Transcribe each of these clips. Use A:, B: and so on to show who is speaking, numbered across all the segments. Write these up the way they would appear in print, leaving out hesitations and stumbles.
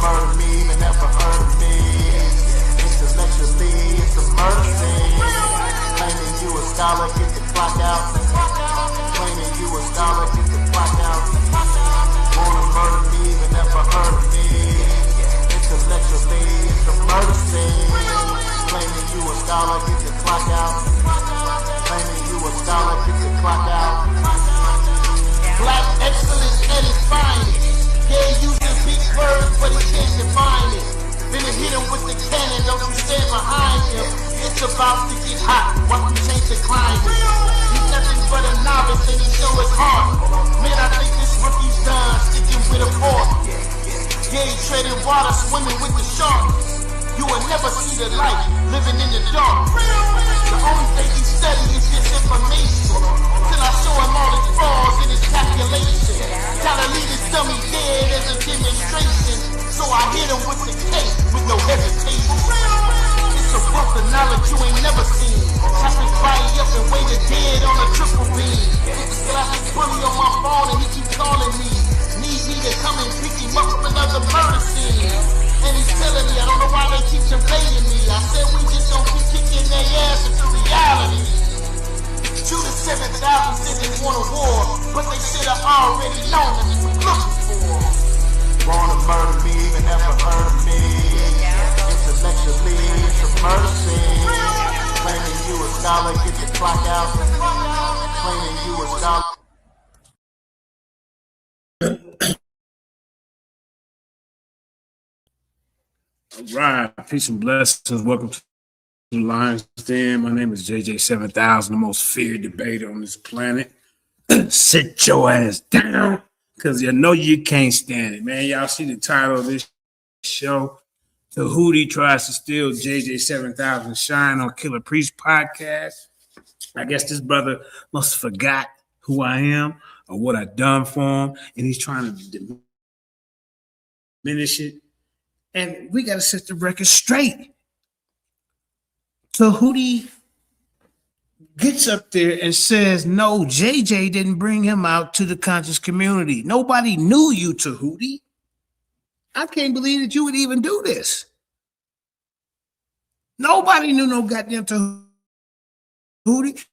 A: murder me, but never heard of me. Intellectually, it's a murder scene. Claiming you a scholar, get the clock out. Claiming you a scholar, get the clock out. Wanna murder me, but never heard of me. Intellectually, it's a murder scene. Claiming you a scholar, get the clock out. Claiming you a scholar, get the clock out. Black excellence at its finest. Yeah, using big words, but he can't define it. Then it hit him with the cannon, don't you stand behind him. It's about to get hot, watch me change the climate. He's nothing but a novice and he show his heart. Man, I think this rookie's done, sticking with a fork. Yeah, he treading water, swimming with the sharks. You will never see the light, living in the dark. The only thing he study is this information. Till I show him all his flaws and his calculation. Try to leave his dummy dead as a demonstration. So I hit him with the cake with no hesitation. It's a wealth of knowledge you ain't never seen. Chop his body up and weigh the dead on a triple beam. It's a classic bully on my phone and he keep calling me. Need me to come and pick him up from another murder scene. And he's telling me, I don't know why they keep invading me. I said we just don't keep kicking their ass into reality. JJ7000 said they want a war, but they should have already known that we were looking for. Wanna murder me, but never heard of me. Intellectually, it's a murder scene. Claiming you a scholar, get the clock out. Claiming you a scholar.
B: All right, peace and blessings. Welcome to the Lion's Den. My name is JJ7000, the most feared debater on this planet. Sit your ass down, because you know you can't stand it, man. Y'all see the title of this show? Tehuti tries to steal JJ7000 shine on Killer Priest podcast. I guess this brother must have forgot who I am or what I've done for him, and he's trying to diminish it. And we got to set the record straight. Tehuti gets up there and says, no, JJ didn't bring him out to the conscious community. Nobody knew you, Tehuti. I can't believe that you would even do this. Nobody knew no goddamn Tehuti.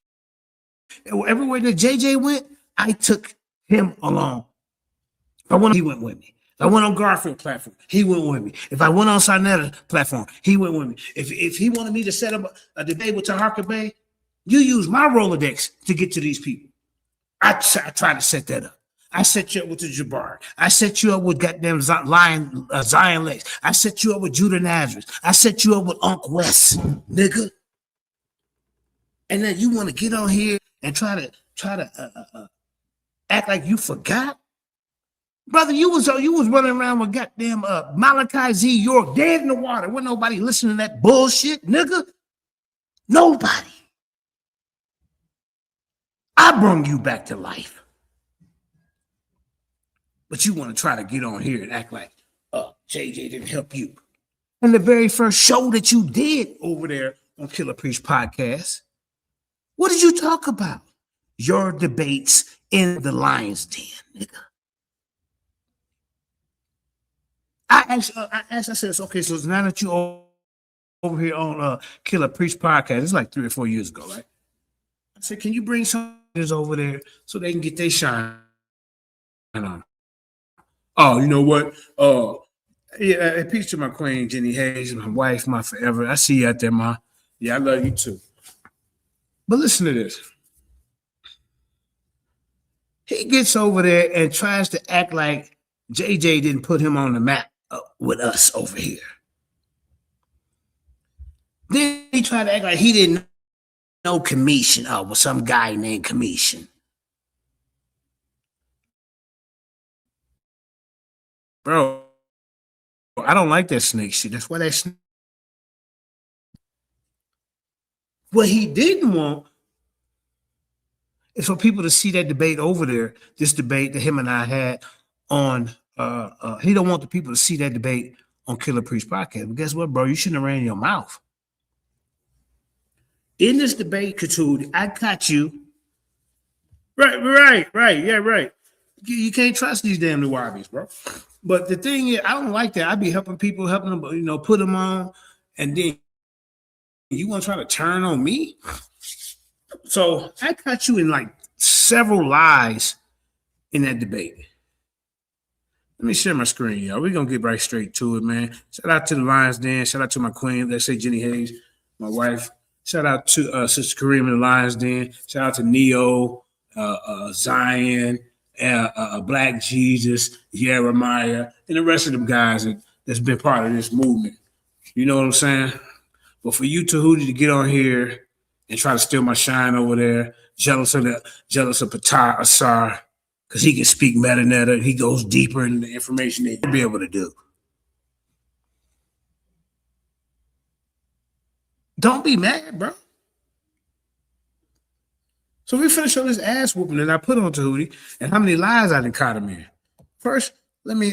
B: Everywhere that JJ went, I took him along. He went with me. If I went on Garfield platform, he went with me. If I went on Sarnetta platform, he went with me. If he wanted me to set up a debate with Taharka Bay, you use my Rolodex to get to these people. I tried to set that up. I set you up with the Jabbar. I set you up with goddamn Zion Lex. I set you up with Judah Nazareth. I set you up with Unc West, nigga. And then you want to get on here and try to act like you forgot? Brother, you was running around with goddamn Malachi Z. York dead in the water. Wasn't nobody listening to that bullshit, nigga. Nobody. I brought you back to life. But you want to try to get on here and act like JJ didn't help you. And the very first show that you did over there on Killer Priest podcast, what did you talk about? Your debates in the Lion's Den, nigga. I said, okay, so now that you over here on Killer Priest podcast, it's like 3 or 4 years ago, right? I said, can you bring some over there so they can get their shine on? Oh, you know what? Yeah, peace to my queen, Jenny Hayes, my wife, my forever. I see you out there, Ma. Yeah, I love you too. But listen to this. He gets over there and tries to act like JJ didn't put him on the map with us over here. Then he tried to act like he didn't know Commission. Oh, well, some guy named Commission. Bro, I don't like that snake shit. That's why that snake. What he didn't want is for people to see that debate over there, this debate that him and I had on, he don't want the people to see that debate on Killer Priest podcast. But guess what, bro? You shouldn't have ran your mouth. In this debate, Tehuti, I caught you. Right. Yeah, right. You can't trust these damn Nuwabis, bro. But the thing is, I don't like that. I be helping people, helping them, put them on, and then you want to try to turn on me. So I caught you in like several lies in that debate. Let me share my screen, y'all. We're going to get right straight to it, man. Shout out to the Lions Den. Shout out to my queen, let's say Jenny Hayes, my wife. Shout out to Sister Kareem in the Lions Den. Shout out to Neo, Zion, Black Jesus, Jeremiah, and the rest of them guys that's been part of this movement. You know what I'm saying? But for you, Tehuti, to get on here and try to steal my shine over there, jealous of Patar Asar, because he can speak metanoia. He goes deeper into the information that you'll be able to do. Don't be mad, bro. So we finished on this ass whooping that I put on Tehuti and how many lies I done caught him in. First, let me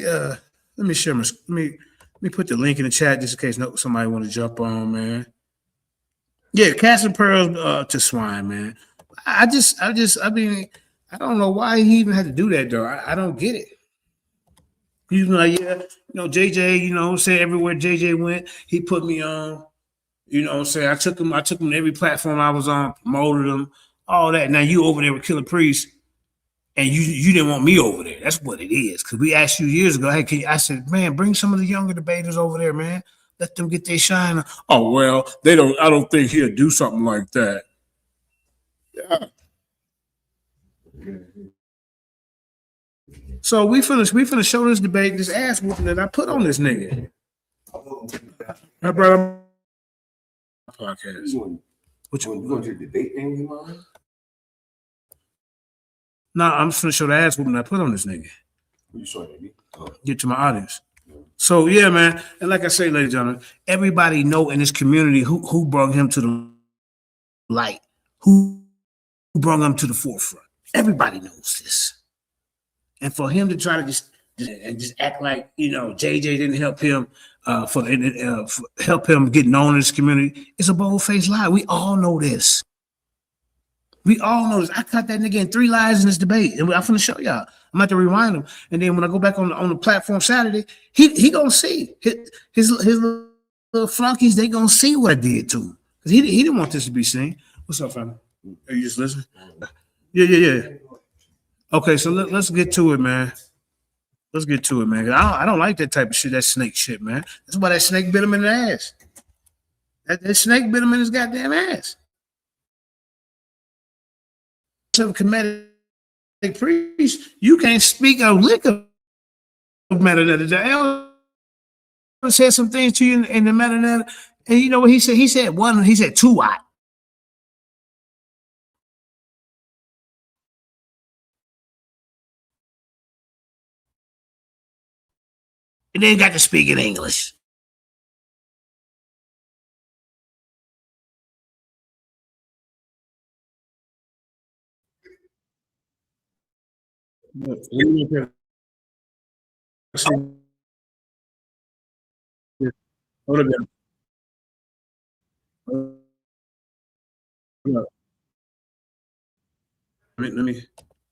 B: share my let me put the link in the chat just in case somebody want to jump on, man. Yeah, casting pearls to swine, man. I mean, I don't know why he even had to do that though. I don't get it. He's like, yeah, JJ, say everywhere JJ went, he put me on. I took him to every platform I was on, promoted him, all that. Now you over there with Killa Priest, and you didn't want me over there. That's what it is. Because we asked you years ago, hey, I said, man, bring some of the younger debaters over there, man. Let them get their shine. Oh, well, I don't think he'll do something like that. Yeah. So we finna show this debate, this ass whooping that I put on this nigga. My brother. Podcast.
C: Which one? You going to the debate thing?
B: No, I'm just gonna show the ass whooping I put on this nigga.
C: You showing me?
B: Get to my audience. So yeah, man. And like I say, ladies and gentlemen, everybody know in this community who brought him to the light, who brought him to the forefront. Everybody knows this. And for him to try to just act like JJ didn't help him help him get known in this community, it's a bold-faced lie. We all know this. I caught that nigga in 3 lies in this debate, and I'm finna show y'all. I'm about to rewind them, and then when I go back on the platform Saturday, he gonna see his little flunkies. They gonna see what I did to him because he didn't want this to be seen. What's up, fam? Are you just listening? Yeah. Okay, so let's get to it, man. Let's get to it, man. I don't like that type of shit, that snake shit, man. That's why that snake bit him in the ass. That snake bit him in his goddamn ass. Of comedic priest, you can't speak a lick of metanoia. The elder said some things to you in the metanoia, and you know what he said? He said 2 watt. And then got to speak in English. Let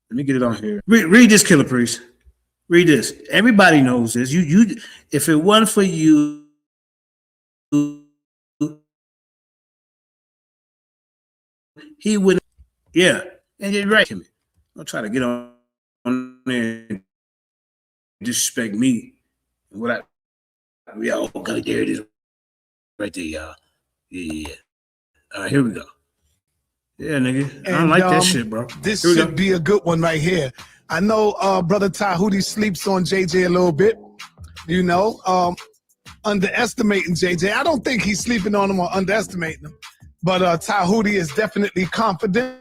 B: me get it on here. Read this, Killa Priest. Read this. Everybody knows this. You if it wasn't for you, he wouldn't. Yeah, and you're right. Don't try to get on there and disrespect me. What okay, there it is, right there, y'all. Yeah. All right, here we go. Yeah, nigga. I don't like that shit, bro.
D: This should be a good one right here. I know Brother Tehuti sleeps on JJ a little bit, underestimating JJ. I don't think he's sleeping on him or underestimating him, but Tehuti is definitely confident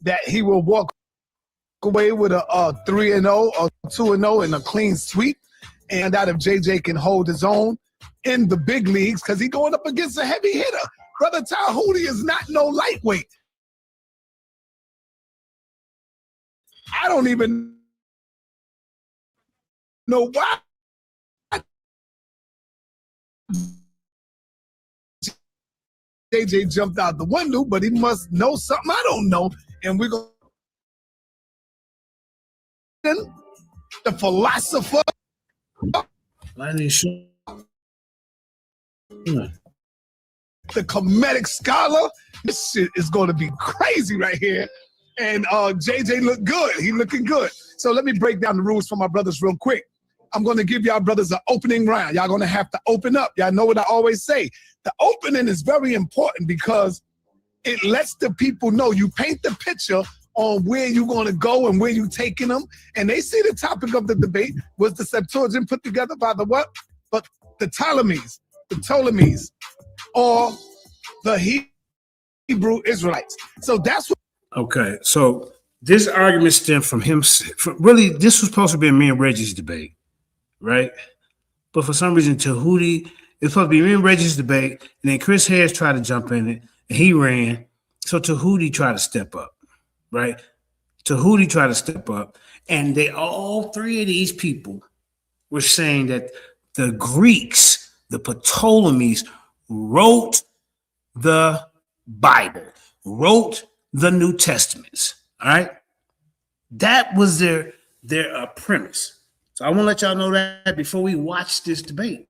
D: that he will walk away with a 3-0 or 2-0 and a clean sweep, and that if JJ can hold his own in the big leagues, because he's going up against a heavy hitter. Brother Tehuti is not no lightweight. I don't even know why JJ jumped out the window, but he must know something I don't know, and we're going the philosopher, the comedic scholar. This shit is going to be crazy right here. And JJ look good. He looking good. So let me break down the rules for my brothers real quick. I'm going to give y'all brothers an opening round. Y'all going to have to open up. Y'all know what I always say. The opening is very important because it lets the people know. You paint the picture on where you're going to go and where you're taking them. And they see the topic of the debate was the Septuagint put together by the what? But the Ptolemies, or the Hebrew Israelites. So that's what.
B: Okay, so this argument stemmed from him. Really, this was supposed to be me and Reggie's debate, right? But for some reason, Tehuti, it's supposed to be me and Reggie's debate, and then Chris Harris tried to jump in it, and he ran. So Tehuti tried to step up, right? Tehuti tried to step up, and all three of these people were saying that the Greeks, the Ptolemies, wrote the Bible, wrote the New Testaments. All right, that was their premise. So I want to let y'all know that before we watch this debate.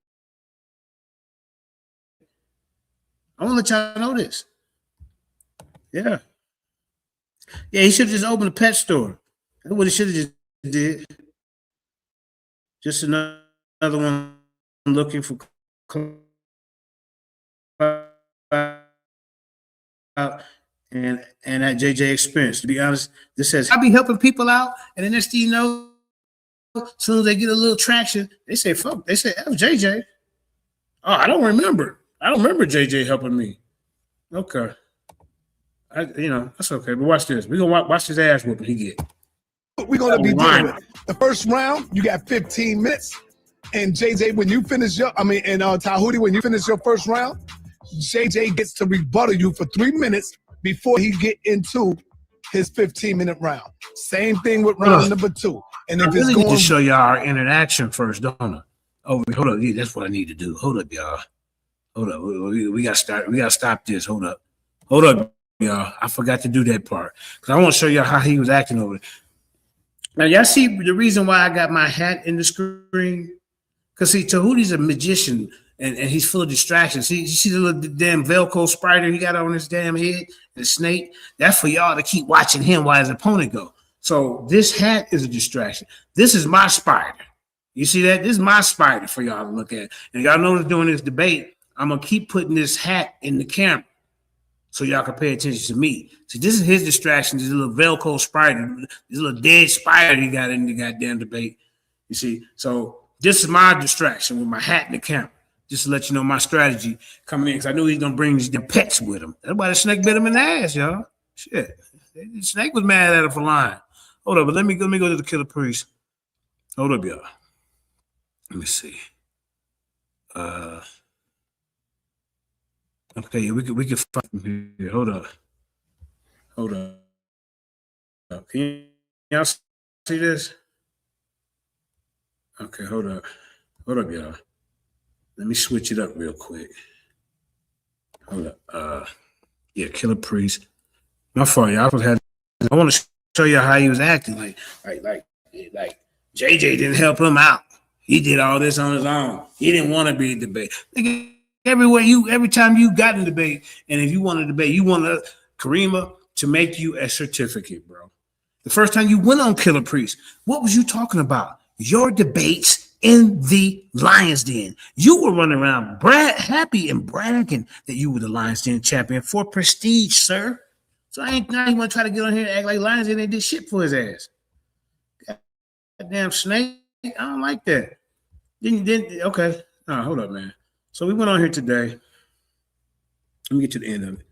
B: I want to let y'all know this. Yeah, he should have just opened a pet store. That's what he should have just did. Just another one looking for and at JJ Experience. To be honest, this says I be helping people out, and the next thing you know, as soon as they get a little traction, they say, fuck, they say, oh, JJ. Oh, I don't remember JJ helping me. Okay. That's okay. But watch this. We're gonna watch his ass whooping he get.
D: We're gonna be dealing with the first round. You got 15 minutes. And JJ, when you finish Tehuti, when you finish your first round, JJ gets to rebuttal you for 3 minutes before he get into his 15-minute round. Same thing with round number 2. And if
B: I really need to show y'all our interaction first, don't I? Oh, hold up. Yeah, that's what I need to do. Hold up, y'all. Hold up. We gotta start. We gotta stop this. Hold up, y'all. I forgot to do that part because I want to show y'all how he was acting over it. Now, y'all see the reason why I got my hat in the screen? Because see, Tehuti's a magician and he's full of distractions. You see the little damn Velcro spider he got on his damn head, the snake? That's for y'all to keep watching him while his opponent go. So this hat is a distraction. This is my spider. You see that? This is my spider for y'all to look at. And y'all notice during this debate, I'm going to keep putting this hat in the camera so y'all can pay attention to me. See, this is his distraction. This little Velcro spider, this little dead spider he got in the goddamn debate. You see? So this is my distraction with my hat in the camera. Just to let you know my strategy coming in, because I knew he's going to bring these pets with him. That's why the snake bit him in the ass, y'all. Shit. The snake was mad at him for lying. Hold up, but let me go to the Killer Priest. Hold up, y'all. Let me see. Okay, we can fight from here. Hold up. Can y'all see this? Okay, hold up, y'all. Let me switch it up real quick. Hold up. Yeah, Killer Priest. My fault, y'all. I want to show you how he was acting. Like JJ didn't help him out. He did all this on his own. He didn't want to be a debate. Every time you got in debate, and if you want to debate, you want Karima to make you a certificate, bro. The first time you went on Killer Priest, what was you talking about? Your debates in the Lion's Den. You were running around happy and bragging that you were the Lion's Den champion for prestige, sir. So I ain't now you want to try to get on here and act like Lion's Den did shit for his ass. Goddamn snake. I don't like that. Okay. No, hold up, man. So we went on here today. Let me get to the end of it.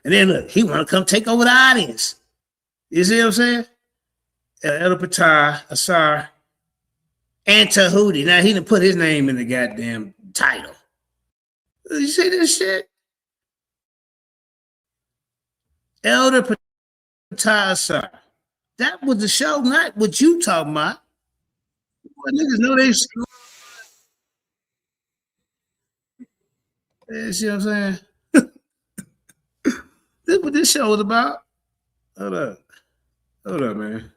B: And then look, he want to come take over the audience. You see what I'm saying? Elder Patai, Asar, and Tehuti. Now he done put his name in the goddamn title. You see this shit? Elder Patai, Asar. That was the show, not what you talking about. Well, niggas know they. You see what I'm saying? This is what this show was about. Hold up, man.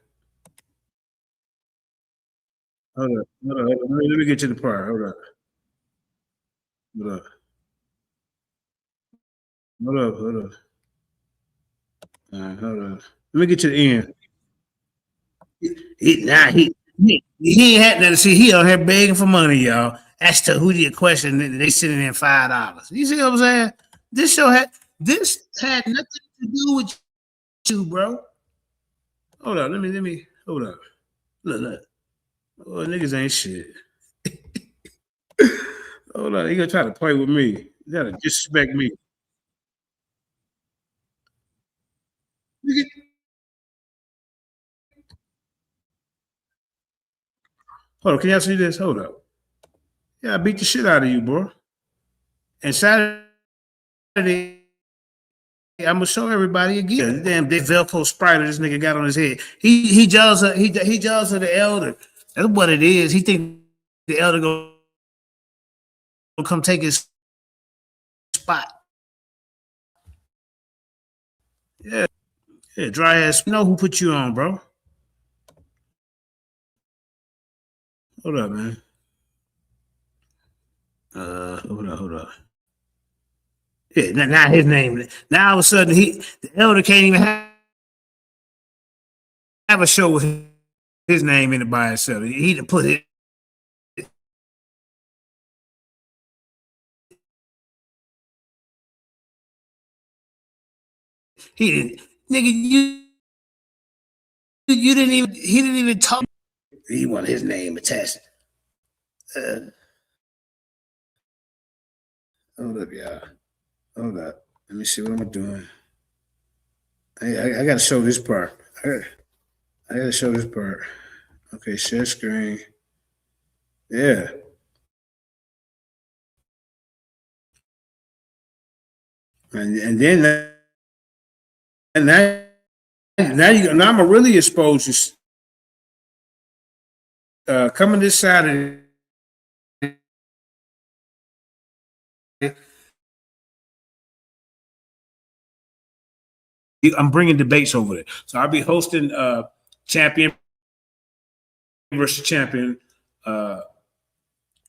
B: Hold up. Hold up. Let me get you the part. Hold up. Hold up. Hold up. Hold up. All right, hold on. Let me get you the end. He ain't had nothing to see. He out here begging for money, y'all. That's Tehuti a question. They sending in $5. You see what I'm saying? This had nothing to do with you, bro. Hold on. Let me hold up. Look. Oh, niggas ain't shit. Hold on. He gonna try to play with me. You gotta disrespect me. Hold on. Can y'all see this? Hold up. Yeah, I beat the shit out of you, bro. And Saturday, I'm gonna show everybody again. Damn, big Velcro Sprite this nigga got on his head. He jealous of the elder. That's what it is. He think the elder gonna come take his spot. Yeah, dry ass. You know who put you on, bro? Hold up, man. Hold up. Yeah, now his name. Now all of a sudden the elder can't even have a show with his name in it by itself. He to put it. He didn't, nigga. You didn't even. He didn't even talk. He wanted his name attached. Hold up, y'all. Hold up. Let me see what I'm doing. I gotta show this part. I gotta show this part. Okay, share screen. Yeah. And then now I'm gonna really expose you. Coming this Saturday. I'm bringing debates over there. So I'll be hosting champion versus champion, the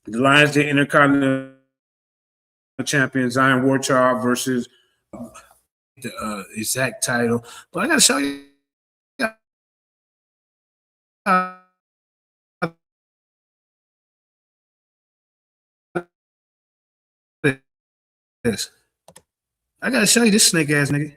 B: Lions Den Intercontinental Champion Zion Warchild versus the exact title. But I gotta show you this. I gotta show you this snake ass nigga.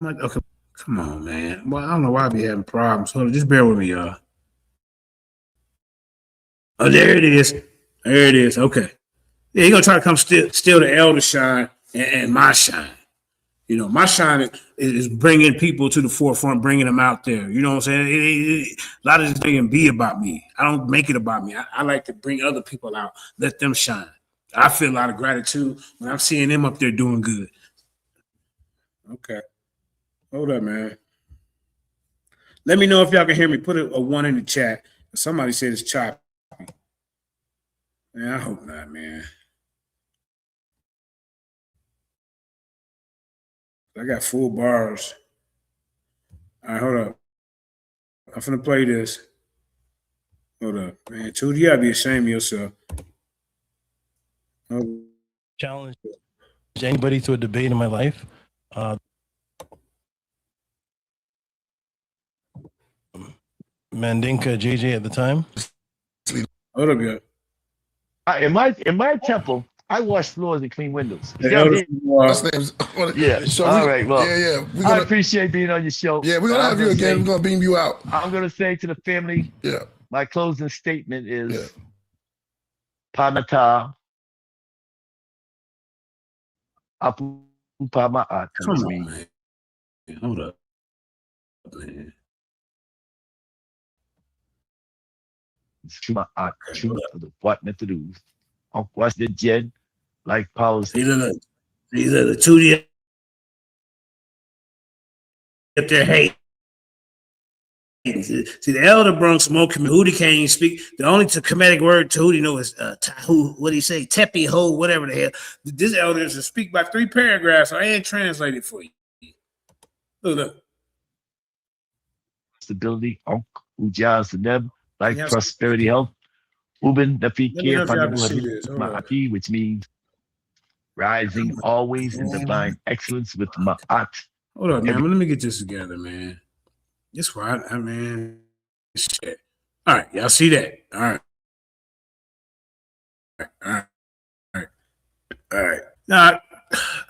B: Okay, come on, man. Well, I don't know why I be having problems. Hold on, just bear with me, y'all. Oh, there it is. There it is. Okay. Yeah, he gonna try to come steal the elder shine and my shine. You know, my shine is bringing people to the forefront, bringing them out there. You know what I'm saying? A lot of this thing can be about me. I don't make it about me. I like to bring other people out, let them shine. I feel a lot of gratitude when I'm seeing them up there doing good. Okay. Hold up, man. Let me know if y'all can hear me. Put a 1 in the chat. Somebody said it's choppy. Man, I hope not, man. I got full bars. All right, hold up. I'm finna play this. Hold up, man. Tehuti, you gotta be ashamed of yourself.
E: Challenge anybody to a debate in my life. Mandinka JJ at the time.
B: Hold up, yeah.
F: In my temple, I wash floors and clean windows.
B: Yeah.
D: So
F: all right. Well, I
D: I
F: appreciate being on your show.
D: Yeah, we're gonna have you again. We're gonna beam you out.
F: I'm gonna say to the family, my closing statement is Panata Apu Pama.
B: Come on, man. Hold up, man.
F: What not to do? What's the jet like powers?
B: These are the two up there hate. See, the elder brung smoke. Tehuti can't even speak. The only Kemetic word Tehuti know is what do you say? Tepi ho, whatever the hell. This elder is to speak by 3 paragraphs. So I ain't translated for you. Look.
F: stability, Ujan Seneb, life,
B: Yes.
F: prosperity, health, Uben,
B: Let me
F: Nafiki,
B: know if y'all can see this. Hold on.
F: Ma'ati, which means rising always in divine excellence with Ma'at.
B: Hold up, man. Let me get this together, man. This why I mean, shit. All right, y'all see that? All right. All right. All right. All right. Now,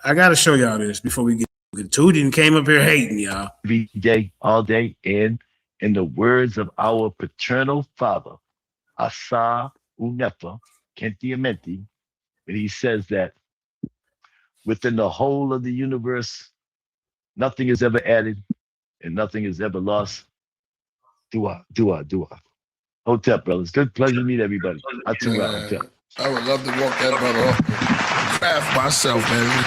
B: I got to show y'all this before we get Tehuti and came up here hating, y'all.
F: Every day, all day, and in the words of our paternal father, Asa Unefa Kentiamenti, and he says that within the whole of the universe, nothing is ever added and nothing is ever lost. Dua. Hotep, brothers. Good pleasure to meet everybody. Hotep.
G: I would love to walk that brother off the craft myself, man.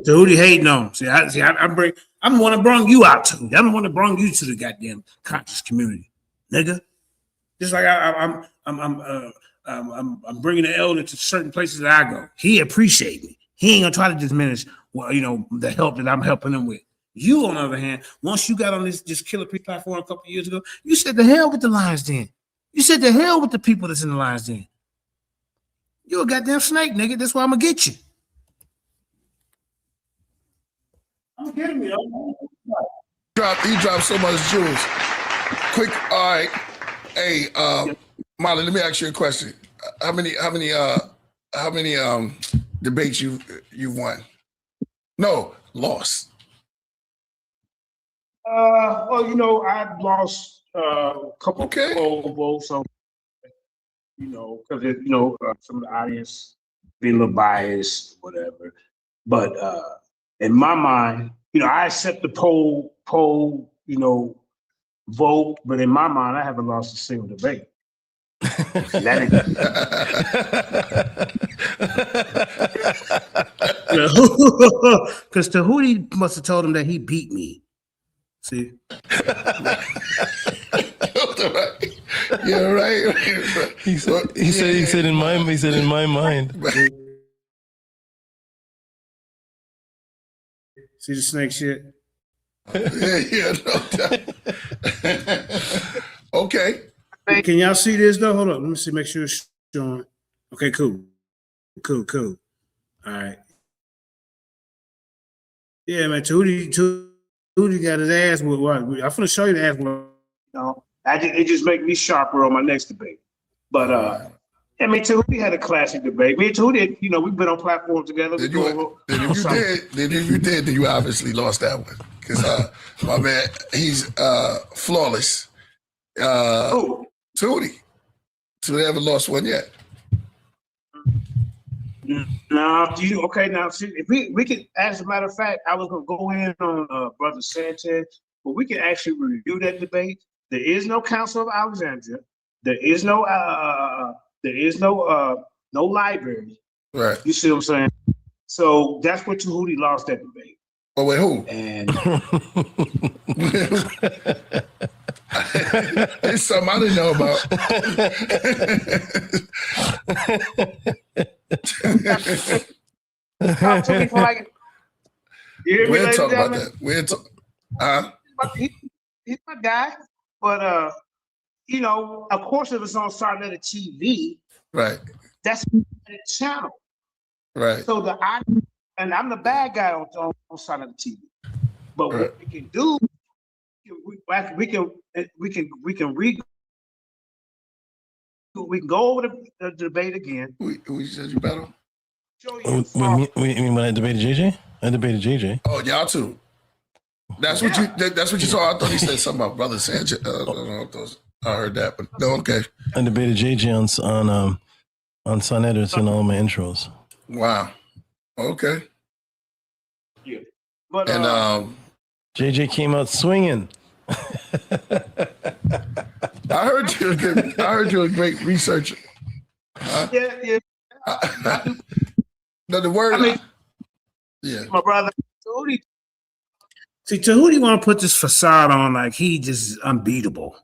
B: Tehuti hating on. I'm the one that brought you out to. I'm the one that brought you to the goddamn conscious community, nigga. Just like I'm bringing the elder to certain places that I go. He appreciate me. He ain't gonna try to diminish, the help that I'm helping him with. You, on the other hand, once you got on this Killer Priest platform a couple of years ago, you said the hell with the Lions Den. You said the hell with the people that's in the Lions Den. You a goddamn snake, nigga. That's why I'm gonna get you. I'm getting you.
G: He dropped so much jewels. Quick, all right. Hey, Molly, let me ask you a question. How many debates you won? No, lost.
B: Well, I've lost a couple of votes, so because some of the audience be a little biased, whatever. But in my mind, I accept the poll, vote, but in my mind, I haven't lost a single debate. Because Tehuti must have told him that he beat me. See?
G: Yeah, right.
E: He said in my mind.
B: See the snake shit?
G: Yeah, no doubt. Okay.
B: Can y'all see this though? Hold on. Let me see. Make sure it's showing. Okay, cool. All right. Yeah, man. Tehuti got his ass with what? I'm gonna show you the ass. It just make me sharper on my next debate. But Tehuti had a classic debate. Me and Tehuti, we've been on platforms together.
G: If you did, then you obviously lost that one. Because my man, he's flawless. Tehuti. So they haven't lost one yet.
B: No, okay. Now, see, if we could, as a matter of fact, I was gonna go in on Brother Sanchez, but we can actually review that debate. There is no Council of Alexandria. There is no library.
G: Right.
B: You see what I'm saying? So that's what Tehuti lost that debate.
G: Oh, wait, who?
B: And
G: it's something I didn't know about.
B: talk to me for like. You hear me,
G: We'll
B: ladies
G: talk
B: and
G: about
B: gentlemen?
G: that.
B: He's my guy, but of course, if it's on Sarnetta TV,
G: Right.
B: that's the channel.
G: Right.
B: So and I'm the bad guy on Sarnetta TV. But
G: Right.
B: what we can do, we can go over the debate again.
G: Who said you battle?
B: Show you
E: You mean when I debated JJ? I debated JJ.
G: Oh, y'all too. That's what you saw. I thought he said something about Brother Sanchez. I don't know if those. I heard that, but no, okay.
E: I debated JJ on Sun Edits and all my intros.
G: Wow. Okay.
B: Yeah. But
G: And
E: JJ came out swinging.
G: I heard you're a great researcher.
B: yeah.
G: No, the word.
B: My brother Tehuti. See, Tehuti want to put this facade on like he just is unbeatable.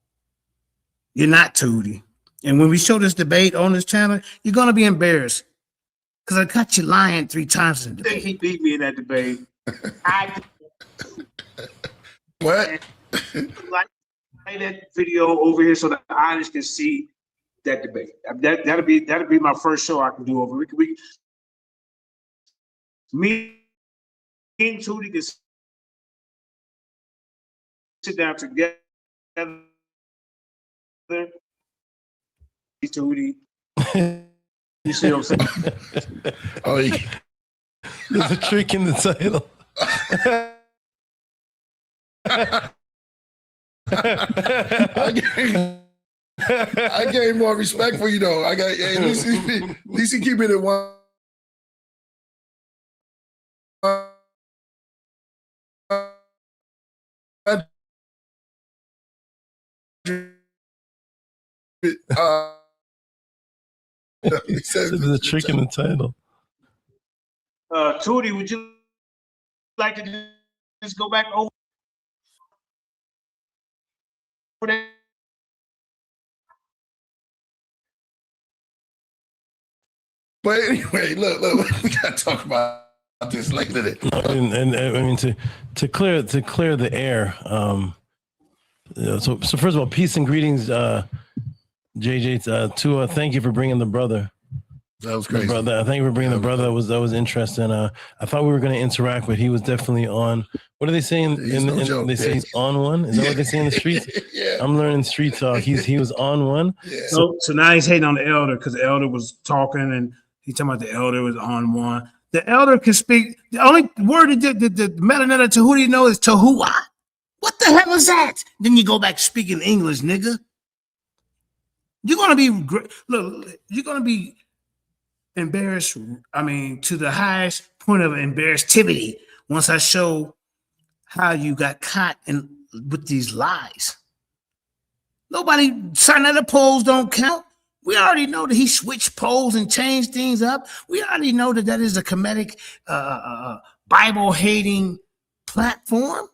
B: You're not Tehuti. And when we show this debate on this channel, you're gonna be embarrassed. Because I got you lying 3 times in the debate. He beat me in that debate.
G: What?
B: Like that video over here so the audience can see that debate. That'll be my first show I can do over. Me and Tehuti can sit down together. Tehuti, you see what I'm saying?
G: Oh,
E: There's a trick in the title.
G: I gained more respect for you though. I got at least you keep it at one.
E: There's a trick in the title.
B: Tehuti, would you like to just go back over that?
G: But anyway, look, we gotta talk about this later.
E: And I mean to clear the air. So first of all, peace and greetings, JJ. Thank you for bringing the brother.
G: That was crazy.
E: Brother, thank you for bringing the brother. That was interesting. I thought we were going to interact, but he was definitely on. What are they saying? They say he's on one. Is that what they say in the streets?
G: Yeah.
E: I'm learning street talk. He was on one.
G: Yeah.
B: So now he's hating on the elder because the elder was talking and he's talking about the elder was on one. The elder can speak. The only word that the Melanetta Tehuti know is Tehua. What the hell is that? Then you go back speaking English, nigga. You're gonna be look. You're gonna be embarrassed. I mean, to the highest point of embarrassivity once I show how you got caught with these lies. Nobody signed other polls don't count. We already know that he switched polls and changed things up. We already know that is a comedic, Bible-hating platform.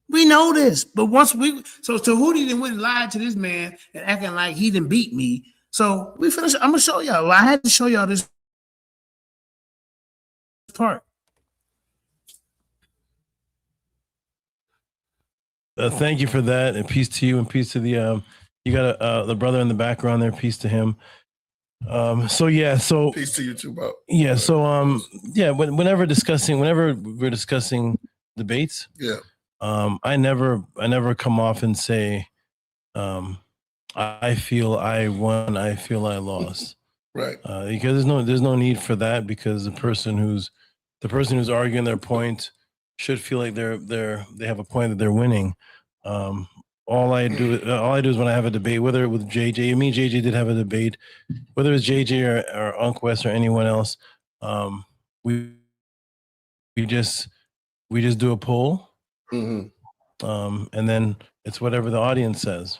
B: We know this, but so Tehuti didn't went and lied to this man and acting like he didn't beat me. So we finished. I'm gonna show y'all. I had to show y'all this part.
E: Thank you for that, and peace to you, and peace to the you got the brother in the background there. Peace to him. So
G: peace to you too, bro.
E: Yeah. So whenever we're discussing debates,
G: yeah.
E: I never come off and say, I feel I won, I feel I lost.
G: Right.
E: Because there's no need for that, because the person who's arguing their point should feel like they have a point that they're winning. All I do is when I have a debate, whether with JJ, me and JJ did have a debate, whether it's JJ or Unc West or anyone else, we just do a poll.
G: Mm-hmm.
E: And then it's whatever the audience says.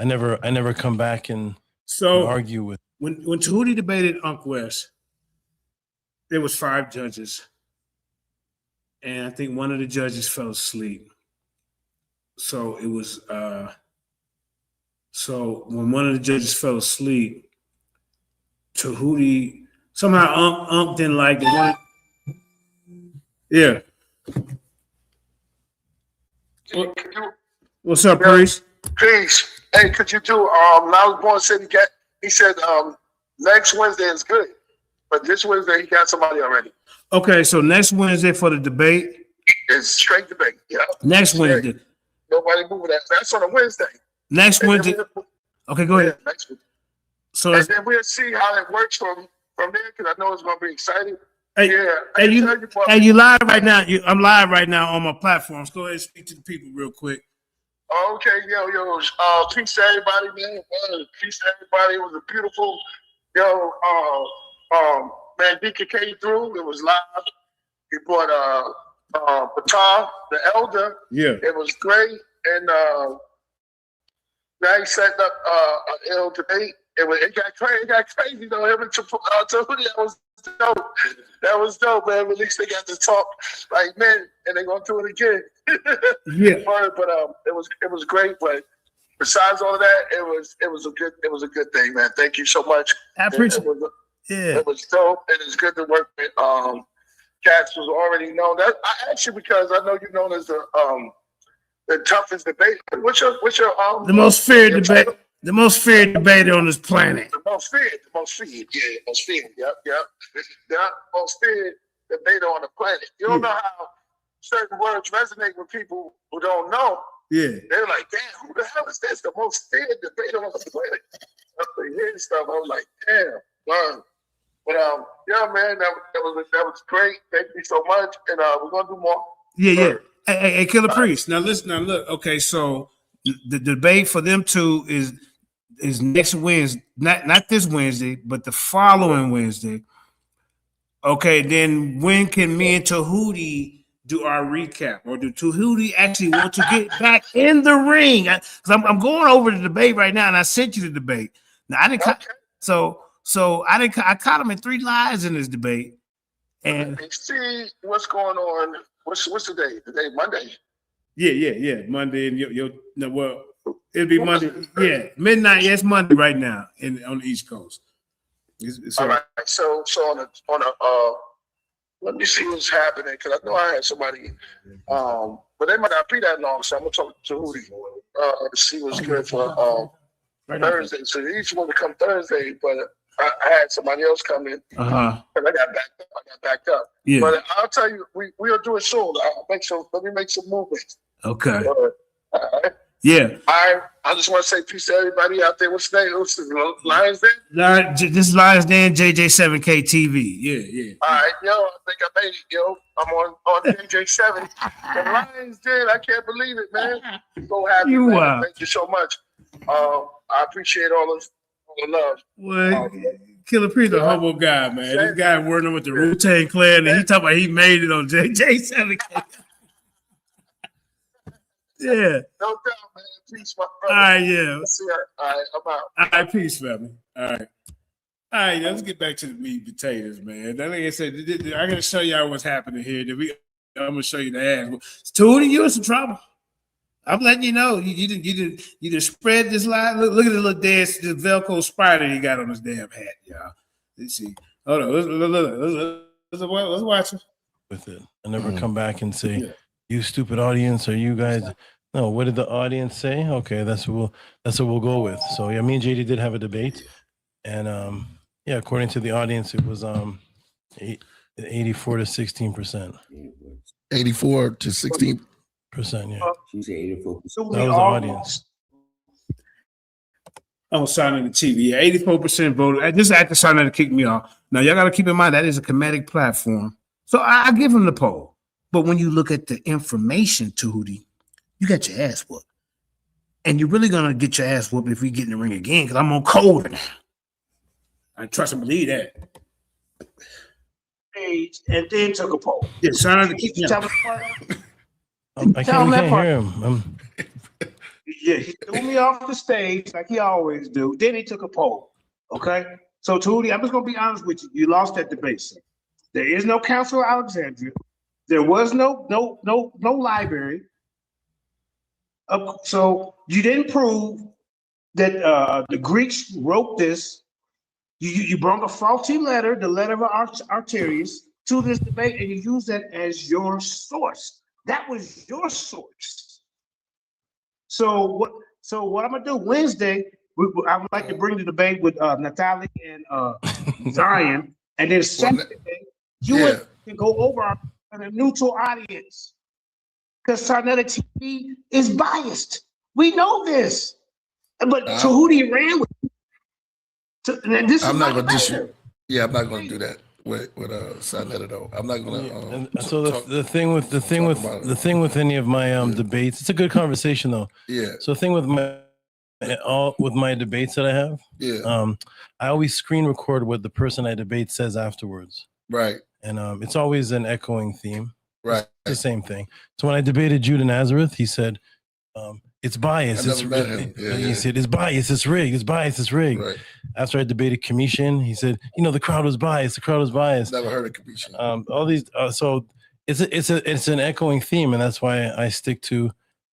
E: I never come back and argue with.
B: When Tehuti debated Unc West, there was 5 judges, and I think one of the judges fell asleep. So it was so when one of the judges fell asleep, Tehuti somehow Unc didn't like it. Yeah. What's up, Priest?
H: Peace. Hey, could you do Miles Born said he said next Wednesday is good, but this Wednesday he got somebody already.
B: Okay, so next Wednesday for the debate.
H: It's straight debate. Yeah.
B: Next Wednesday.
H: Nobody moving that. That's on a Wednesday.
B: Next Wednesday. Okay, go ahead.
H: Next week.
B: So
H: and then we'll see how it works from there, because I know it's gonna be exciting.
B: Hey,
H: yeah.
B: You live right now. I'm live right now on my platforms. Go ahead and speak to the people real quick.
H: Okay, yo, peace to everybody, man. Peace to everybody. It was a beautiful, man. Deacon came through. It was live. He brought Batar, the elder. Yeah, it was great, and now he set up an ill debate. It got crazy though. Him and Tehuti, that was dope, man. At least they got to talk like men, and they're gonna do it again.
B: Yeah,
H: but it was great. But besides all of that, it was a good thing, man. Thank you so much.
B: I appreciate it.
H: It was dope, and it's good to work with cats was already known. That I asked you because I know you're known as the toughest debate. What's your
B: The most feared
H: your
B: debate.
H: title?
B: The most feared debater on this planet.
H: The most feared. Yeah, most feared. Yep. The most feared debater on the planet. You don't know how certain words resonate with people who don't know.
B: Yeah.
H: They're like, damn, who the hell is this? The most feared debater on the planet. After hearing stuff, I was like, damn, man. But yeah, man, that was great. Thank you so much, and we're gonna do more.
B: Yeah. Hey, Killer Priest. Now listen. Now look. Okay, so the debate for them two is next Wednesday. Not this Wednesday, but the following Wednesday. Okay, then when can me and Tehuti do our recap, or do Tehuti actually want to get back in the ring? Because I'm going over the debate right now, and I sent you the debate. Now I didn't.
H: Okay.
B: So I didn't. I caught him in 3 lies in this debate, and
H: see what's going on. What's the day? The day Monday.
B: Yeah. Monday, and well, it'll be Monday. Yeah, midnight. Yes, Monday right now on the East Coast.
H: All right. So on a let me see what's happening, because I know I had somebody, but they might not be that long. So I'm gonna talk to Hootie to see what's good for Thursday. So he used to want to come Thursday, but I had somebody else come in. And I got backed up.
B: Yeah.
H: But I'll tell you, we'll do it soon. Let me make some movements.
B: Okay.
H: All right.
B: Yeah.
H: I just want to say peace to everybody out there. What's the name? What's the Lions Den?
B: This is Lions Den, JJ7K TV. Yeah.
H: All right, yo, I think I made it, yo. I'm on JJ7. The Lions Den, I can't believe it, man. So happy, man. Thank you so much. I appreciate all the love.
B: Well, Killer Priest, a humble guy, man. This guy working with the Wu-Tang Clan, and he talking about he made it on JJ7K. Yeah.
H: No doubt, man. Peace, my brother.
B: All right, yeah.
H: All right, I'm out.
B: All right, peace, family. All right, let's get back to the meat and potatoes, man. Like I said, I gotta show y'all what's happening here. I'm gonna show you the ass. Tehuti, you in some trouble. I'm letting you know. You didn't spread this lie. Look at the little dance, the Velcro spider he got on his damn hat, y'all. Let's see. Hold on. Let's watch it.
E: With it, I never come back and say, "You stupid audience," or "You guys." No, what did the audience say? Okay, that's what we'll go with. So yeah, me and JD did have a debate, and yeah, according to the audience, it was 84 to 16%.
G: 84 to 16%.
E: Yeah.
C: She said 84%.
E: That was the audience.
B: Oh, signing the TV. Yeah, 84% voted. This actor signing to kick me off. Now, y'all got to keep in mind that is a comedic platform. So I give him the poll. But when you look at the information, Tehuti, you got your ass whooped. And you're really going to get your ass whooped if we get in the ring again, because I'm on colder now. I trust and believe that. And then took a poll. Yeah, signing to kick me off.
E: I can't hear him.
B: Yeah, he threw me off the stage like he always do. Then he took a poll. Okay? So, Tehuti, I'm just going to be honest with you. You lost that debate. Sir. There is no Council of Alexandria. There was no library. So you didn't prove that the Greeks wrote this. You brought a faulty letter, the letter of Arterius, to this debate, and you used that as your source. That was your source. So what I'm gonna do Wednesday? I would like to bring the debate with Natalie and Zion, and then Saturday you can go over a neutral audience, because Sarnetta TV is biased. We know this, but Tehuti ran with it. This
G: I'm not gonna do. Yeah, I'm not gonna do that with Sarnetta though. I'm not gonna.
E: So the thing with any of my debates, it's a good conversation though.
G: Yeah.
E: So the thing with my debates that I have, I always screen record what the person I debate says afterwards.
G: Right.
E: And it's always an echoing theme.
G: Right.
E: It's the same thing. So when I debated Judah Nazareth, he said, it's biased.
G: I never met him.
E: He said, it's biased, it's rigged, it's biased, it's rigged.
G: Right.
E: After I debated Commission, he said, the crowd was biased, the crowd was biased.
G: Never heard of Commission.
E: All these, so it's an echoing theme, and that's why I stick to,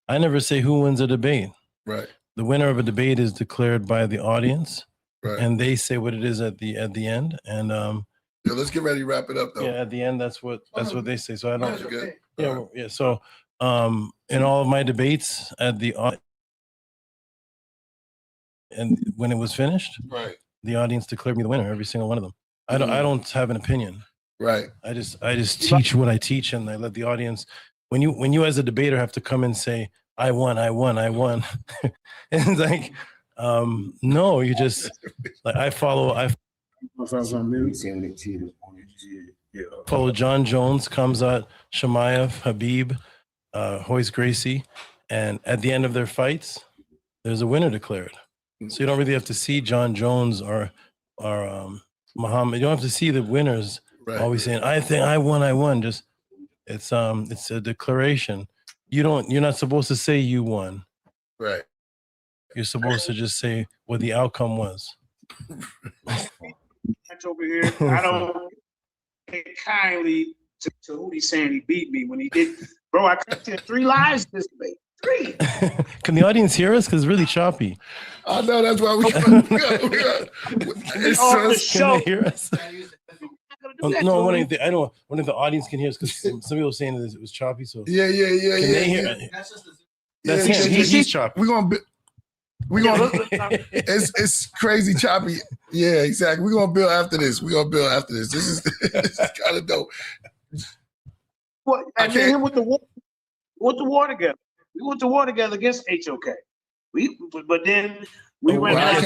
E: I never say who wins a debate.
G: Right.
E: The winner of a debate is declared by the audience,
G: right.
E: and they say what it is at the end. And
G: Yeah, let's get ready to wrap it up though.
E: Yeah, at the end, that's what they say. So I don't.
G: That's good.
E: Yeah, well, yeah. So, in all of my debates at the and when it was finished,
G: Right.
E: the audience declared me the winner. Every single one of them. I don't have an opinion.
G: Right.
E: I just teach what I teach, and I let the audience. When you as a debater have to come and say, I won. And it's like, no, you just like I follow John Jones, Kamzat, Shemaev, Habib, Hoyce Gracie, and at the end of their fights, there's a winner declared. So you don't really have to see John Jones or Muhammad. You don't have to see the winners always saying, I think I won. Just it's a declaration. You're not supposed to say you won.
G: Right.
E: You're supposed to just say what the outcome was.
B: That's over here. I don't take kindly to Tehuti saying he beat me when he did. Bro, I cut 3 lives this debate. 3.
E: Can the audience hear us? Because it's really choppy.
G: I know, that's why we got
E: Can they hear us? No, one of the audience can hear us because some people were saying that it was choppy. So
G: yeah.
E: Can they hear? That's him. He's choppy.
G: It's crazy choppy. Yeah, exactly. We're gonna build after this. This is kind of dope.
B: What? And then him with the war together. We went to war together against HOK. But then we went.
G: I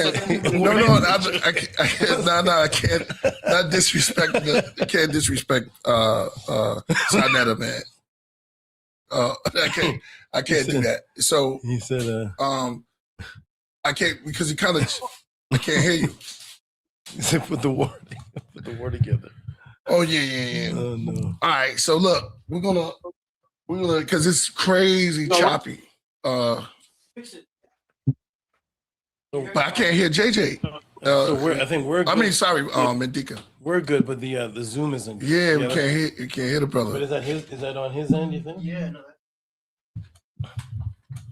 G: can't. Not disrespect. I can't disrespect Sarnetta, man. I can't do that. So
E: he said,
G: I can't because I can't hear you.
E: He said, put the war together.
G: Oh yeah.
E: Oh no.
G: All right, so look, we're gonna because it's crazy choppy. But I can't hear JJ.
E: I think we're good.
G: I mean, sorry, Mendika.
E: We're good, but the Zoom isn't good.
G: Yeah, we can't hear the brother.
E: But is that on his end, you think?
B: Yeah, no.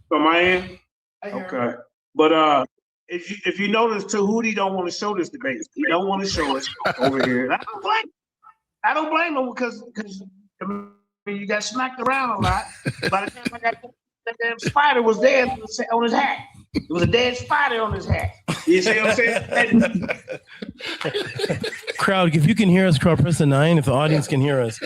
B: From my end? Okay. But if you notice, Tehuti don't want to show this debate. He don't want to show it over here. And I don't blame him because I mean, you got smacked around a lot. By the time I got that damn spider was there on his hat. It was a dead spider on his hat. You see what I'm saying?
E: Crowd, if you can hear us, crowd, press a 9. If the audience can hear us,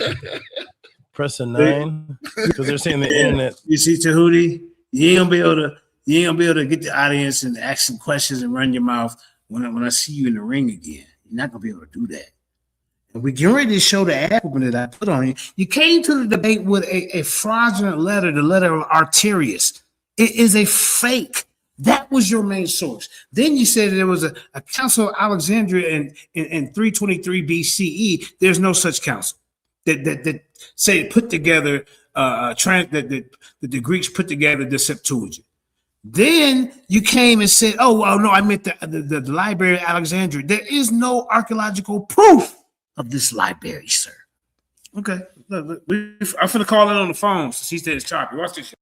E: press a 9. Because they're saying the internet.
B: You see, Tehuti, you ain't gonna be able to get the audience and ask some questions and run your mouth when I see you in the ring again. You're not gonna be able to do that. And we get ready to show the album that I put on you. You came to the debate with a fraudulent letter, the letter of Arterius. It is a fake. That was your main source. Then you said there was a council of Alexandria in 323 BCE. There's no such council that say put together that the Greeks put together the Septuagint. Then you came and said, "Oh, well, no, I meant the Library of Alexandria." There is no archaeological proof of this library, sir. Okay, look, I'm finna call in on the phone since he said it's choppy. Watch this.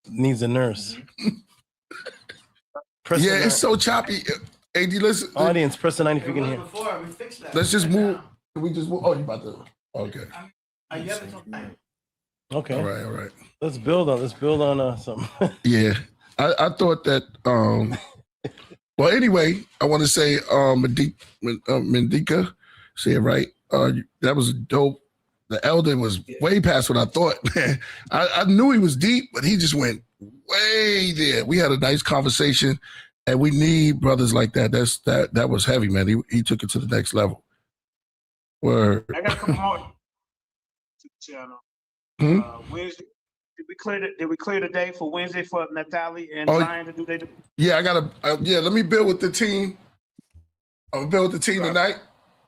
E: Needs a nurse.
G: Yeah, it's so choppy. AD, listen.
E: Audience, press the 9 if you can hear.
G: Let's just move. We just move. Oh, you about to? Okay.
E: Okay.
G: All right.
E: Let's build on something.
G: Yeah, I thought that. Well, anyway, I want to say, Mendika, say it right. That was dope. The elder was way past what I thought. Man, I knew he was deep, but he just went way there. We had a nice conversation, and we need brothers like that. That was heavy, man. He took it to the next level. Word.
B: I got to come on to the channel. Wednesday. Did we clear the day for Wednesday for Natalie and Ryan to do their?
G: Yeah, I gotta. Let me build with the team. I'll build with the team tonight.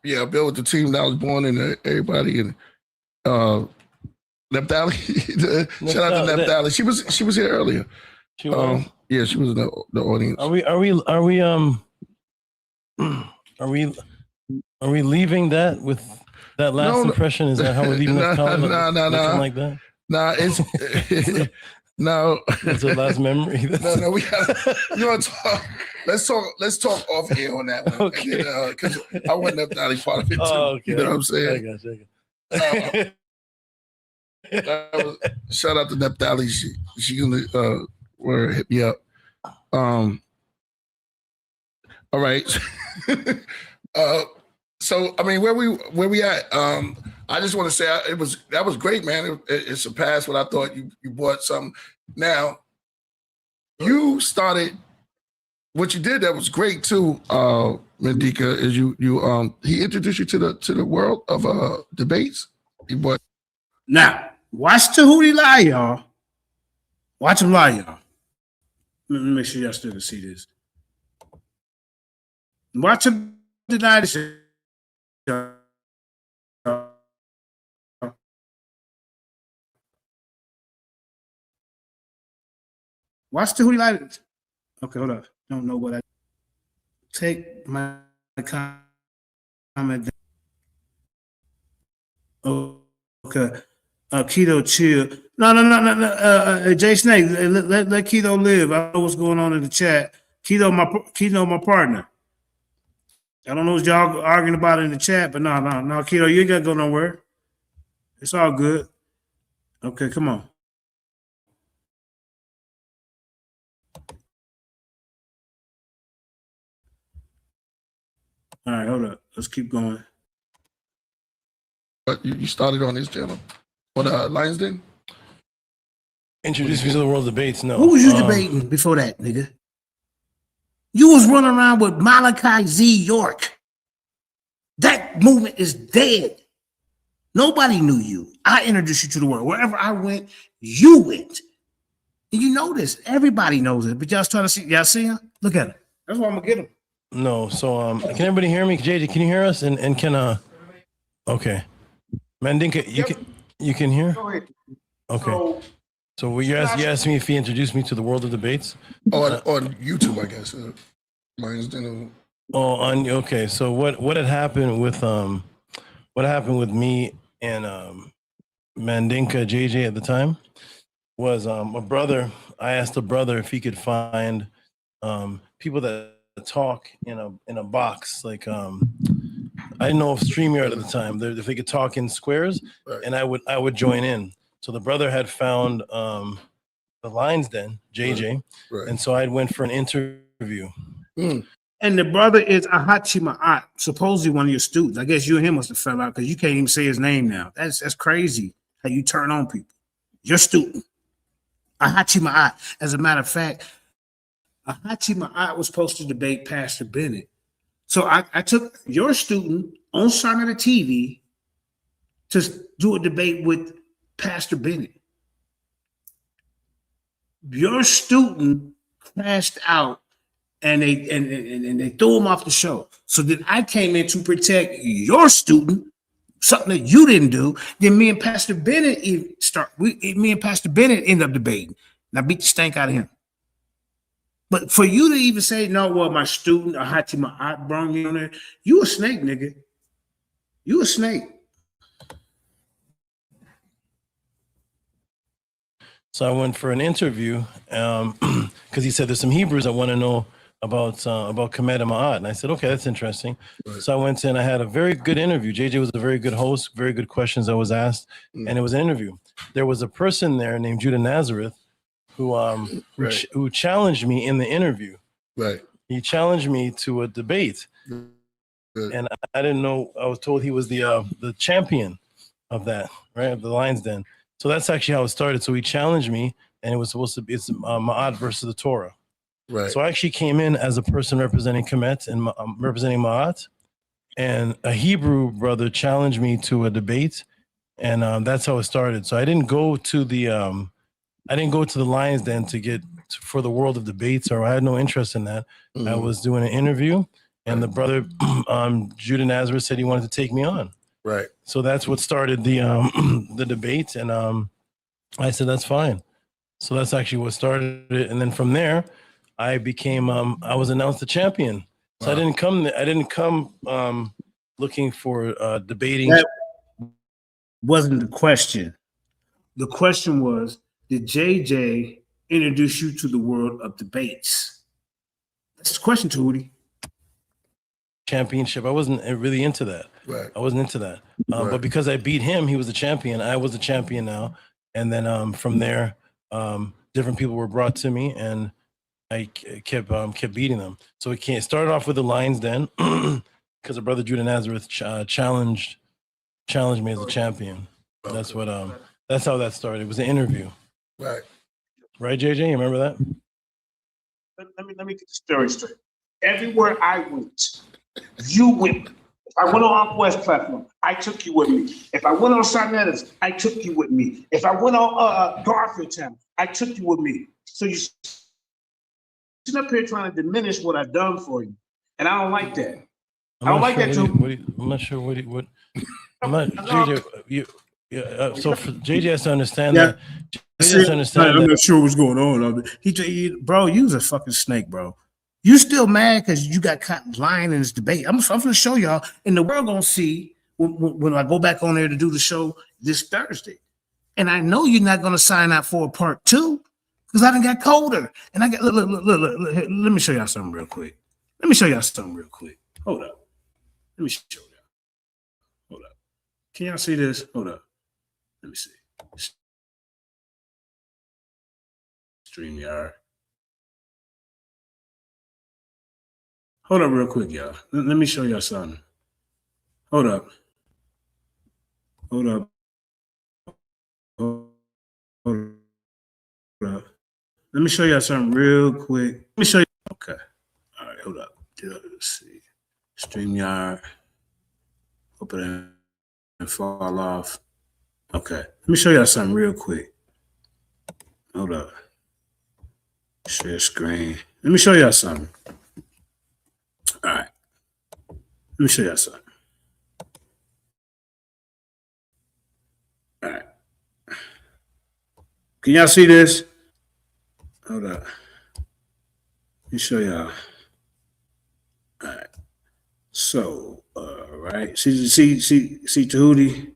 G: Yeah, I'll build with the team that was born and everybody and Neptali. Shout out to Neptali. She was here earlier.
E: She was.
G: Yeah, she was in the audience.
E: Are we leaving that with that last impression? Is that how we're leaving this college?
G: Nah.
E: Like that?
G: Nah, it's No.
E: That's the last memory.
G: No, we got. You want to talk? Let's talk off air on that one.
E: Okay.
G: Because I want Nephtali part of it too.
E: Oh, okay.
G: You know what I'm saying?
E: I got you.
G: Shout out to Nephtali. She gonna hit me up. All right. So I mean, where we at? I just want to say that was great, man. It surpassed what I thought. You brought something. Now you started what you did that was great too, Mendika, is he introduced you to the world of debates.
B: Now, watch Tehuti lie, y'all. Watch him lie, y'all. Let me make sure y'all still can see this. Watch him deny this. Watch Tehuti lie. Okay, hold up. Don't know what I take my comment. Okay. Keto chill. No. Jay Snake, let Keto live. I know what's going on in the chat. Keto, my partner. I don't know what y'all arguing about in the chat, but no, Keto, you ain't gotta go nowhere. It's all good. Okay, come on. All right, hold up. Let's keep going.
G: But you started on this channel. What, Lions Den?
E: Introduce me to the world of debates. No.
B: Who was you debating before that, nigga? You was running around with Malachi Z. York. That movement is dead. Nobody knew you. I introduced you to the world. Wherever I went, you went. And you know this. Everybody knows it. But y'all trying to see. Y'all see him? Look at him. That's why I'm gonna get him.
E: No. So can everybody hear me? JJ, can you hear us? And can okay. Mandinka, you can hear? Okay. So you asked me if he introduced me to the world of debates?
G: On YouTube, I guess. Lions Den.
E: Okay. So what had happened with me and Mandinka JJ at the time was a brother. I asked a brother if he could find people that talk in a box, like I didn't know of StreamYard at the time. If they could talk in squares, right. And I would join in. So the brother had found the Lions Den, JJ, right. And so I went for an interview.
B: And the brother is Ahachi Ma'at, supposedly one of your students. I guess you and him must have fell out because you can't even say his name now. That's crazy how you turn on people. Your student, Ahachi Ma'at. As a matter of fact, Ahachi Ma'at was supposed to debate Pastor Bennett. So I took your student on Son of the TV to do a debate with Pastor Bennett. Your student crashed out and they threw him off the show. So then I came in to protect your student, something that you didn't do. Then me and Pastor Bennett ended up debating. And I beat the stank out of him. But for you to even say, no, well, my student, Ahachi Ma'at brought me on there, you a snake, nigga. You a snake.
E: So I went for an interview because he said there's some Hebrews I want to know about Komet and Ma'at. And I said, okay, that's interesting. Right. So I went in, I had a very good interview. JJ was a very good host, very good questions I was asked, and it was an interview. There was a person there named Judah Nazareth who challenged me in the interview. Right. He challenged me to a debate. Right. And I didn't know, I was told he was the champion of that, right? Of the Lions Den. So that's actually how it started. So he challenged me, and it was supposed to be Ma'at versus the Torah. Right. So I actually came in as a person representing Komet and representing Ma'at, and a Hebrew brother challenged me to a debate, and that's how it started. So I didn't go to the Lions Den for the world of debates, or I had no interest in that. I was doing an interview, and the brother Judah Nazareth said he wanted to take me on. Right. So that's what started the debate, and I said that's fine. So that's actually what started it, and then from there, I became I was announced the champion. So wow. I didn't come looking for debating.
B: That wasn't the question. The question was, did JJ introduce you to the world of debates? That's the question, Tehuti.
E: Championship. I wasn't really into that.
G: Right.
E: I wasn't into that.
G: Right.
E: But because I beat him, he was the champion. I was the champion now. And then from there, different people were brought to me, and I kept beating them. So it started off with the lines then, because the brother Judah Nazareth challenged me as a champion. That's what that's how that started. It was an interview.
G: Right.
E: Right, JJ? You remember that?
B: Let me get the story straight. Everywhere I went, you went. If I went on Uncle West platform, I took you with me. If I went on Sarnetta's, I took you with me. If I went on Garfield Town, I took you with me. So you sit up here trying to diminish what I've done for you, and I don't like that. I don't like that too.
E: I'm not sure what. I'm not JJ. So for JJ has to understand that. JJ has to understand
B: I'm not sure what's going on. Bro, you was a fucking snake, bro. You still mad because you got caught lying in this debate. I'm going to show y'all, and the world going to see when I go back on there to do the show this Thursday. And I know you're not going to sign out for a part 2 because I done got colder. And I got, look, let me show y'all something real quick. Hold up. Let me show y'all. Hold up. Can y'all see this? Hold up. Let me see. StreamYard. Hold up real quick, y'all. Let me show y'all something. Hold up. Let me show y'all something real quick. Let me show you. Okay. All right, hold up. Let's see. StreamYard. Open it and fall off. Okay. Let me show y'all something real quick. Hold up. Share screen. Let me show y'all something. All right. Let me show y'all something. All right. Can y'all see this? Hold up. Let me show y'all. All right. So, right. See Tehuti?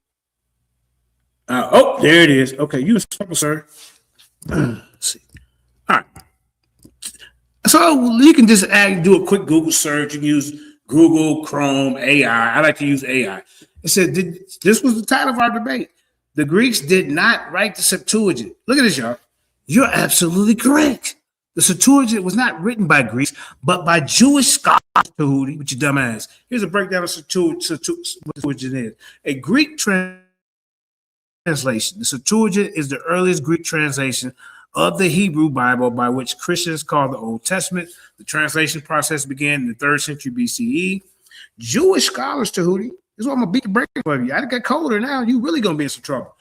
B: Oh, there it is. Okay, you a circle, sir. Let's see. All right. So you can just do a quick Google search. You can use Google, Chrome, AI. I like to use AI. It said, this was the title of our debate. The Greeks did not write the Septuagint. Look at this, y'all. You're absolutely correct. The Septuagint was not written by Greeks, but by Jewish scholars, Tehuti, with your dumb ass. Here's a breakdown of what Septuagint is. A Greek translation. The Septuagint is the earliest Greek translation of the Hebrew Bible by which Christians call the Old Testament. The translation process began in the 3rd century BCE. Jewish scholars, Tehuti, this is what I'm going to beat the break of you. I got colder now. You really going to be in some trouble.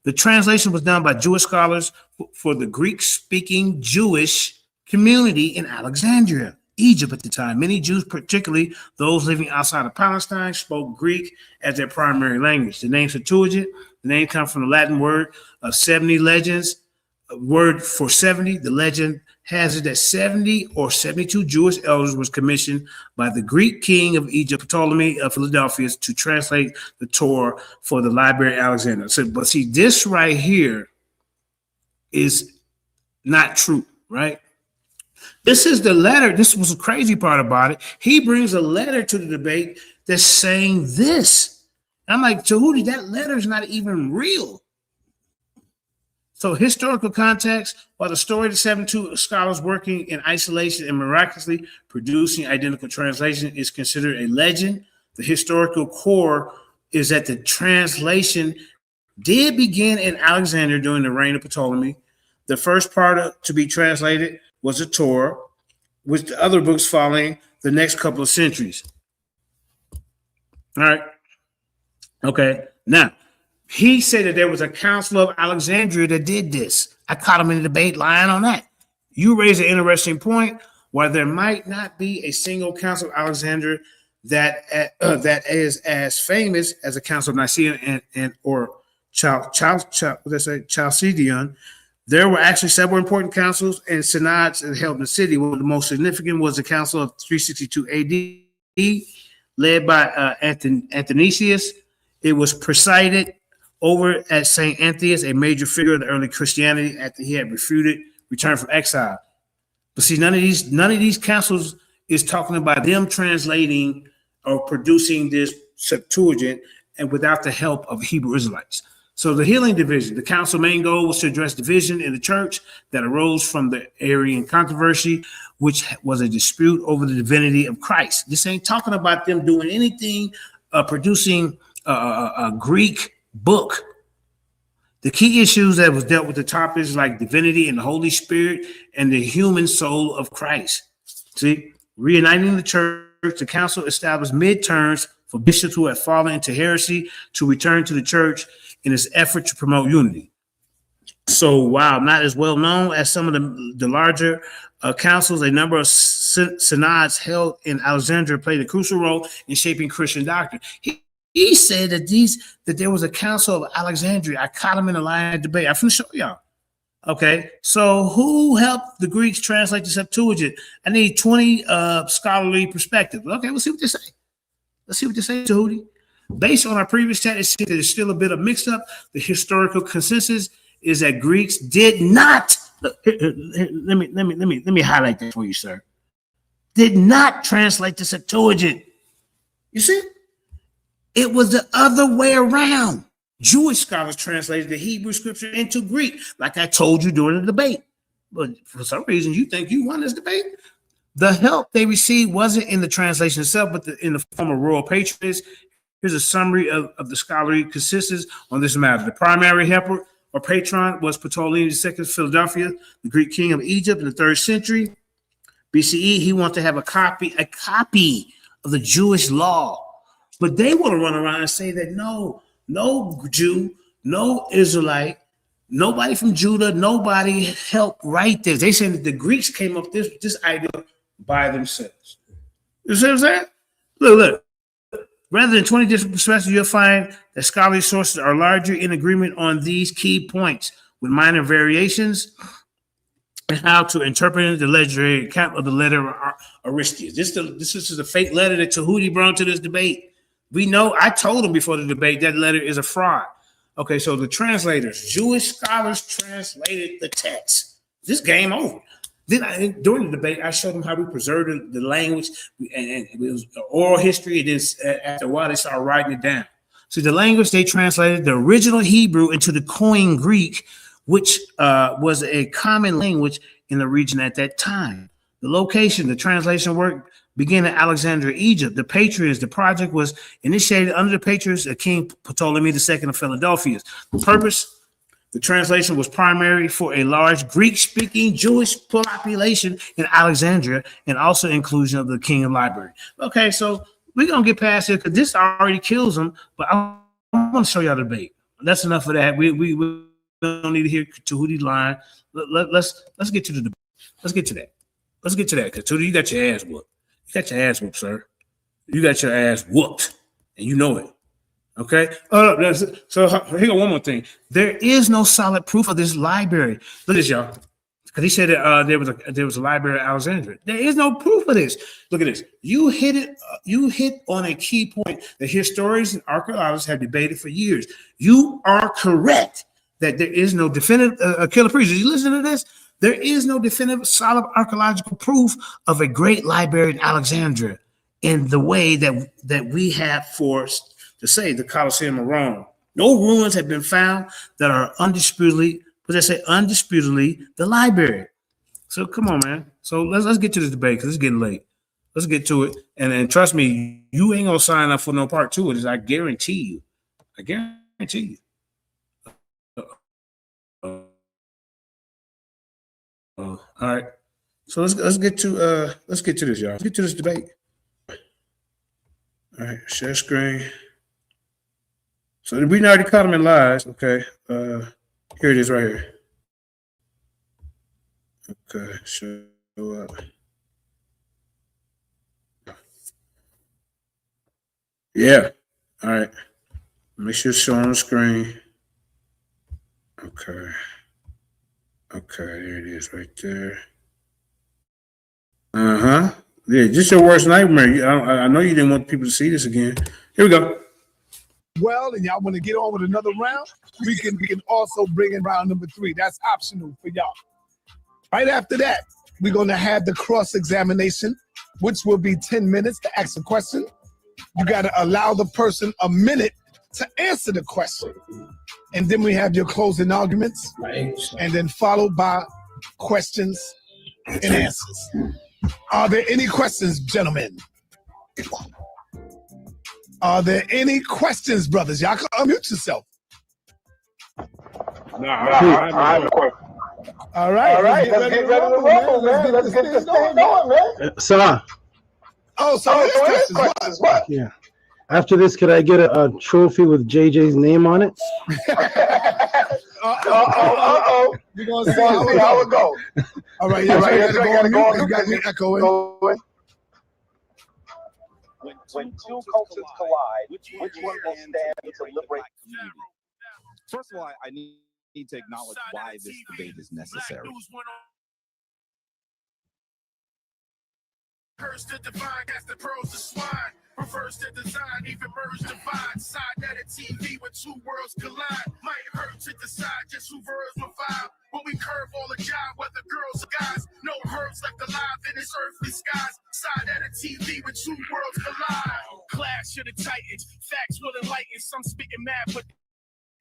B: The translation was done by Jewish scholars for the Greek-speaking Jewish community in Alexandria, Egypt at the time. Many Jews, particularly those living outside of Palestine, spoke Greek as their primary language. The name Septuagint, the name comes from the Latin word of 70 legends. A word for 70, the legend has it that 70 or 72 Jewish elders was commissioned by the Greek king of Egypt, Ptolemy II Philadelphus, to translate the Torah for the Library of Alexandria. So, but see, this right here is not true, right? This is the letter. This was the crazy part about it. He brings a letter to the debate that's saying this. I'm like, Tehuti, that letter is not even real. So historical context, while the story of the 72 scholars working in isolation and miraculously producing identical translation is considered a legend, the historical core is that the translation did begin in Alexandria during the reign of Ptolemy. The first part to be translated was the Torah, with the other books following the next couple of centuries. All right. Okay. Now, he said that there was a council of Alexandria that did this. I caught him in the debate lying on that. You raise an interesting point where there might not be a single council of Alexandria that is as famous as the Council of Nicaea or Chalcedon. There were actually several important councils and synods that held in the city. One of the most significant was the Council of 362 AD, led by Athanasius. It was presided over at St. Antheus, a major figure of the early Christianity after he had returned from exile. But see, none of these councils is talking about them translating or producing this Septuagint and without the help of Hebrew Israelites. So the healing division, the council main goal was to address division in the church that arose from the Arian controversy, which was a dispute over the divinity of Christ. This ain't talking about them doing anything, producing a Greek book. The key issues that was dealt with the topics like divinity and the Holy Spirit and the human soul of Christ. See, reuniting the church, the council established midterms for bishops who had fallen into heresy to return to the church in its effort to promote unity. So while not as well known as some of the larger councils, a number of synods held in Alexandria played a crucial role in shaping Christian doctrine. He said that there was a council of Alexandria. I caught him in a live debate. I'm going to show y'all. Okay, so who helped the Greeks translate the Septuagint? I need 20 scholarly perspectives. Okay, we'll see what they say. Let's see what they say, Tehuti. Based on our previous chat, it seems that there's still a bit of mixed up. The historical consensus is that Greeks did not. Let me highlight that for you, sir. Did not translate the Septuagint. You see, it was the other way around. Jewish scholars translated the Hebrew scripture into Greek, like I told you during the debate. But for some reason, you think you won this debate. The help they received wasn't in the translation itself, but in the form of royal patronage. Here's a summary of the scholarly consensus on this matter. The primary helper or patron was Ptolemy II Philadelphus, the Greek king of Egypt in the 3rd century BCE. He wanted to have a copy of the Jewish law. But they want to run around and say that no Jew, no Israelite, nobody from Judah, nobody helped write this. They said that the Greeks came up with this idea by themselves. You see what I'm saying? Look. Rather than 20 different perspectives, you'll find that scholarly sources are largely in agreement on these key points, with minor variations in how to interpret the legendary account of the letter of Aristeas. This is a fake letter that Tehuti brought to this debate. We know, I told him before the debate that letter is a fraud. Okay, so the translators, Jewish scholars translated the text. This game over. Then during the debate, I showed them how we preserved the language, and it was oral history. And then after a while, they started writing it down. So the language, they translated the original Hebrew into the Koine Greek, which was a common language in the region at that time. The location, the translation work began in Alexandria, Egypt. The patriarchs, the project was initiated under the patriarchs of King Ptolemy II of Philadelphus. The purpose, the translation was primary for a large Greek-speaking Jewish population in Alexandria, and also inclusion of the king of library. Okay, so we're going to get past it because this already kills them, but I want to show y'all the debate. That's enough of that. We don't need to hear Tehuti's line. Let's get to the debate. Let's get to that. Let's get to that, because Tehuti, you got your ass whooped. You got your ass whooped, sir. You got your ass whooped, and you know it. Okay. So here go one more thing. There is no solid proof of this library. Look at this, y'all. Because he said that there was a library at Alexandria. There is no proof of this. Look at this. You hit it. You hit on a key point that historians and archaeologists have debated for years. You are correct that there is no definitive Killa Priest. Did you listen to this? There is no definitive, solid archaeological proof of a great library in Alexandria in the way that we have forced to say the Colosseum of Rome. No ruins have been found that are undisputedly the library. So come on, man. So let's get to this debate because it's getting late. Let's get to it. And trust me, you ain't gonna sign up for no part 2 of this. I guarantee you. I guarantee you. All right. So let's get to this, y'all. Let's get to this debate. All right, share screen. So we already caught him in lies. Okay. Here it is right here. Okay, show up. Yeah. All right. Make sure it's showing on the screen. Okay. Okay, there it is right there. Uh-huh. Yeah, just your worst nightmare. I know you didn't want people to see this again. Here we go.
D: well and y'all want to get on with another round, we can also bring in round number 3. That's optional for y'all. Right after that, we're going to have the cross-examination, which will be 10 minutes to ask a question. You got to allow the person a minute to answer the question. And then we have your closing arguments, and then followed by questions and answers. Are there any questions, gentlemen? Are there any questions, brothers? Y'all can unmute yourself.
H: I have a question.
D: All right,
H: Let's get ready to rumble, man. Let's get this thing going, man.
I: Salah.
D: Questions. What?
I: Yeah. After this, could I get a trophy with JJ's name on it?
D: You're going to see how it goes. All right, you got to go. You got me echoing.
J: When two cultures collide, which one will stand to liberate community?
K: First of all, I need to acknowledge why this debate is necessary.
A: Curse the divine, cast the pearls of swine. Reverse the design, even merge divide. Side net a TV when two worlds collide. Might hurt to decide just who verse will vibe. When we curve all the job, whether girls or guys. No herbs left alive in this earthly skies. Side net a TV when two worlds collide. Clash of the titans, facts will enlighten. Some spitting mad, but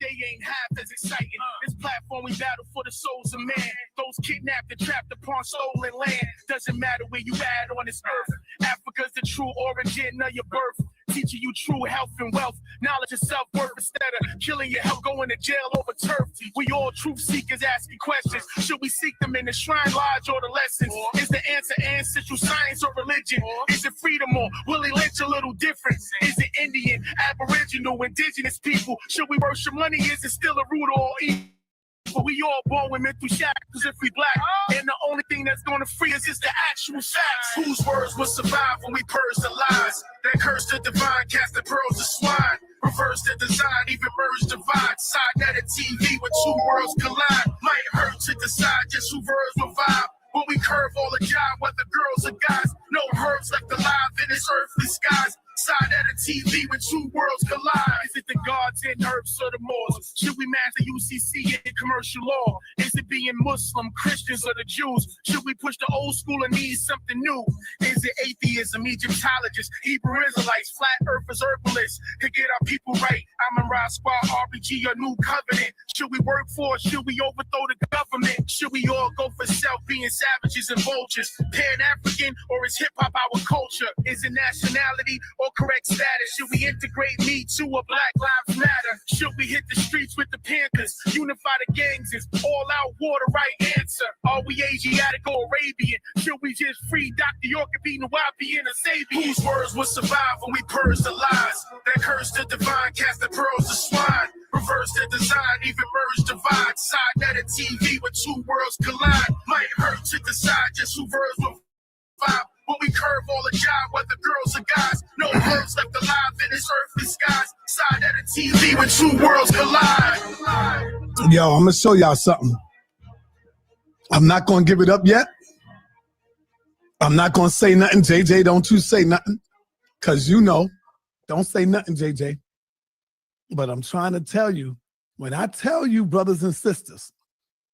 A: they ain't half as exciting. This platform we battle for the souls of man. Those kidnapped and trapped upon stolen land. Doesn't matter where you at on this earth. Africa's the true origin of your birth. Teaching you true health and wealth. Knowledge of self-worth instead of killing your health, going to jail over turf. We all truth seekers asking questions. Should we seek them in the shrine lodge or the lessons? Is the answer ancestral science or religion? Is it freedom or Willie Lynch a little different? Is it Indian, Aboriginal, indigenous people? Should we worship money? Is it still a root or evil? But we all born with mental shackles if we black. And the only thing that's gonna free us is the actual facts. Whose words will survive when we purge the lies? That curse the divine, cast the pearls of swine. Reverse the design, even merge divide. Side net a TV when two worlds collide. Might hurt to decide just who words will vibe. When we curve all the job, whether girls or guys. No herbs left alive in this earthly skies. Side at a TV when two worlds collide. Is it the gods and herbs or the Moors? Should we master UCC in commercial law? Is it being Muslim, Christians, or the Jews? Should we push the old school and need something new? Is it atheism, Egyptologists, Hebrew Israelites, flat earthers, herbalists? To get our people right, I'm in Rod Squad, RBG, or New Covenant. Should we work for it? Should we overthrow the government? Should we all go for self, being savages and vultures? Pan-African, or is hip-hop our culture? Is it nationality or correct status? Should we integrate Me Too or Black Lives Matter? Should we hit the streets with the Panthers? Unify the gangs is all out war the right answer. Are we Asiatic or Arabian? Should we just free Dr. York and be Nawapi and a Sabian? Whose words will survive when we purge the lies? That curse the divine, cast the pearls of swine. Reverse the design, even merge divide. Side net a TV when two worlds collide. Might hurt to decide just who words will vibe. When we curve all the job, whether girls or guys. No herbs left alive in this earthly skies. Side at a TV when two worlds collide.
D: Yo, I'm gonna show y'all something. I'm not gonna give it up yet. I'm not gonna say nothing. JJ, don't you say nothing. Cause you know, don't say nothing, JJ. But I'm trying to tell you, when I tell you, brothers and sisters,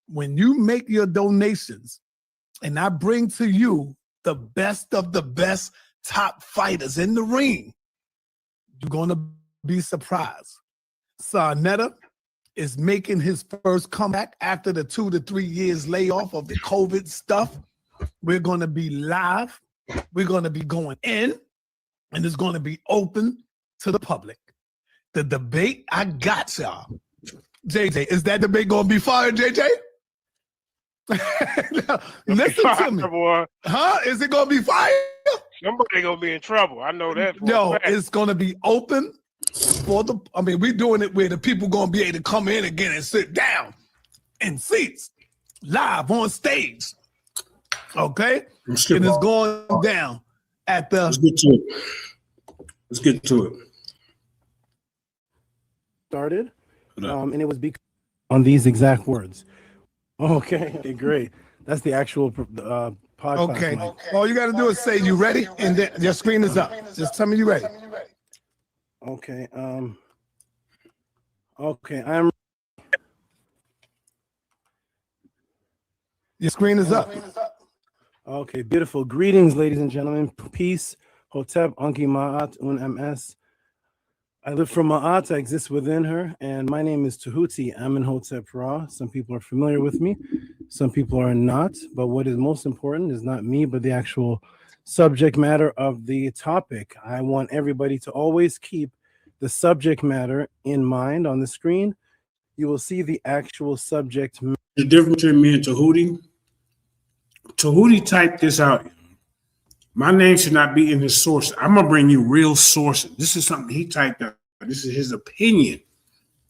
D: when you make your donations and I bring to you the best of the best top fighters in the ring, you're going to be surprised. Sarnetta is making his first comeback after the 2 to 3 years layoff of the COVID stuff. We're going to be live. We're going to be going in, and it's going to be open to the public. The debate, I got y'all. JJ, is that debate going to be fire, JJ? Listen to me.
L: Boy.
D: Huh? Is it gonna be fire?
L: Somebody gonna be in trouble. I know that.
D: Yo, it's gonna be open for the. I mean, we're doing it where the people gonna be able to come in again and sit down in seats, live on stage. Okay, and it's going down at the.
M: Let's get to it. Let's get to it.
I: Started, and it was on these exact words. Okay, great. That's the actual podcast.
D: Okay. All you got to do is say you ready, and then your screen is up. Just tell me you ready.
I: Okay. Okay, I'm.
D: Your screen is up.
I: Okay, beautiful. Greetings, ladies and gentlemen. Peace. Hotep, Anki Ma'at, Un MS. I live from Ma'at, I exist within her, and my name is Tehuti. I'm in Hotep Ra. Some people are familiar with me, some people are not, but what is most important is not me, but the actual subject matter of the topic. I want everybody to always keep the subject matter in mind. On the screen, you will see the actual subject matter.
M: The difference between me and Tehuti. Tehuti typed this out. My name should not be in his source. I'm gonna bring you real sources. This is something he typed out. This is his opinion,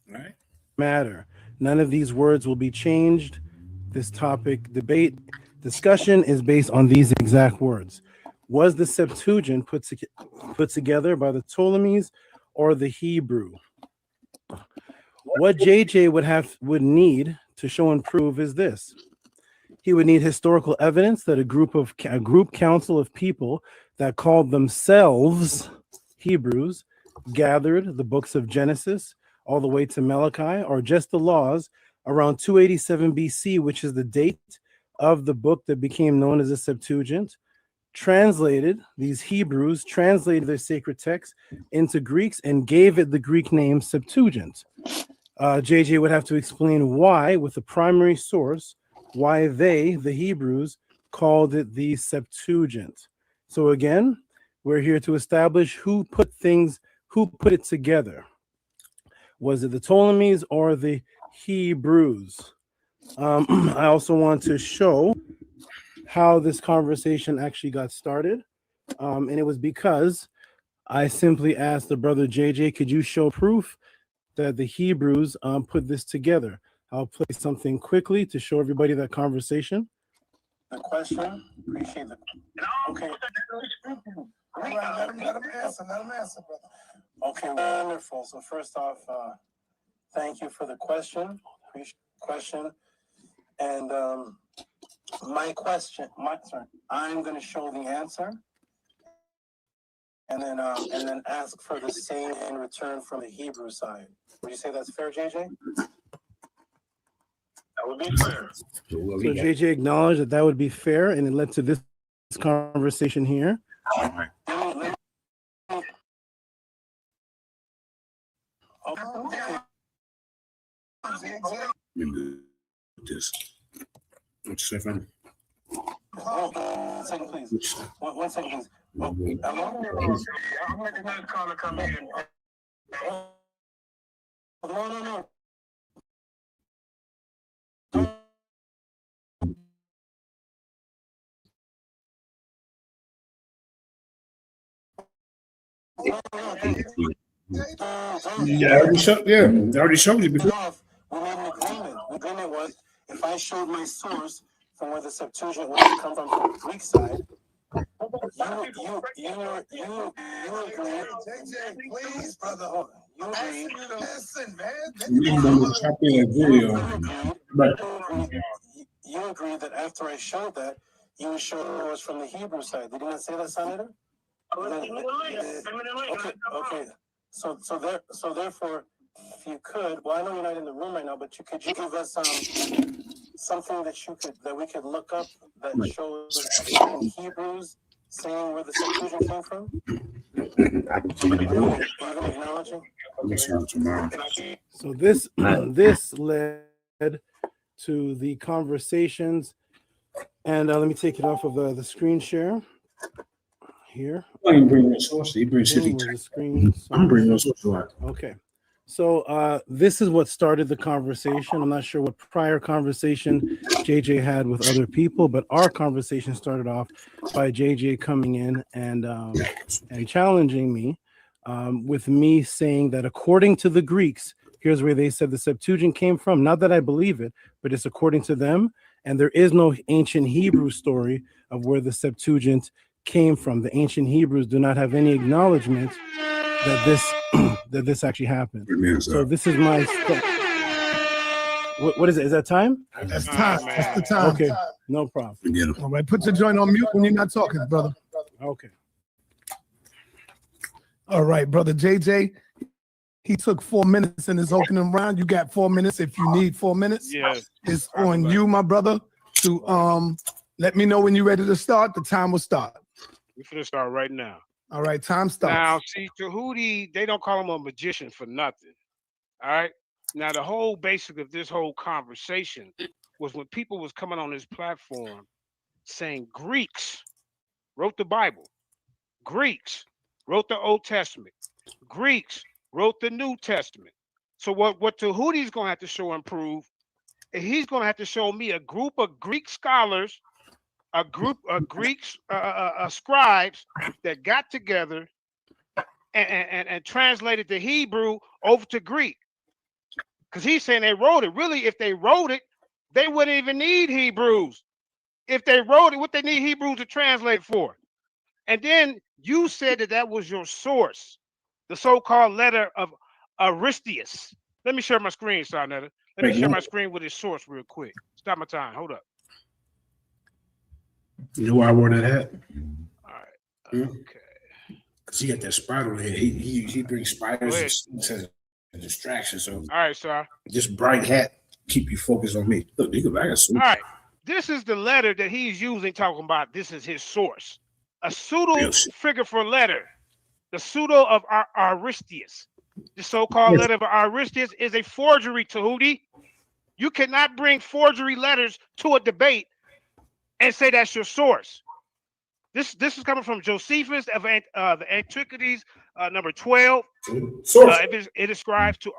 M: right?
I: Matter. None of these words will be changed. This topic, debate, discussion is based on these exact words. Was the Septuagint put together by the Ptolemies or the Hebrew? What JJ would need to show and prove is this. He would need historical evidence that a group council of people that called themselves Hebrews gathered the books of Genesis all the way to Malachi, or just the laws around 287 BC, which is the date of the book that became known as the Septuagint. These Hebrews translated their sacred text into Greeks and gave it the Greek name Septuagint. JJ would have to explain why, with the primary source, why they, the Hebrews, called it the Septuagint. So again, we're here to establish who put it together. Was it the Ptolemies or the Hebrews? I also want to show how this conversation actually got started. And it was because I simply asked the brother JJ, could you show proof that the Hebrews put this together? I'll play something quickly to show everybody that conversation. The question, appreciate the. Okay. Let him answer, brother. Okay, wonderful. So first off, thank you for the question. Appreciate the question. And I'm going to show the answer, and then ask for the same in return from the Hebrew side. Would you say that's fair, JJ? That would be fair. So JJ acknowledged that would be fair, and it led to this conversation here.
M: All right. This. What's the second?
I: 1 second, please. 1 second, please. I'm going to call to come in. No.
M: Yeah, I already showed you before.
I: We made an agreement. The agreement was if I showed my source from where the Septuagint was to come from the Greek side, you agree. JJ, please, brother. You agree. Listen, man. You agree that after I showed that, you would show it was from the Hebrew side. Did you not say that, Senator? Okay. So therefore, if you could, well, I know you're not in the room right now, but could you give us something that we could look up that shows in Hebrews saying where the Septuagint came from? So this led to the conversations, and let me take it off of the screen share here.
M: I can bring your source. You bring city. I'm bringing your source.
I: Okay. So this is what started the conversation. I'm not sure what prior conversation JJ had with other people, but our conversation started off by JJ coming in and challenging me with me saying that according to the Greeks, here's where they said the Septuagint came from. Not that I believe it, but it's according to them. And there is no ancient Hebrew story of where the Septuagint came from. The ancient Hebrews do not have any acknowledgement that this actually happened. So this is my what is it? Is that time?
D: That's time. That's the time.
I: Okay, no problem.
D: All right, put your joint on mute when you're not talking, brother.
I: Okay.
D: All right, brother JJ. He took 4 minutes in his opening round. You got 4 minutes if you need 4 minutes.
L: Yes.
D: It's on you, my brother, to let me know when you're ready to start. The time will start.
L: We're gonna start right now.
D: All right, time starts.
L: Now, see, Tehuti, they don't call him a magician for nothing. All right. Now, the whole basic of this whole conversation was when people was coming on this platform saying Greeks wrote the Bible, Greeks wrote the Old Testament, Greeks wrote the New Testament. So what Tehuti's gonna have to show and prove, is he's gonna have to show me a group of Greek scholars, a group of Greeks, scribes that got together and translated the Hebrew over to Greek. Because he's saying they wrote it. Really, if they wrote it, they wouldn't even need Hebrews. If they wrote it, what they need Hebrews to translate for? And then you said that was your source, the so-called letter of Aristeas. Let me share my screen, Sarnetta. Let me share my screen with his source real quick. Stop my time. Hold up.
M: You know why I wore that hat?
L: All right. Okay.
M: Because he got that spider head. He brings spiders as a distraction. So
L: all right, sir.
M: This bright hat keep you focused on me. Look, nigga, I got some.
L: All right. This is the letter that he's using, talking about this is his source. A pseudo figure for letter. The pseudo of Aristeas. The so-called letter of Aristeas is a forgery, Tehuti. You cannot bring forgery letters to a debate and say that's your source. This is coming from Josephus of the Antiquities, number 12. It ascribes to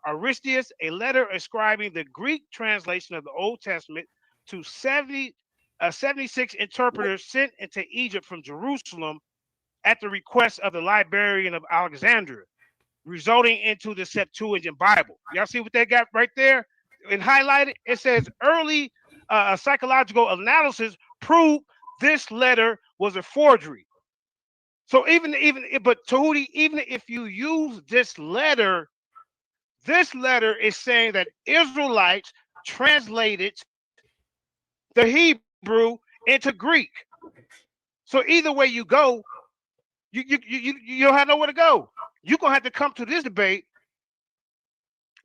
L: Aristeas a letter ascribing the Greek translation of the Old Testament to 76 interpreters sent into Egypt from Jerusalem at the request of the Library of Alexandria, resulting into the Septuagint Bible. Y'all see what they got right there? And highlighted, it says early psychological analysis proved this letter was a forgery. So but Tehuti, even if you use this letter is saying that Israelites translated the Hebrew into Greek. So either way you go, you don't have nowhere to go. You're gonna have to come to this debate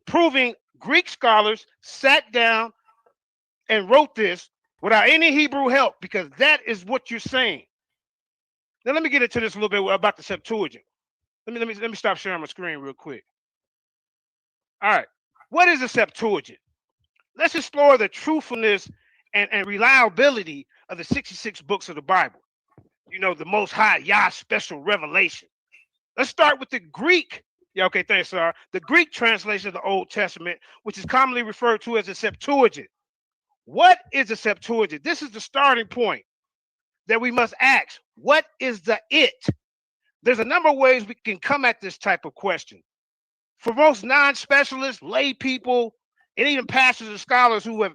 L: proving Greek scholars sat down and wrote this without any Hebrew help, because that is what you're saying. Now let me get into this a little bit about the Septuagint. Let me stop sharing my screen real quick. All right, what is the Septuagint? Let's explore the truthfulness and reliability of the 66 books of the Bible. You know, the Most High Yah's special revelation. Let's start with the Greek. Yeah, okay, thanks, sir. The Greek translation of the Old Testament, which is commonly referred to as the Septuagint. What is the Septuagint? This is the starting point that we must ask. What is the it? There's a number of ways we can come at this type of question. For most non-specialists, lay people, and even pastors and scholars who have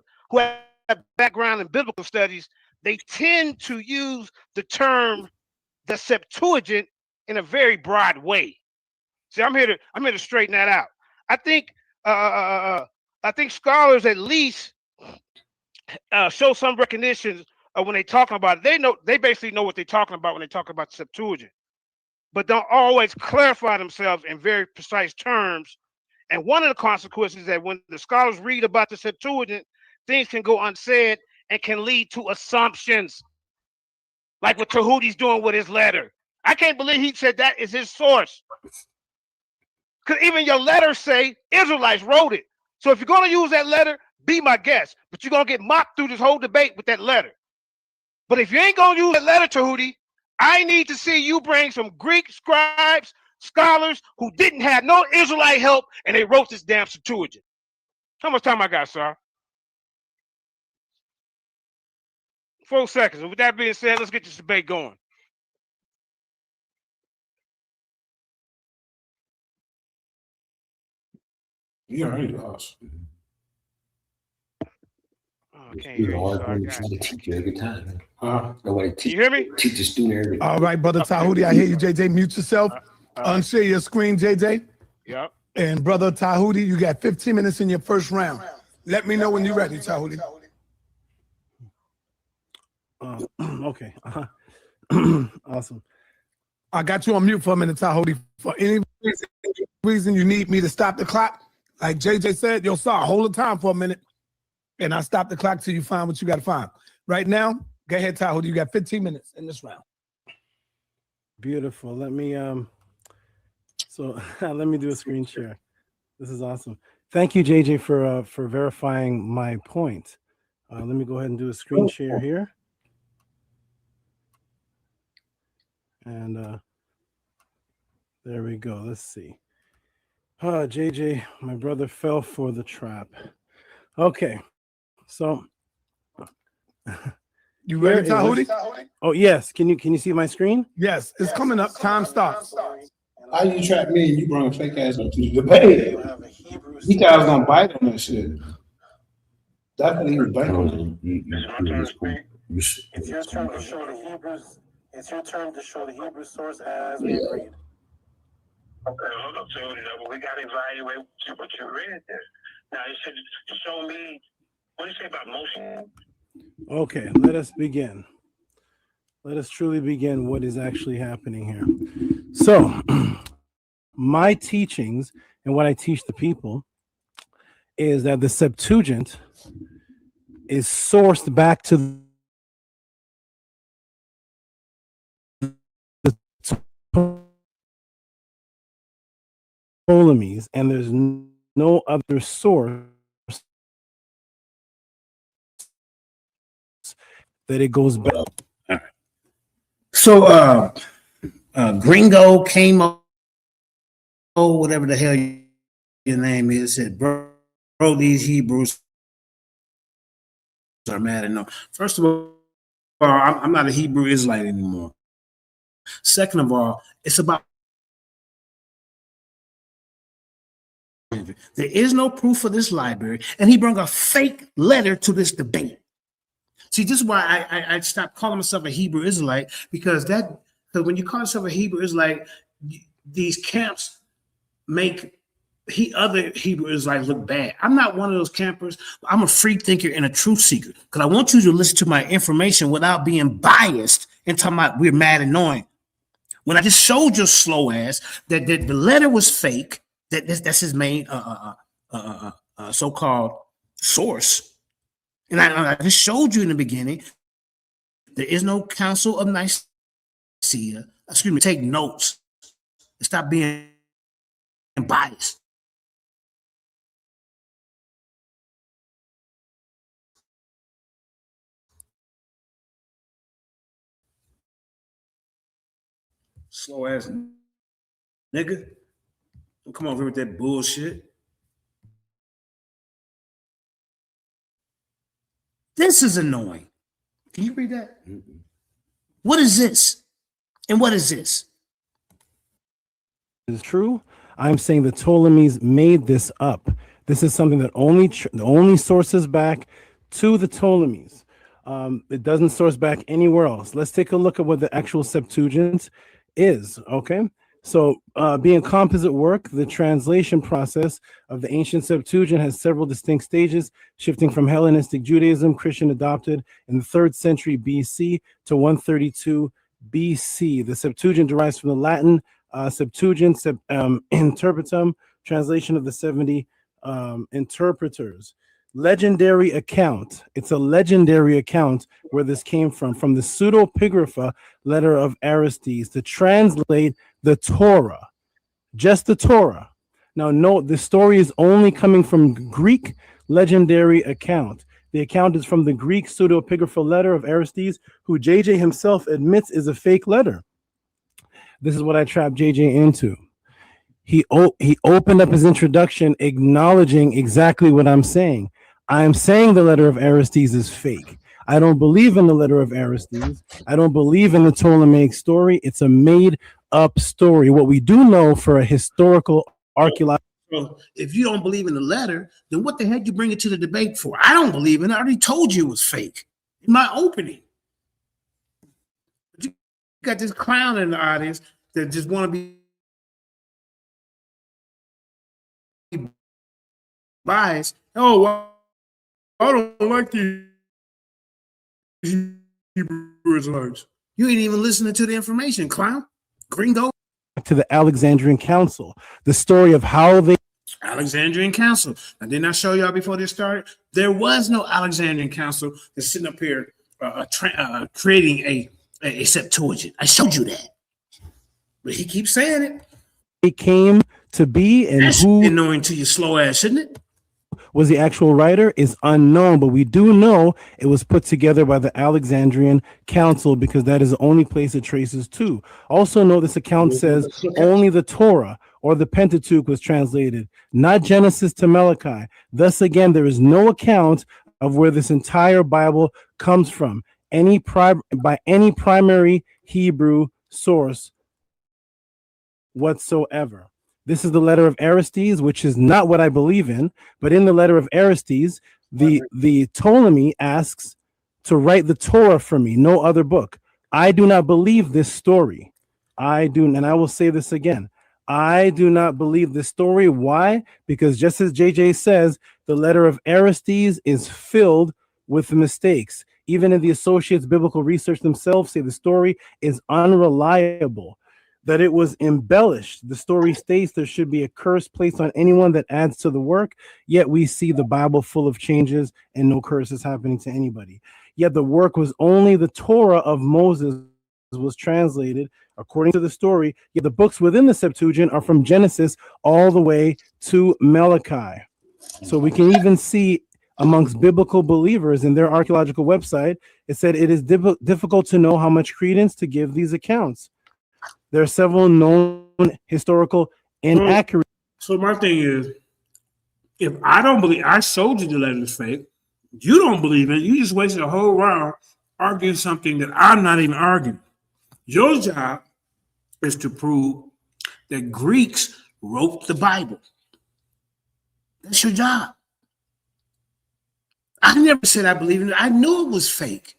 L: background in biblical studies, they tend to use the term the Septuagint in a very broad way. See, I'm here to straighten that out. I think scholars at least show some recognition when they talking about it. They basically know what they're talking about when they talk about the Septuagint, but don't always clarify themselves in very precise terms. And one of the consequences is that when the scholars read about the Septuagint, things can go unsaid and can lead to assumptions, like what Tehuti's doing with his letter. I can't believe he said that is his source, because even your letters say Israelites wrote it. So if you're going to use that letter, be my guest, but you're going to get mocked through this whole debate with that letter. But if you ain't going to use that letter, Tehuti, I need to see you bring some Greek scribes, scholars who didn't have no Israelite help, and they wrote this damn Septuagint. How much time I got, sir? 4 seconds. And with that being said, let's get this debate going.
M: You already lost.
L: I can't hear you,
C: Nobody teach you every time. Nobody teach
L: you. Hear me?
C: Teach a student every
D: All right, brother Tehuti, I hear you, JJ. Mute yourself. Unshare your screen, JJ.
L: Yep.
D: And brother Tehuti, you got 15 minutes in your first round. Let me know when you're ready, Tehuti.
I: Okay. Awesome.
D: I got you on mute for a minute, Tehuti. For any reason, reason you need me to stop the clock, like JJ said, yo, sir, hold the time for a minute, and I'll stop the clock till you find what you got to find. Right now, go ahead, Tehuti. You got 15 minutes in this round.
I: Beautiful. Let me let me do a screen share. This is awesome. Thank you, JJ, for verifying my point. Let me go ahead and do a screen share here. And there we go. Let's see. JJ, my brother fell for the trap. Okay, so
D: you ready, Tehuti?
I: Oh yes. Can you see my screen?
D: Yes, it's coming up. Time starts.
M: How you trap me and you bring a fake ass up to the debate? He thought I was gonna bite on that shit. Definitely he was biting on it.
I: It's your turn to show the Hebrews. It's your turn to show the Hebrew source as we agreed.
N: Okay, hold up, so we got to evaluate what you read there. Now you should show me. What do you say about motion?
I: Okay, let us begin. Let us truly begin what is actually happening here. So, my teachings and what I teach the people is that the Septuagint is sourced back to the Ptolemies, and there's no other source that it goes back.
B: All right. So Gringo came up, whatever the hell your name is, said, bro, these Hebrews are mad enough. First of all, I'm not a Hebrew Israelite anymore. Second of all, it's about there is no proof for this library, and he brought a fake letter to this debate. See, this is why I stopped calling myself a Hebrew Israelite, because when you call yourself a Hebrew Israelite, these camps make other Hebrew Israelites look bad. I'm not one of those campers. I'm a free thinker and a truth seeker, because I want you to listen to my information without being biased and talking about we're mad annoying. When I just showed your slow ass that the letter was fake, that's his main so-called source. And I just showed you in the beginning, there is no Council of Nicaea. Excuse me, take notes and stop being biased. Slow ass nigga. Don't come over here with that bullshit. This is annoying. Can you read that? Mm-mm. What is this? And what is this?
I: Is true. I'm saying the Ptolemies made this up. This is something that only sources back to the Ptolemies. It doesn't source back anywhere else. Let's take a look at what the actual Septuagint is. Okay. So being composite work, the translation process of the ancient Septuagint has several distinct stages, shifting from Hellenistic Judaism, Christian adopted in the 3rd century BC to 132 BC. The Septuagint derives from the Latin Septuagint Interpretum, translation of the 70 interpreters. Legendary account. It's a legendary account where this came from the pseudepigrapha letter of Aristides to translate the Torah, just the Torah. Now, note the story is only coming from Greek legendary account. The account is from the Greek pseudepigrapha letter of Aristides, who JJ himself admits is a fake letter. This is what I trapped JJ into. He opened up his introduction acknowledging exactly what I'm saying. I'm saying the letter of Aristides is fake. I don't believe in the letter of Aristides. I don't believe in the Ptolemaic story. It's a made-up story. What we do know for a historical archaeological.
B: So if you don't believe in the letter, then what the heck you bring it to the debate for? I don't believe in it. I already told you it was fake in my opening. But you got this clown in the audience that just want to be biased. Oh, well, I don't like the Hebrew Israelites. You ain't even listening to the information, clown. Gringo.
I: to the Alexandrian Council. The story of how they
M: Alexandrian Council. Now, didn't I show y'all before this started? There was no Alexandrian Council that's sitting up here creating a Septuagint. I showed you that. But he keeps saying
I: it came to be, and
M: that's
I: who
M: annoying to your slow ass, shouldn't it?
I: was the actual writer is unknown, but we do know it was put together by the Alexandrian Council because that is the only place it traces to. Also note this account says only the Torah or the Pentateuch was translated, not Genesis to Malachi. Thus again, there is no account of where this entire Bible comes from, by any primary Hebrew source whatsoever. This is the letter of Aristides, which is not what I believe in, but in the letter of Aristides, the Ptolemy asks to write the Torah for me, no other book. I do not believe this story. And I will say this again. I do not believe this story. Why? Because just as JJ says, the letter of Aristides is filled with mistakes. Even in the Associates Biblical Research themselves say the story is unreliable, that it was embellished. The story states there should be a curse placed on anyone that adds to the work, yet we see the Bible full of changes and no curse is happening to anybody. Yet the work was only the Torah of Moses was translated according to the story, yet the books within the Septuagint are from Genesis all the way to Malachi. So we can even see amongst biblical believers in their archaeological website, it said it is difficult to know how much credence to give these accounts. There are several known historical inaccuracies.
M: So my thing is, if I don't believe, I showed you the letter is fake. You don't believe it. You just wasted a whole round arguing something that I'm not even arguing. Your job is to prove that Greeks wrote the Bible. That's your job. I never said I believe in it. I knew it was fake.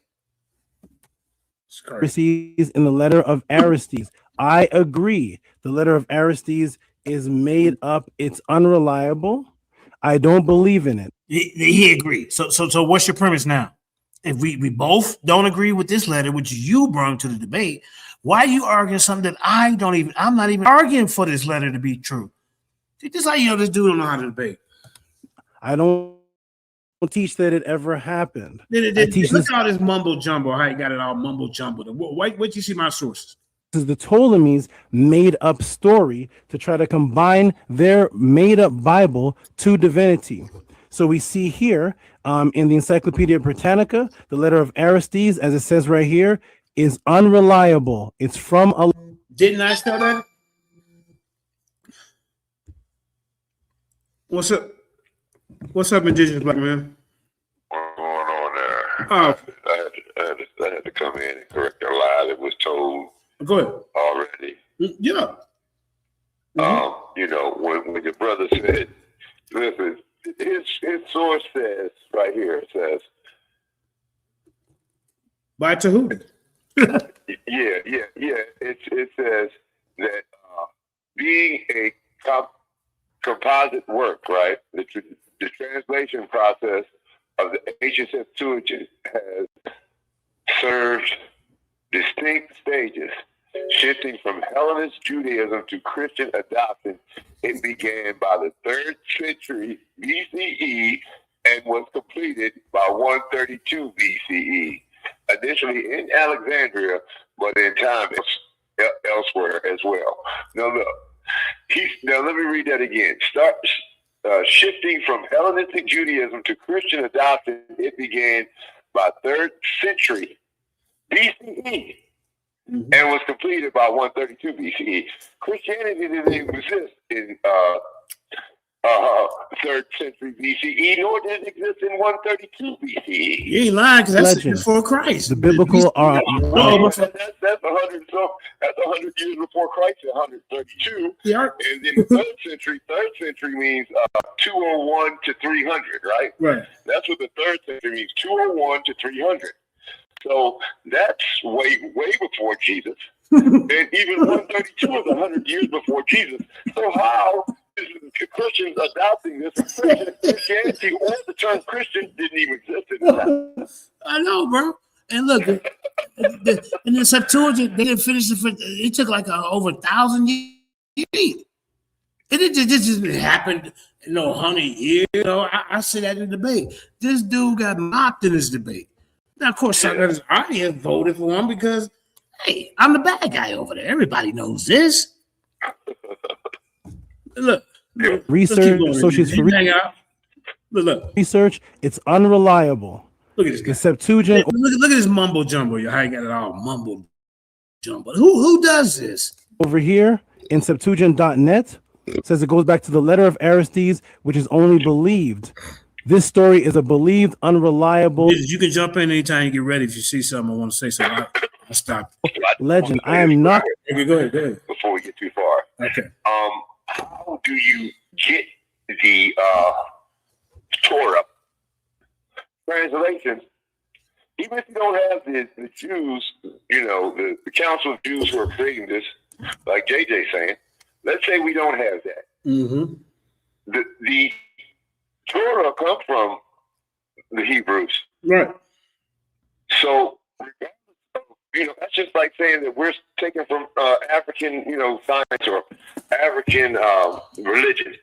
I: In the letter of Aristides, I agree. The letter of Aristides is made up. It's unreliable. I don't believe in it.
M: He agreed. So what's your premise now? If we both don't agree with this letter, which you brought to the debate, why are you arguing something that I'm not even arguing for this letter to be true? See, this is how you know this dude don't know how to debate.
I: I don't teach that it ever happened.
M: Look at all this mumbo jumbo. How you got it all mumbo jumbo? Wait you see my sources.
I: This is the Ptolemies' made up story to try to combine their made up Bible to divinity. So we see here in the Encyclopedia Britannica, the letter of Aristides, as it says right here, is unreliable. It's from a.
M: Didn't I start that? What's up? What's up, indigenous black man?
O: What's going on there?
M: Oh,
O: I had to come in and correct a lie that was told.
M: Go ahead.
O: Already.
M: Yeah.
O: You know, when your brother said, listen, his source says right here, it says
M: by Tehuti.
O: Yeah. It says that being a composite work, right? The translation process of the ancient Septuagint has served distinct stages, shifting from Hellenist Judaism to Christian adoption. It began by the 3rd century BCE and was completed by 132 BCE. Additionally, in Alexandria, but in time elsewhere as well. Now look, now let me read that again. Shifting from Hellenistic Judaism to Christian adoption, it began by 3rd century BCE and was completed by 132 BCE. Christianity didn't even exist in 3rd century BCE, nor did it exist in 132 BCE.
M: You ain't lying, because that's before Christ.
I: The biblical are
O: that's 100 years before Christ, 132.
M: Yeah.
O: And then 3rd century means 201 to 300, right?
M: Right.
O: That's what the 3rd century means, 201 to 300. So that's way before Jesus. And even 132 is 100 years before Jesus. So how is Christians adopting this? Christianity or the term Christian didn't even exist in that.
M: I know, bro. And look, in the Septuagint, they didn't finish it. It took like over 1,000
B: It just happened, 100 years. I said that in the debate. This dude got mocked in this debate. Now, of course, some of his audience voted for him because, hey, I'm the bad guy over there. Everybody knows this. Look,
I: Research, associates for research, it's unreliable.
B: Look at this guy.
I: The Septuagint.
B: Look at this mumbo jumbo. How you got it all mumbo jumbo. Who does this?
I: Over here in Septuagint.net says it goes back to the letter of Aristides, which is only believed. This story is a believed, unreliable.
B: You can jump in anytime you get ready. If you see something, I want to say something. I'll stop.
I: Legend. I am not.
B: Okay, go ahead.
O: Before we get too far.
B: Okay.
O: How do you get the Torah translation? Even if you don't have the Jews, the council of Jews who are creating this, like JJ saying, let's say we don't have that.
B: Mm-hmm.
O: The Torah comes from the Hebrews.
B: Right.
O: So, that's just like saying that we're taken from African, science or African religion.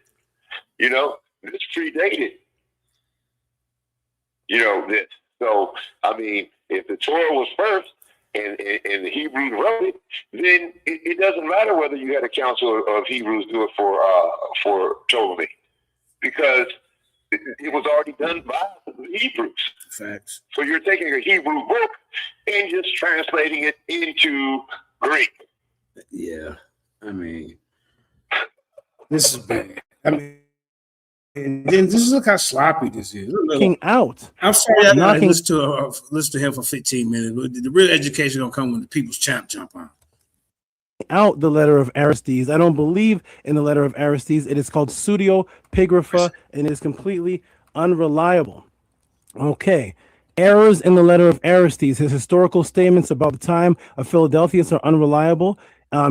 O: This predated, this. So, I mean, if the Torah was first and the Hebrews wrote it, then it doesn't matter whether you had a council of Hebrews do it for Ptolemy, because it was already done by the Hebrews.
B: Facts.
O: So you're taking a Hebrew book and just translating it into Greek.
B: Yeah, I mean, this is bad. I mean, and then just look how sloppy this is.
I: Looking out.
B: I'm sorry, I listen to him for 15 minutes. The real education gonna come when the people's champ jump on.
I: Out the letter of Aristides. I don't believe in the letter of Aristides. It is called pseudepigrapha, and it is completely unreliable. Okay. Errors in the letter of Aristides. His historical statements about the time of Philadelphus are unreliable.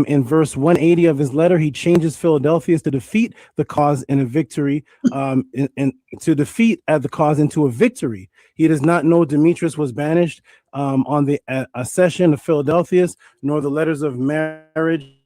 I: In verse 180 of his letter, he changes Philadelphus to defeat the cause in a victory, and to defeat the cause into a victory. He does not know Demetrius was banished on the accession of Philadelphus, nor the letters of marriage.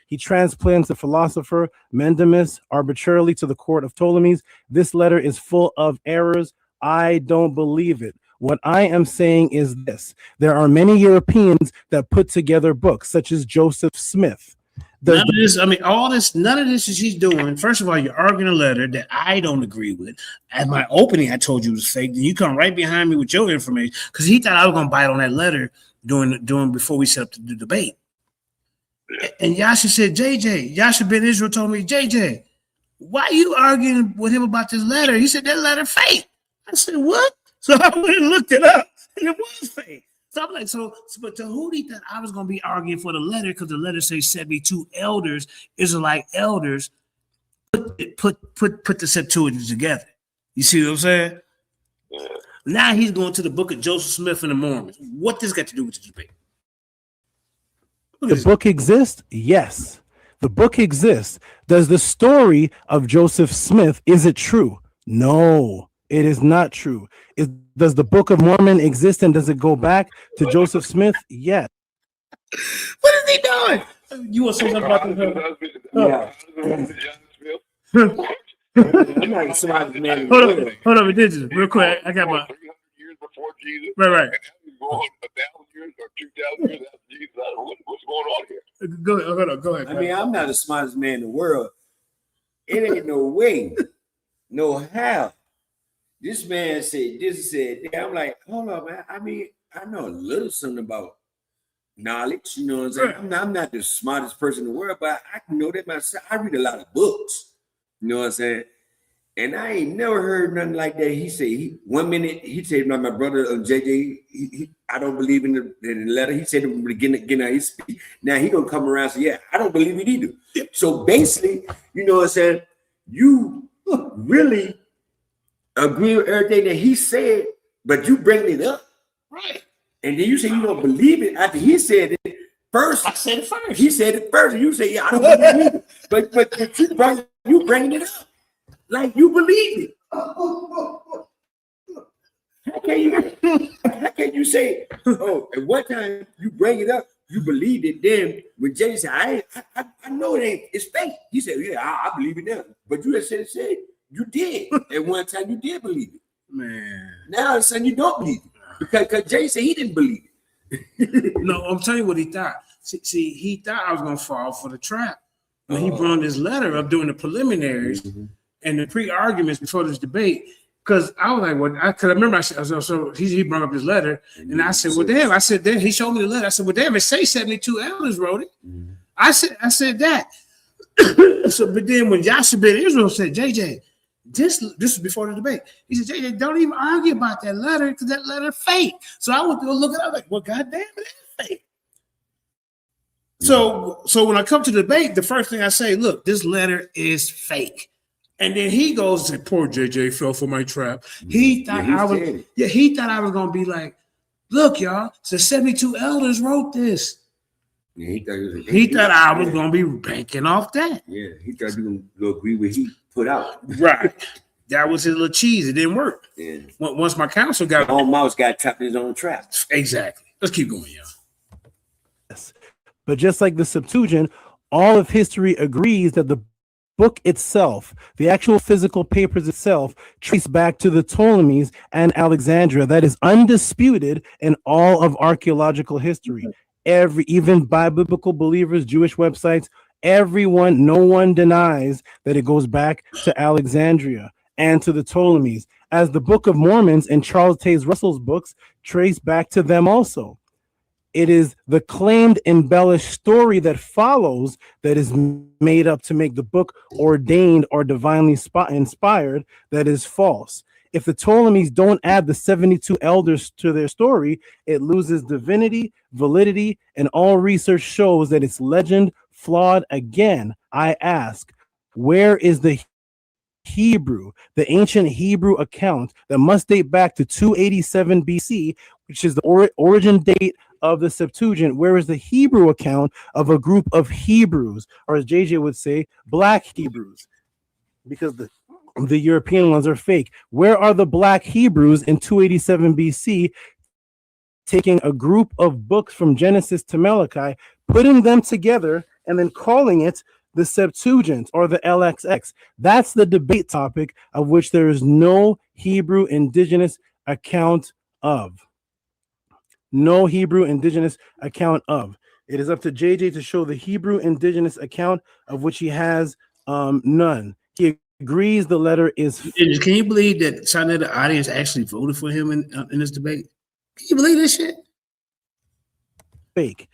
I: He transplants the philosopher Mendemus arbitrarily to the court of Ptolemies. This letter is full of errors. I don't believe it. What I am saying is this: there are many Europeans that put together books, such as Joseph Smith.
B: None of this that she's doing. First of all, you're arguing a letter that I don't agree with. At my opening, I told you it was fake. Then you come right behind me with your information because he thought I was gonna bite on that letter during before we set up the debate. And Yasha said, Yasha Ben Israel told me, JJ, why are you arguing with him about this letter? He said that letter fake. I said, what? So I went and looked it up, and it was fake. So I'm like, but Tehuti thought I was going to be arguing for the letter because the letter says 72 elders, Israelite elders, put the Septuagint together. You see what I'm saying? Yeah. Now he's going to the book of Joseph Smith and the Mormons. What does got to do with the debate?
I: The book exists? Yes. The book exists. Does the story of Joseph Smith, is it true? No. It is not true. Does the Book of Mormon exist, and does it go back to Joseph Smith? Yes.
B: What is he doing? You want to say something about this? Yeah. I'm not somebody's man. Hold on, real quick. I got my
O: 300 years before Jesus.
B: Right.
O: And going 1,000 years or 2,000 years after Jesus. What's going on here?
B: Go ahead.
P: I mean, I'm not the smartest man in the world. It ain't no way, no how. This man said this, said that. I'm like, hold on, man. I mean, I know a little something about knowledge, you know what I'm saying? I'm not the smartest person in the world, but I can know that myself. I read a lot of books, you know what I'm saying? And I ain't never heard nothing like that. He said, 1 minute, he said, my brother JJ, I don't believe in the letter. He said in the beginning of his speech. Now he gonna come around and say, yeah, I don't believe it either. So basically, you know what I'm saying? You really agree with everything that he said, but you bring it up.
B: Right.
P: And then you say you don't believe it after he said it first.
B: I said it first.
P: He said it first, and you say, yeah, I don't believe it. But you bringing it up like you believe it. How can you say, oh, at one time you bring it up, you believed it. Then when JJ said, I know it ain't, it's fake. He said, yeah, I believe it now. But you just said you did. At one time you did believe it.
M: Man.
P: Now all of a sudden you don't believe it. Because JJ said he didn't believe it.
M: No, I'm telling you what he thought. See, he thought I was gonna fall for the trap. When he brought this letter up during the preliminaries and the pre-arguments before this debate, because I was like, well, because I remember so he brought up his letter, and I said, well, damn, I said, damn, he showed me the letter. I said, well, damn, it say 72 elders wrote it. I said that. So, but then when Joshua ben Israel said, JJ, this is before the debate. He said, JJ, don't even argue about that letter because that letter fake. So I went to go look at it. I was like, well, goddamn, it is fake. So when I come to the debate, the first thing I say, look, this letter is fake. And then he goes and poor JJ fell for my trap. He thought he thought I was gonna be like, look, y'all, the 72 elders wrote this.
P: Yeah,
M: he thought I was gonna be banking off that.
P: Yeah, he thought you gonna agree with he put out.
M: Right. That was his little cheese. It didn't work.
P: Yeah.
M: Once my counsel got
P: own mouse got trapped in his own trap.
M: Exactly. Let's keep going, y'all.
I: Yes. But just like the Septuagint, all of history agrees that the book itself, the actual physical papers itself, trace back to the Ptolemies and Alexandria. That is undisputed in all of archaeological history. Even by biblical believers, Jewish websites, everyone, no one denies that it goes back to Alexandria and to the Ptolemies, as the Book of Mormons and Charles Taze Russell's books trace back to them also. It is the claimed embellished story that follows that is made up to make the book ordained or divinely inspired that is false. If the Ptolemies don't add the 72 elders to their story, it loses divinity, validity, and all research shows that it's legend flawed. Again, I ask, where is the Hebrew, the ancient Hebrew account that must date back to 287 BC, which is the origin date of the Septuagint? Where is the Hebrew account of a group of Hebrews, or as JJ would say, black Hebrews? Because the European ones are fake. Where are the black Hebrews in 287 BC taking a group of books from Genesis to Malachi, putting them together, and then calling it the Septuagint or the LXX? That's the debate topic of which there is no Hebrew indigenous account of. No Hebrew indigenous account of. It is up to JJ to show the Hebrew indigenous account of which he has none. He agrees the letter is.
M: Can you believe that some of the audience actually voted for him in this debate? Can you believe this shit?
I: Fake.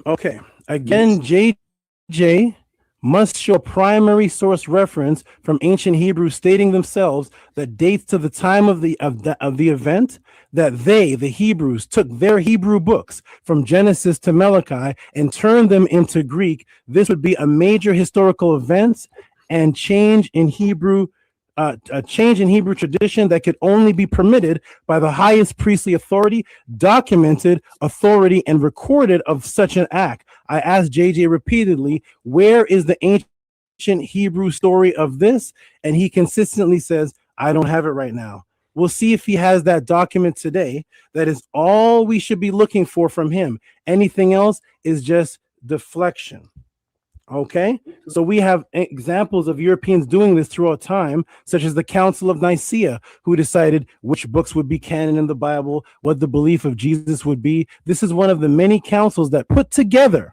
I: Okay. Again, JJ must show primary source reference from ancient Hebrew stating themselves that dates to the time of the event, that they, the Hebrews, took their Hebrew books from Genesis to Malachi and turned them into Greek. This would be a major historical event and change in Hebrew, a change in Hebrew tradition that could only be permitted by the highest priestly authority, documented authority, and recorded of such an act. I asked JJ repeatedly, where is the ancient Hebrew story of this? And he consistently says, I don't have it right now. We'll see if he has that document today. That is all we should be looking for from him. Anything else is just deflection. Okay, so we have examples of Europeans doing this throughout time, such as the Council of Nicaea, who decided which books would be canon in the Bible, what the belief of Jesus would be. This is one of the many councils that put together,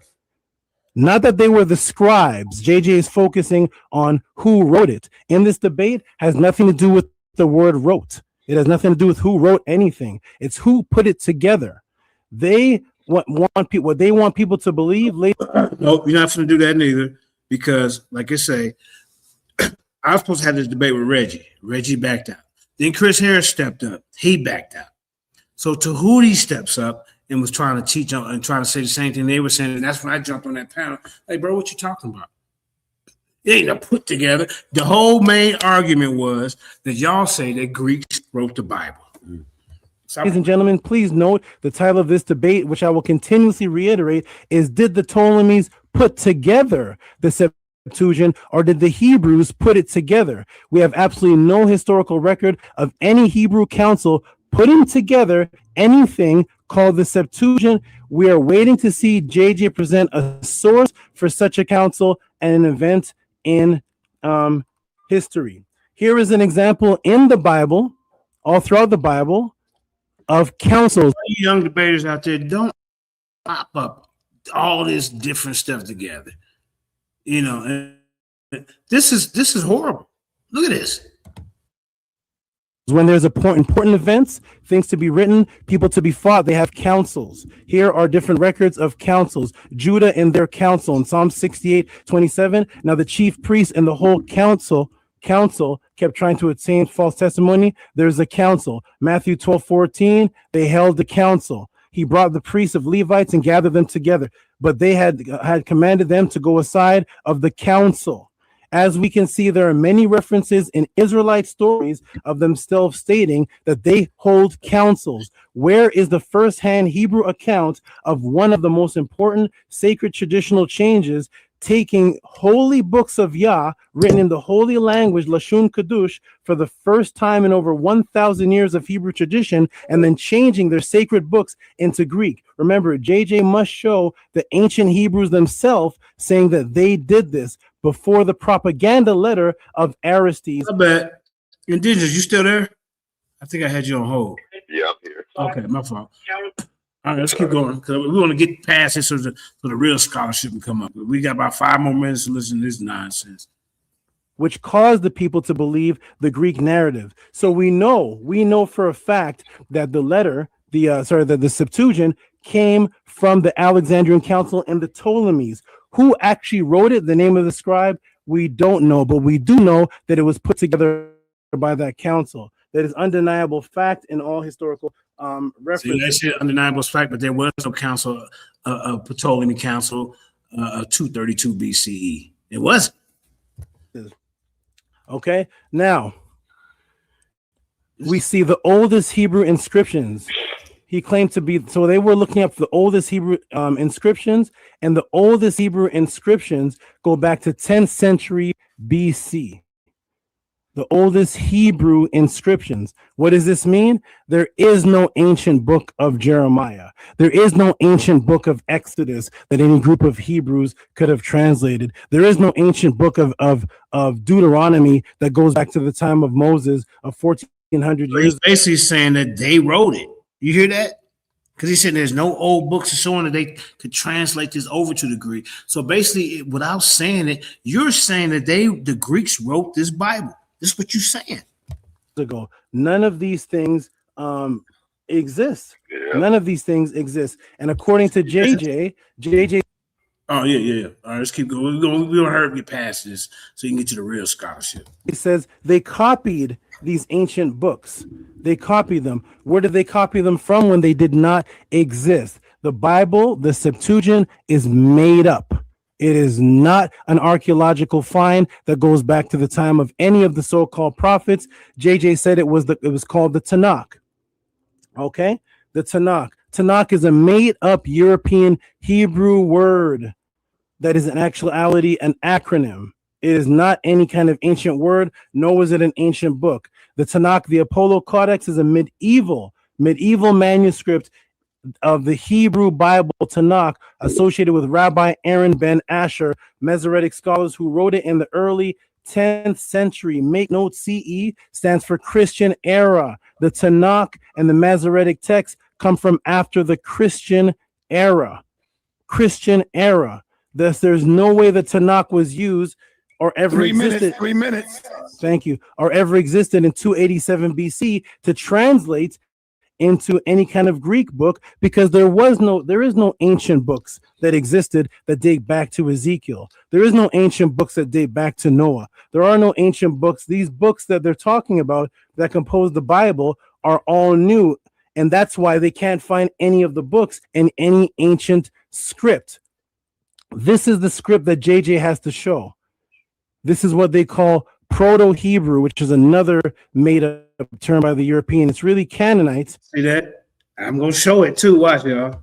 I: not that they were the scribes. JJ is focusing on who wrote it. In this debate, has nothing to do with the word wrote. It has nothing to do with who wrote anything. It's who put it together. They what they want people to believe.
M: Nope, you're not going to do that neither, because, like I say, I was supposed to have this debate with Reggie. Reggie backed out. Then Chris Harris stepped up. He backed out. So Tehuti steps up and was trying to teach and trying to say the same thing they were saying. And that's when I jumped on that panel. Hey, bro, what you talking about? It ain't no put together. The whole main argument was that y'all say that Greeks wrote the Bible.
I: Ladies and gentlemen, please note the title of this debate, which I will continuously reiterate, is Did the Ptolemies put together the Septuagint, or did the Hebrews put it together? We have absolutely no historical record of any Hebrew council putting together anything called the Septuagint, We are waiting to see JJ present a source for such a council and an event in history. Here is an example in the Bible, all throughout the Bible, of councils.
M: You young debaters out there, don't pop up all this different stuff together. You know, and this is horrible. Look at this.
I: When there's important events, things to be written, people to be fought, they have councils. Here are different records of councils. Judah and their council in Psalm 68:27. Now the chief priest and the whole council kept trying to obtain false testimony. There's a council. Matthew 12:14, they held the council. He brought the priests of Levites and gathered them together, but they had commanded them to go aside of the council. As we can see, there are many references in Israelite stories of themselves stating that they hold councils. Where is the first-hand Hebrew account of one of the most important sacred traditional changes, taking holy books of Yah, written in the holy language, Lashon Kadush, for the first time in over 1,000 years of Hebrew tradition, and then changing their sacred books into Greek? Remember, JJ must show the ancient Hebrews themselves saying that they did this before the propaganda letter of Aristides.
M: I bet. Indigenous, you still there? I think I had you on hold.
O: Yeah, I'm here.
M: Okay, my fault. All right, let's keep going because we want to get past this so the real scholarship can come up. We got about 5 more minutes to listen to this nonsense.
I: Which caused the people to believe the Greek narrative. So we know for a fact that the letter, the Septuagint came from the Alexandrian Council and the Ptolemies. Who actually wrote it, the name of the scribe, we don't know, but we do know that it was put together by that council. That is undeniable fact in all historical references.
M: That's undeniable fact, but there was no council, Ptolemy Council, 232 BCE. It wasn't.
I: Okay, now we see the oldest Hebrew inscriptions. He claimed to be, so they were looking up the oldest Hebrew inscriptions, and the oldest Hebrew inscriptions go back to 10th century BC. The oldest Hebrew inscriptions. What does this mean? There is no ancient book of Jeremiah. There is no ancient book of Exodus that any group of Hebrews could have translated. There is no ancient book of Deuteronomy that goes back to the time of Moses of 1400 years.
M: He's basically saying that they wrote it. You hear that? Because he said there's no old books or so on that they could translate this over to the Greek. So basically, without saying it, you're saying that the Greeks wrote this Bible. This is what you're saying.
I: Ago, none of these things exist. Yeah. None of these things exist. And according to JJ.
M: Oh, yeah. All right, let's keep going. We're going to hurry get past this so you can get to the real scholarship.
I: It says they copied these ancient books. They copied them. Where did they copy them from when they did not exist? The Bible, the Septuagint, is made up. It is not an archaeological find that goes back to the time of any of the so-called prophets. JJ said it was called the Tanakh. Okay, the Tanakh. Tanakh is a made-up European Hebrew word that is in actuality an acronym. It is not any kind of ancient word, nor was it an ancient book. The Tanakh, the Apollo Codex, is a medieval manuscript of the Hebrew Bible Tanakh, associated with Rabbi Aaron ben Asher, Masoretic scholars who wrote it in the early 10th century. Make note, CE stands for Christian era. The Tanakh and the Masoretic text come from after the Christian era. Christian era. Thus, there's no way the Tanakh was used or ever existed.
D: 3 minutes.
I: Thank you. Or ever existed in 287 BC to translate into any kind of Greek book, because there is no ancient books that existed that date back to Ezekiel. There is no ancient books that date back to Noah. There are no ancient books. These books that they're talking about that compose the Bible are all new, and that's why they can't find any of the books in any ancient script. This is the script that JJ has to show. This is what they call Proto-Hebrew, which is another made-up term by the European. It's really Canaanites.
M: See that? I'm going to show it too. Watch, y'all.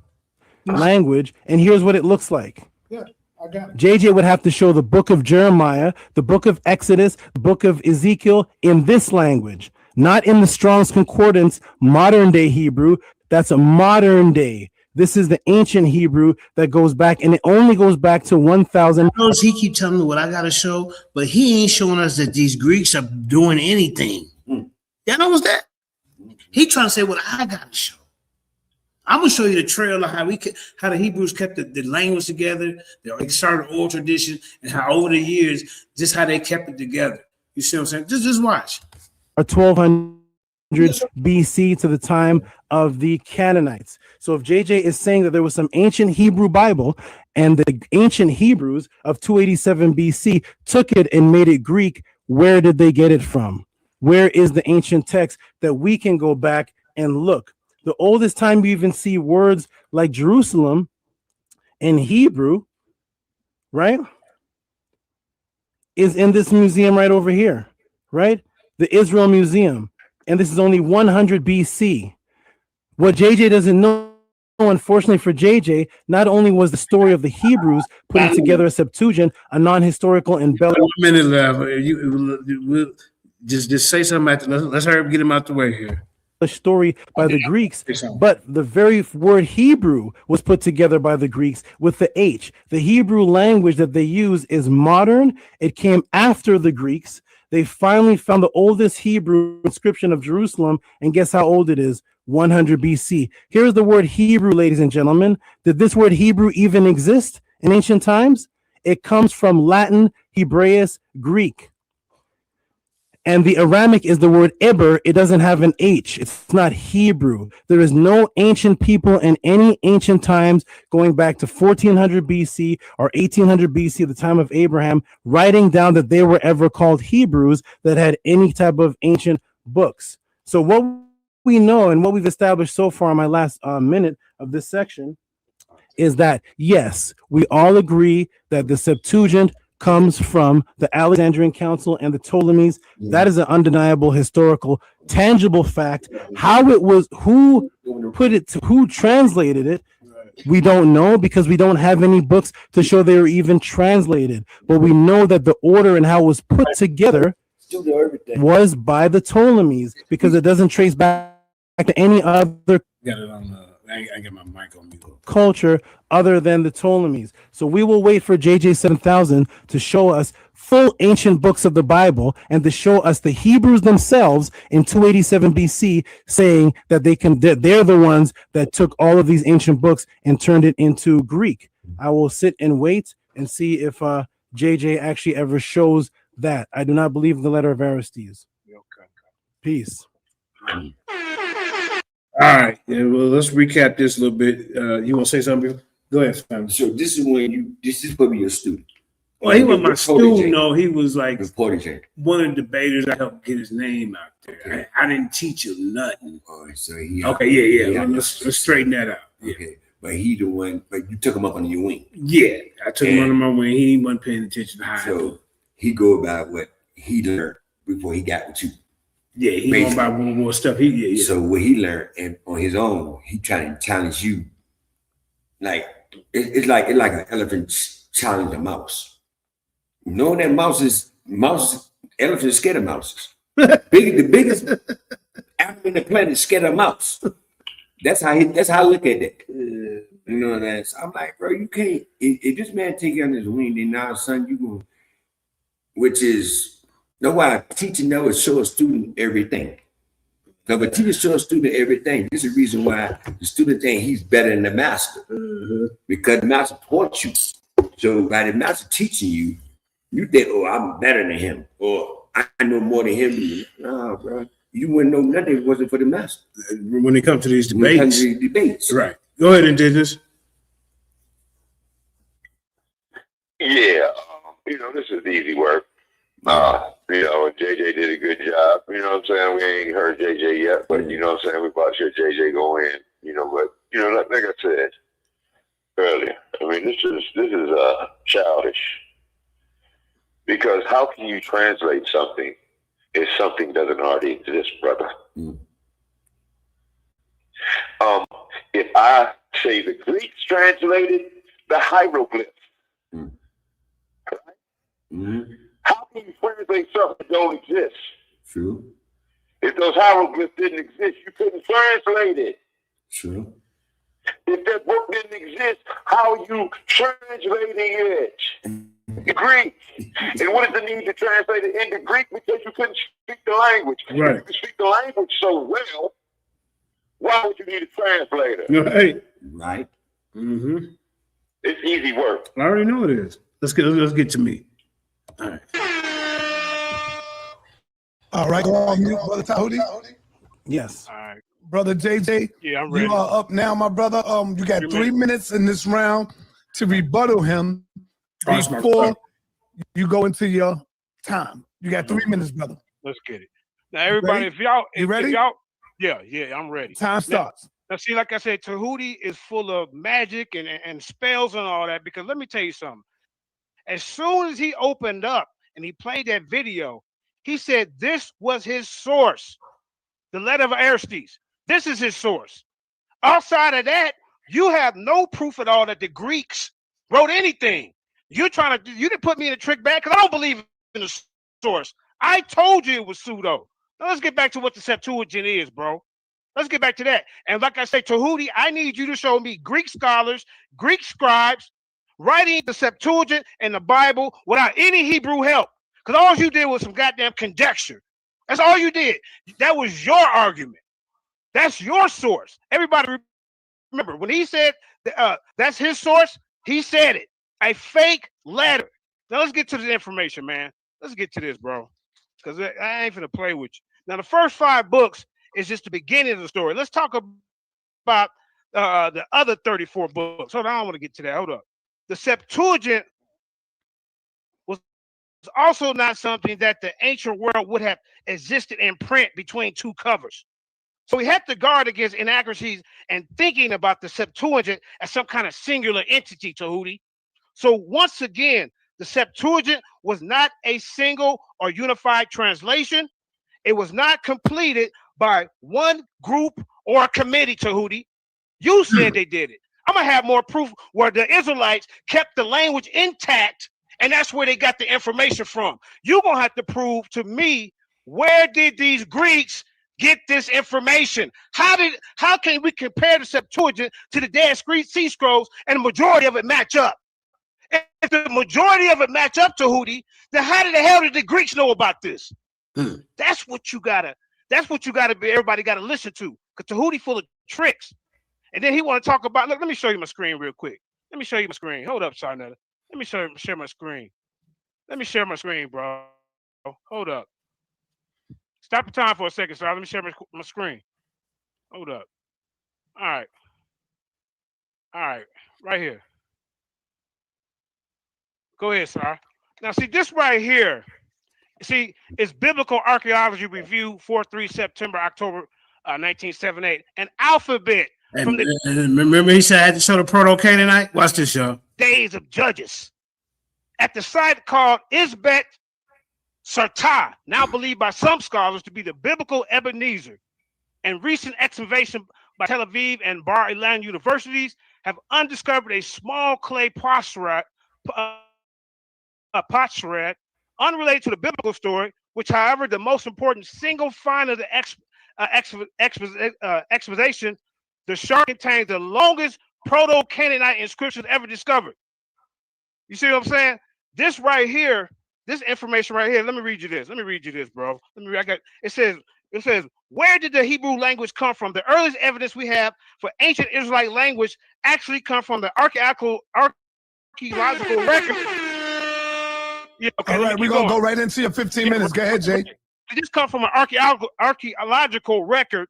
I: Language. And here's what it looks like.
D: Yeah, I got it.
I: JJ would have to show the book of Jeremiah, the book of Exodus, the book of Ezekiel in this language, not in the Strong's Concordance, modern day Hebrew. That's a modern day. This is the ancient Hebrew that goes back, and it only goes back to 1000.
B: He keep telling me what I gotta show, but he ain't showing us that these Greeks are doing anything. Y'all know what's that? He trying to say what I gotta show. I'm gonna show you the trail of how the Hebrews kept the language together, they started oral tradition, and how over the years, just how they kept it together. You see what I'm saying? Just watch.
I: 1200 BC to the time of the Canaanites. So if JJ is saying that there was some ancient Hebrew Bible and the ancient Hebrews of 287 BC took it and made it Greek, where did they get it from? Where is the ancient text that we can go back and look? The oldest time you even see words like Jerusalem in Hebrew, right, is in this museum right over here, right? The Israel Museum. And this is only 100 BC. What JJ doesn't know, unfortunately for JJ, not only was the story of the Hebrews putting together a Septuagint, a non-historical embellishment.
M: 1 minute left. Just say something. Let's hurry up, get him out the way here.
I: A story by the Greeks, but the very word Hebrew was put together by the Greeks with the H. The Hebrew language that they use is modern. It came after the Greeks. They finally found the oldest Hebrew inscription of Jerusalem, and guess how old it is? 100 BC. Here's the word Hebrew, ladies and gentlemen. Did this word Hebrew even exist in ancient times? It comes from Latin, Hebraeus, Greek. And the Aramic is the word Eber. It doesn't have an H. It's not Hebrew. There is no ancient people in any ancient times going back to 1400 BC or 1800 BC, the time of Abraham, writing down that they were ever called Hebrews that had any type of ancient books. So what we know and what we've established so far in my last minute of this section is that, yes, we all agree that the Septuagint comes from the Alexandrian Council and the Ptolemies. That is an undeniable historical, tangible fact. How it was, who put it, who translated it, we don't know because we don't have any books to show they were even translated. But we know that the order and how it was put together was by the Ptolemies because it doesn't trace back to any other.
M: Got it on I get my mic on mute.
I: Culture other than the Ptolemies. So we will wait for JJ7000 to show us full ancient books of the Bible and to show us the Hebrews themselves in 287 BC saying that they're the ones that took all of these ancient books and turned it into Greek. I will sit and wait and see if JJ actually ever shows that. I do not believe in the letter of Aristeas.
M: Okay.
I: Peace.
M: All right. Yeah, well, let's recap this a little bit. You want to say something? Go ahead, Simon.
P: So this is probably your student.
M: Well, he wasn't my student. No, he was like
P: one
M: of the debaters. I helped get his name out there. Okay. I didn't teach him nothing.
P: All right, so
M: yeah. Let's straighten that out. Yeah.
P: Okay, but he the one, but you took him up under your wing.
M: Yeah, I took him under my wing. He wasn't paying attention to how.
P: So he go about what he learned before he got with you.
M: Yeah, he going about more stuff.
P: So what he learned and on his own, he trying to challenge you. Like it's like an elephant challenge a mouse. You know that elephants are scared of mouses. The biggest animal in the planet is scared of mouse. That's how I look at it. You know that. So I'm like, bro, you can't. If this man take you on his wing, then now, son, you go, which is. That's why teaching never show a student everything. Because if a teacher shows a student everything, this is the reason why the student think he's better than the master. Because the master taught you. So by the master teaching you, you think, oh, I'm better than him, or I know more than him. No, bro. You wouldn't know nothing if it wasn't for the master.
M: When it comes to these debates. Right. Go ahead, Indigenous.
O: Yeah, this is easy work. JJ did a good job. You know what I'm saying? We ain't heard JJ yet, but you know what I'm saying? We about to hear JJ go in. But like I said earlier, I mean, this is childish. Because how can you translate something if something doesn't already exist, brother? If I say the Greeks translated the hieroglyphs, how can you translate something that don't exist?
P: True.
O: If those hieroglyphs didn't exist, you couldn't translate it.
P: True.
O: If that book didn't exist, how are you translating it? Greek. And what is the need to translate it into Greek? Because you couldn't speak the language.
M: Right.
O: If you could speak the language so well, why would you need a translator?
M: Right.
P: Right.
M: Mm-hmm.
O: It's easy work.
M: I already know it is. Let's get to me. All right.
D: All right, go on mute, Brother Tehuti.
I: Yes.
L: All right.
D: Brother JJ,
L: Yeah, I'm ready.
D: you are up now, my brother. You got 3 minutes in this round to rebuttal him before you go into your time. You got 3 minutes, brother.
L: Let's get it. Now, everybody,
D: Ready?
L: if y'all,
D: You ready?
L: Yeah, I'm ready.
D: Time starts.
L: Now, see, like I said, Tehuti is full of magic and spells and all that. Because let me tell you something. As soon as he opened up and he played that video, he said this was his source, the letter of Aristes. This is his source. Outside of that, you have no proof at all that the Greeks wrote anything. You didn't put me in a trick bag because I don't believe in the source. I told you it was pseudo. Now let's get back to what the Septuagint is, bro. Let's get back to that. And like I say, Tehuti, I need you to show me Greek scholars, Greek scribes, writing the Septuagint and the Bible without any Hebrew help. Because all you did was some goddamn conjecture. That's all you did. That was your argument. That's your source. Everybody remember, when he said that's his source, he said it. A fake letter. Now let's get to the information, man. Let's get to this, bro. Because I ain't finna play with you. Now, the first 5 books is just the beginning of the story. Let's talk about the other 34 books. Hold on, I don't want to get to that. Hold up. The Septuagint was also not something that the ancient world would have existed in print between 2 covers. So we have to guard against inaccuracies and thinking about the Septuagint as some kind of singular entity, Tehuti. So once again, the Septuagint was not a single or unified translation. It was not completed by one group or a committee, Tehuti. You said they did it. I'm going to have more proof where the Israelites kept the language intact, and that's where they got the information from. You're going to have to prove to me, where did these Greeks get this information? How can we compare the Septuagint to the Dead Sea Scrolls and the majority of it match up? If the majority of it match up, Tehuti, then how the hell did the Greeks know about this? That's what you gotta be. Everybody gotta listen to, because Tehuti full of tricks. And then he want to talk about. Look, let me show you my screen real quick. Let me show you my screen. Hold up, Sarnetta. Let me share my screen. Let me share my screen, bro. Hold up. Stop the time for a second, sir. Let me share my screen. Hold up. All right. Right here. Go ahead, sir. Now, see, this right here, see, it's Biblical Archaeology Review, 4/3 September, October 1978. An alphabet from the
M: remember he said I had to show the Proto-Canaanite? Watch this, y'all.
L: days of Judges. At the site called Isbet Sartah, now believed by some scholars to be the biblical Ebenezer, and recent excavation by Tel Aviv and Bar Ilan universities have undiscovered a small clay potsherd unrelated to the biblical story, which, however, the most important single find of the excavation, the shard contains the longest Proto-Canaanite inscription ever discovered. You see what I'm saying? This right here, this information right here. Let me read you this. Bro. It says, where did the Hebrew language come from? The earliest evidence we have for ancient Israelite language actually come from the archaeological record. Yeah, okay,
D: all right, we're going to go right into your 15 minutes. Go ahead, Jay.
L: This comes from an archaeological record,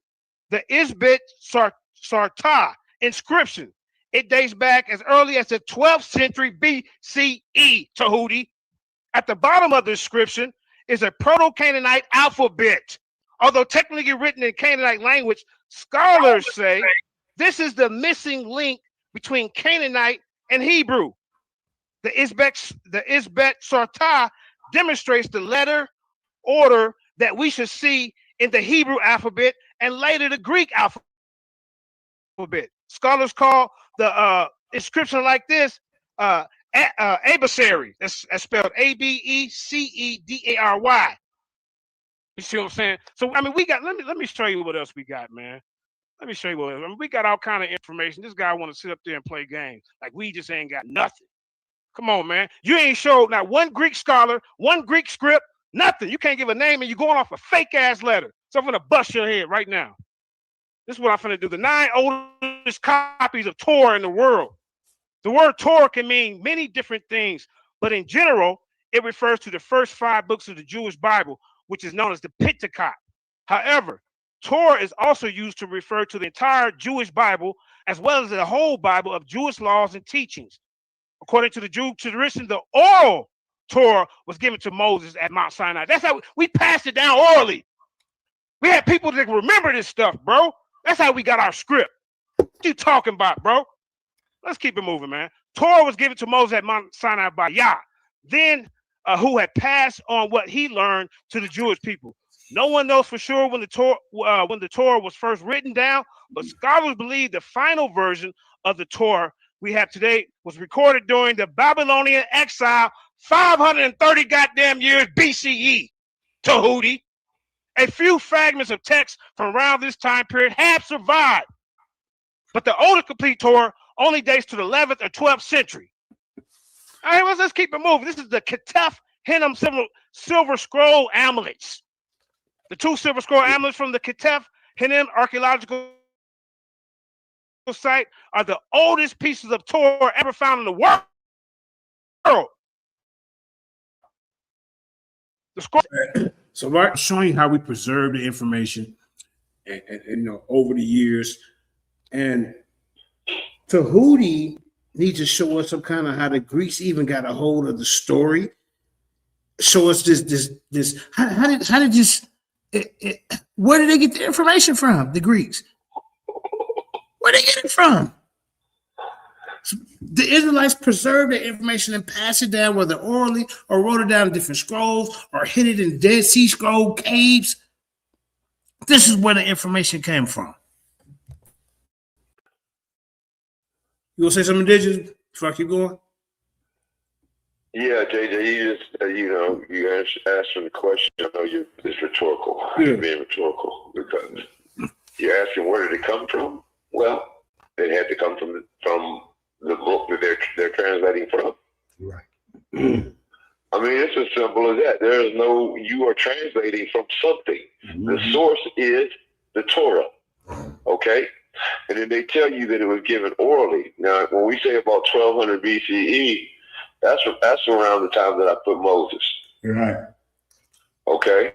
L: the Isbet Sartah inscription. It dates back as early as the 12th century BCE, Tehuti. At the bottom of the inscription is a Proto-Canaanite alphabet. Although technically written in Canaanite language, scholars say this is the missing link between Canaanite and Hebrew. The Isbet Sartah demonstrates the letter order that we should see in the Hebrew alphabet and later the Greek alphabet. Scholars call the inscription like this Abecedary. That's spelled Abecedary. You see what I'm saying? So I mean, we got. Let me show you what else we got, man. Let me show you what. I mean, we got all kind of information. This guy want to sit up there and play games like we just ain't got nothing. Come on, man. You ain't showed not one Greek scholar, one Greek script, nothing. You can't give a name, and you're going off a fake ass letter. So I'm gonna bust your head right now. This is what I'm gonna do. The 9 oldest copies of Torah in the world. The word Torah can mean many different things, but in general, it refers to the first 5 books of the Jewish Bible, which is known as the Pentateuch. However, Torah is also used to refer to the entire Jewish Bible, as well as the whole Bible of Jewish laws and teachings. According to the Jewish tradition, the oral Torah was given to Moses at Mount Sinai. That's how we passed it down orally. We had people that remember this stuff, bro. That's how we got our script. What you talking about, bro? Let's keep it moving, man. Torah was given to Moses at Mount Sinai by Yah, then who had passed on what he learned to the Jewish people. No one knows for sure when the Torah was first written down, but scholars believe the final version of the Torah we have today was recorded during the Babylonian exile, 530 goddamn years BCE. Tehuti. A few fragments of text from around this time period have survived, but the older complete Torah only dates to the 11th or 12th century. All right, let's keep it moving. This is the Ketef Hinnom silver scroll amulets. The 2 silver scroll amulets from the Ketef Hinnom archaeological site are the oldest pieces of Torah ever found in the world. The scroll.
M: So right, showing you how we preserve the information, and you know, over the years, and Tehuti needs to show us some kind of how the Greeks even got a hold of the story. Show us this. How did this? Where did they get the information from? The Greeks. Where did they get it from? The Israelites preserved the information and passed it down, whether orally or wrote it down in different scrolls or hid it in Dead Sea Scroll caves. This is where the information came from. You gonna say something, Digits, before I keep going?
O: Yeah, JJ, you just, you answering the question. I know it's rhetorical.
M: Yeah.
O: You're being rhetorical because you're asking where did it come from? Well, it had to come from the book that they're translating from.
C: Right.
O: I mean, it's as simple as that. You are translating from something. Mm-hmm. The source is the Torah. Okay? And then they tell you that it was given orally. Now, when we say about 1200 BCE, that's around the time that I put Moses.
M: Right.
O: Okay?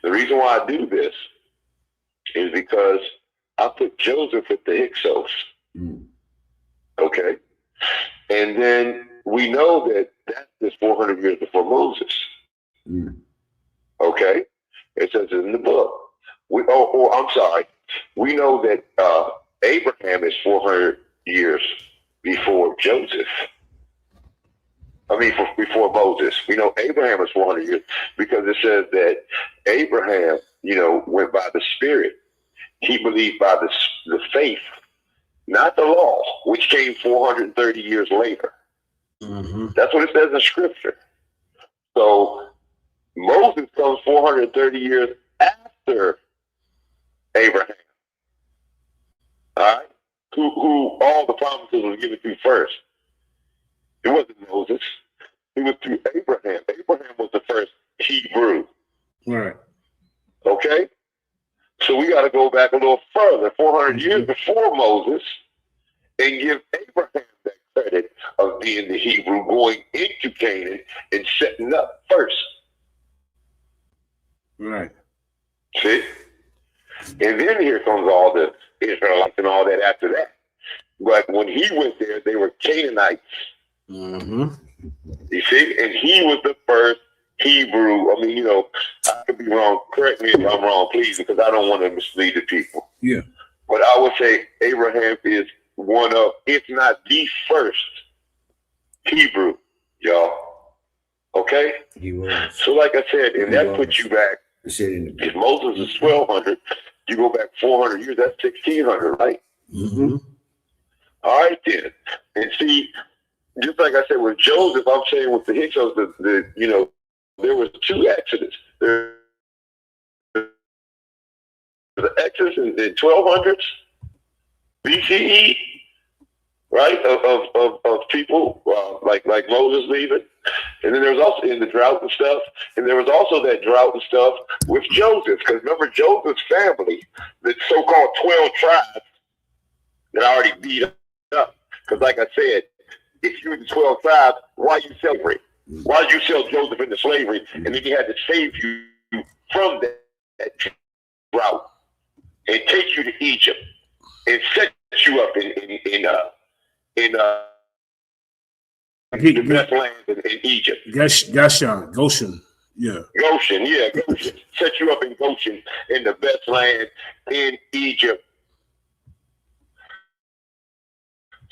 O: The reason why I do this is because I put Joseph at the Hyksos. Mm. Okay? And then we know that that's 400 years before Moses. Mm. Okay? It says in the book. I'm sorry. We know that Abraham is 400 years before Joseph. Before Moses. We know Abraham is 400 years because it says that Abraham, went by the Spirit. He believed by the faith, not the law, which came 430 years later. Mm-hmm. That's what it says in Scripture. So Moses comes 430 years after Abraham. All right? Who all the promises were given to first. It wasn't Moses. It was through Abraham. Abraham was the first Hebrew.
M: Right.
O: Okay? So we got to go back a little further, 400 years before Moses, and give Abraham that credit of being the Hebrew, going into Canaan and setting up first.
M: Right.
O: See? And then here comes all the Israelites and all that after that. But when he went there, they were Canaanites. Mm-hmm. You see? And he was the first Hebrew. I mean, I could be wrong. Correct me if I'm wrong, please, because I don't want to mislead the people.
M: Yeah.
O: But I would say Abraham is one of, if not the first Hebrew, y'all. Okay?
C: He was.
O: So like I said, and that puts you back, if Moses is 1200, you go back 400 years, that's 1600, right? Mm-hmm. All right, then. And see, just like I said with Joseph, I'm saying with the Hyksos, there was 2 Exodus. There's the Exodus in 1200s BCE, right? Of people like Moses leaving, and then there was also in the drought and stuff, and there was also that drought and stuff with Joseph, because remember Joseph's family, the so-called 12 tribes that already beat up. Because like I said, if you're the 12 tribes, why you celebrate? Why did you sell Joseph into slavery, and then he had to save you from that drought and take you to Egypt and set you up in the best land in Egypt.
M: Goshen. Yeah.
O: Goshen. Set you up in Goshen in the best land in Egypt.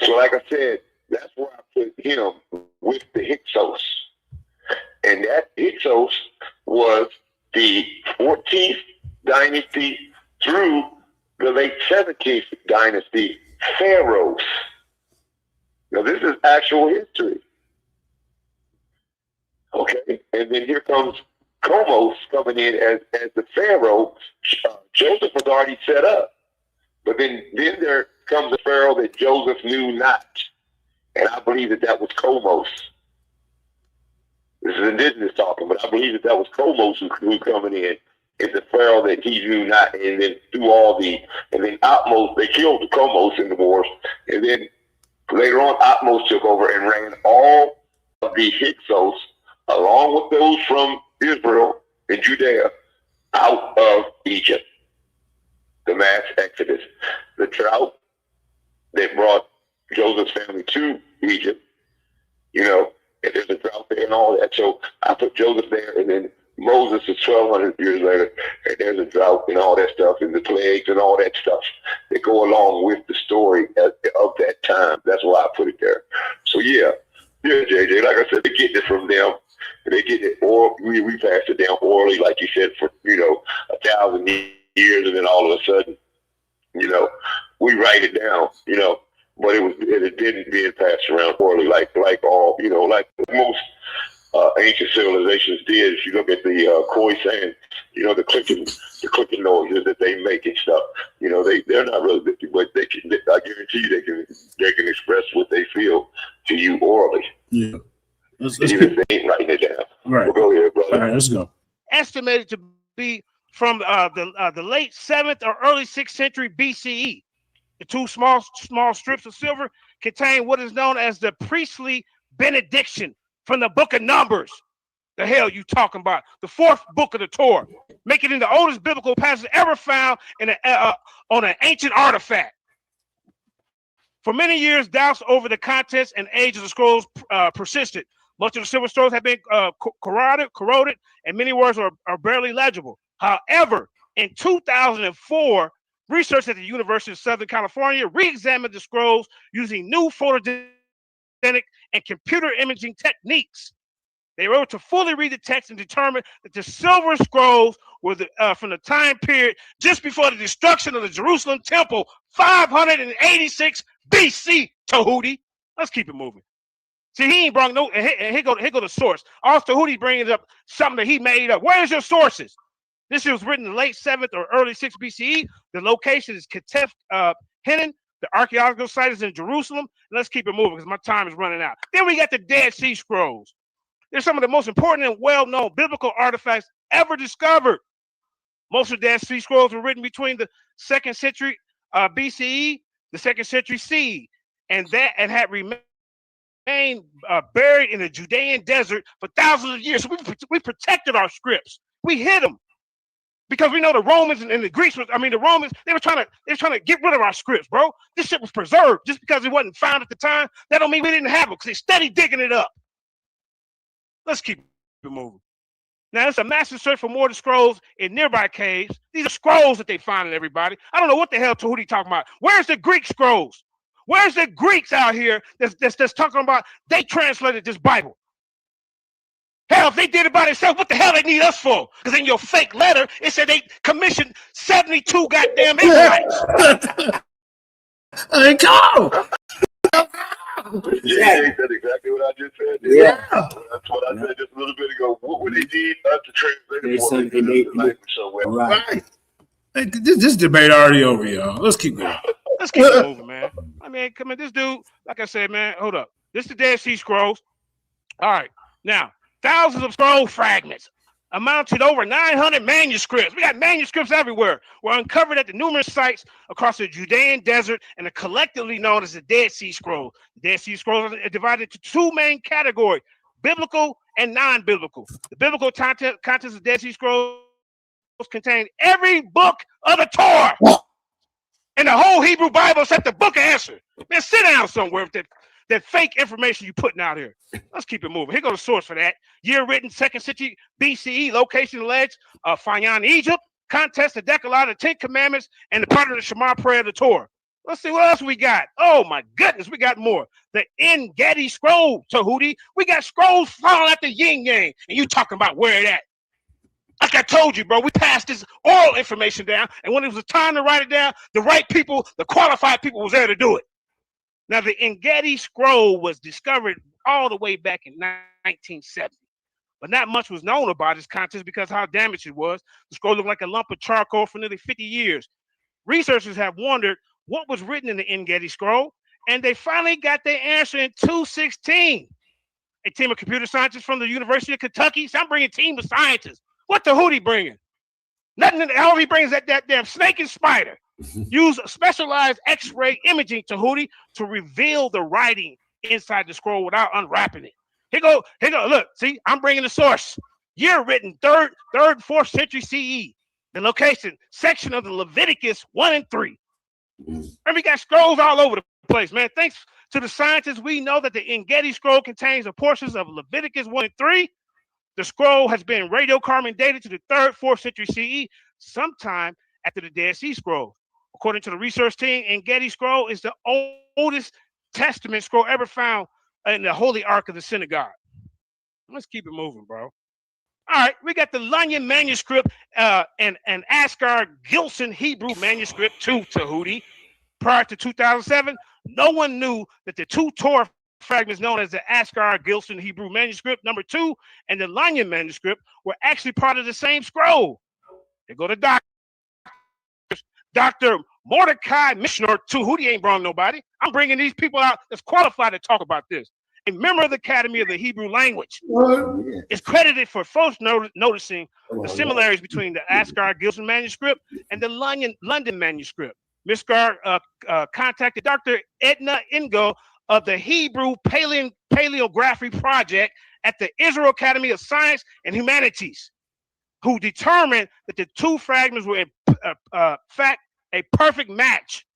O: So like I said, that's where I put him with the Hyksos. And that Hyksos was the 14th dynasty through the late 17th dynasty pharaohs. Now this is actual history. Okay, and then here comes Komos coming in as the pharaoh. Joseph was already set up, but then there comes a pharaoh that Joseph knew not, and I believe that was Komos. This is indigenous talking, but I believe that was Komos who coming in is the pharaoh that he knew not, and then and then Atmos, they killed the Komos in the wars, and then later on Atmos took over and ran all of the Hyksos, along with those from Israel and Judea, out of Egypt. The mass exodus, the drought that brought Joseph's family to Egypt, and there's a drought there and all that. So I put Joseph there, and then Moses is 1,200 years later, and there's a drought and all that stuff, and the plagues and all that stuff that go along with the story of that time. That's why I put it there. So yeah, JJ, like I said, they get it from them. And they get it, or we pass it down orally, like you said, for 1,000 years, and then all of a sudden, we write it down, but it didn't being passed around orally like all, like most ancient civilizations did. If you look at the Khoisan, the clicking noises that they make and stuff, they're not really, but I guarantee you they can express what they feel to you orally.
M: Yeah.
O: Even if they ain't writing it down.
M: Right.
O: We'll go here, brother.
M: All right, let's go.
L: Estimated to be from the late 7th or early 6th century BCE. The two small strips of silver contain what is known as the priestly benediction from the book of Numbers. The hell you talking about? The 4th book of the Torah, making it the oldest biblical passage ever found on an ancient artifact. For many years, doubts over the contents and age of the scrolls persisted. Much of the silver scrolls have been corroded, and many words are barely legible. However, in 2004, researchers at the University of Southern California re-examined the scrolls using new photogenic and computer imaging techniques. They were able to fully read the text and determine that the silver scrolls were from the time period just before the destruction of the Jerusalem temple, 586 BC, Tehuti. Let's keep it moving. See, he ain't brought no, and here go the source. All Tehuti bringing up something that he made up. Where's your sources? This was written in the late 7th or early 6th BCE. The location is Ketef Hinnon. The archaeological site is in Jerusalem. And let's keep it moving because my time is running out. Then we got the Dead Sea Scrolls. They're some of the most important and well-known biblical artifacts ever discovered. Most of the Dead Sea Scrolls were written between the 2nd century BCE, the 2nd century CE, and had remained buried in the Judean desert for thousands of years. So we protected our scripts. We hid them because we know the Romans and the Greeks. The Romans, they were trying to get rid of our scripts, bro. This shit was preserved. Just because it wasn't found at the time, that don't mean we didn't have it, because they steady digging it up. Let's keep it moving. Now, it's a massive search for more of the scrolls in nearby caves. These are scrolls that they find in everybody. I don't know what the hell Tehuti talking about. Where's the Greek scrolls? Where's the Greeks out here that's talking about they translated this Bible? Hell, if they did it by themselves, what the hell they need us for? Because in your fake letter, it said they commissioned 72 goddamn Israelites.
B: Hey, go!
O: Yeah, he said exactly what I just said.
P: Yeah.
O: That's what I said just a little bit ago. What would they need us to translate it for?
P: Right.
M: Hey, this debate already over, y'all. Let's keep going.
L: Let's keep it moving, man. I mean, come on, this dude, like I said, man, hold up. This is the Dead Sea Scrolls. All right. Now, thousands of scroll fragments amounted over 900 manuscripts. We got manuscripts everywhere. Were uncovered at the numerous sites across the Judean desert and are collectively known as the Dead Sea Scrolls. The Dead Sea Scrolls are divided into two main categories, biblical and non-biblical. The biblical contents of the Dead Sea Scrolls contain every book of the Torah. And the whole Hebrew Bible except the book of Esther. Man, sit down somewhere with that fake information you putting out here. Let's keep it moving. Here goes the source for that. Year written 2nd century BCE. Location alleged Fayan, Egypt. Context, the Decalogue, the 10 Commandments, and the part of the Shema prayer of the Torah. Let's see what else we got. Oh my goodness, we got more. The En-Gedi scroll, Tehuti. We got scrolls falling at the yin yang, and you talking about where it at. Like I told you, bro, we passed this oral information down, and when it was time to write it down, the right people, the qualified people was there to do it. Now, the En-Gedi scroll was discovered all the way back in 1970, but not much was known about its contents because how damaged it was. The scroll looked like a lump of charcoal for nearly 50 years. Researchers have wondered what was written in the En-Gedi scroll, and they finally got their answer in 2016. A team of computer scientists from the University of Kentucky. So I'm bringing a team of scientists. What the Tehuti bringing? Nothing. All he brings that damn snake and spider. Use specialized X-ray imaging, Tehuti, to reveal the writing inside the scroll without unwrapping it. Here go. Look, see, I'm bringing the source. Year written 3rd, 4th century CE. The location, section of the Leviticus 1 and 3. And we got scrolls all over the place, man. Thanks to the scientists, we know that the En-Gedi scroll contains the portions of Leviticus 1 and 3. The scroll has been radiocarbon dated to the 3rd, 4th century CE, sometime after the Dead Sea Scrolls. According to the research team, En-Gedi scroll is the oldest Testament scroll ever found in the Holy Ark of the Synagogue. Let's keep it moving, bro. All right, we got the Lanyan manuscript and Asgar Gilson Hebrew manuscript to Tehuti. Prior to 2007, no one knew that the two Torah fragments known as the Asgar Gilson Hebrew manuscript number 2 and the Lanyan manuscript were actually part of the same scroll. They go to Dr. Mordecai Mishnor Tehuti ain't brought nobody. I'm bringing these people out that's qualified to talk about this. A member of the Academy of the Hebrew Language is credited for first noticing the similarities between the Asgar Gilson manuscript and the London manuscript. Misgar contacted Dr. Edna Ingo of the Hebrew Paleography Project at the Israel Academy of Science and Humanities, who determined that the two fragments were in fact a perfect match.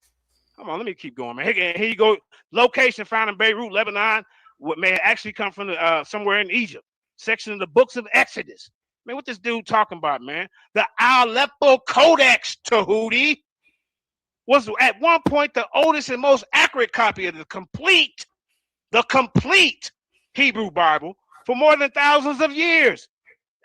L: Come on, let me keep going, man. Here you go. Location found in Beirut, Lebanon. What may actually come from somewhere in Egypt. Section of the books of Exodus. Man, what this dude talking about, man? The Aleppo Codex, Tehuti, was at one point the oldest and most accurate copy of the complete Hebrew Bible for more than thousands of years.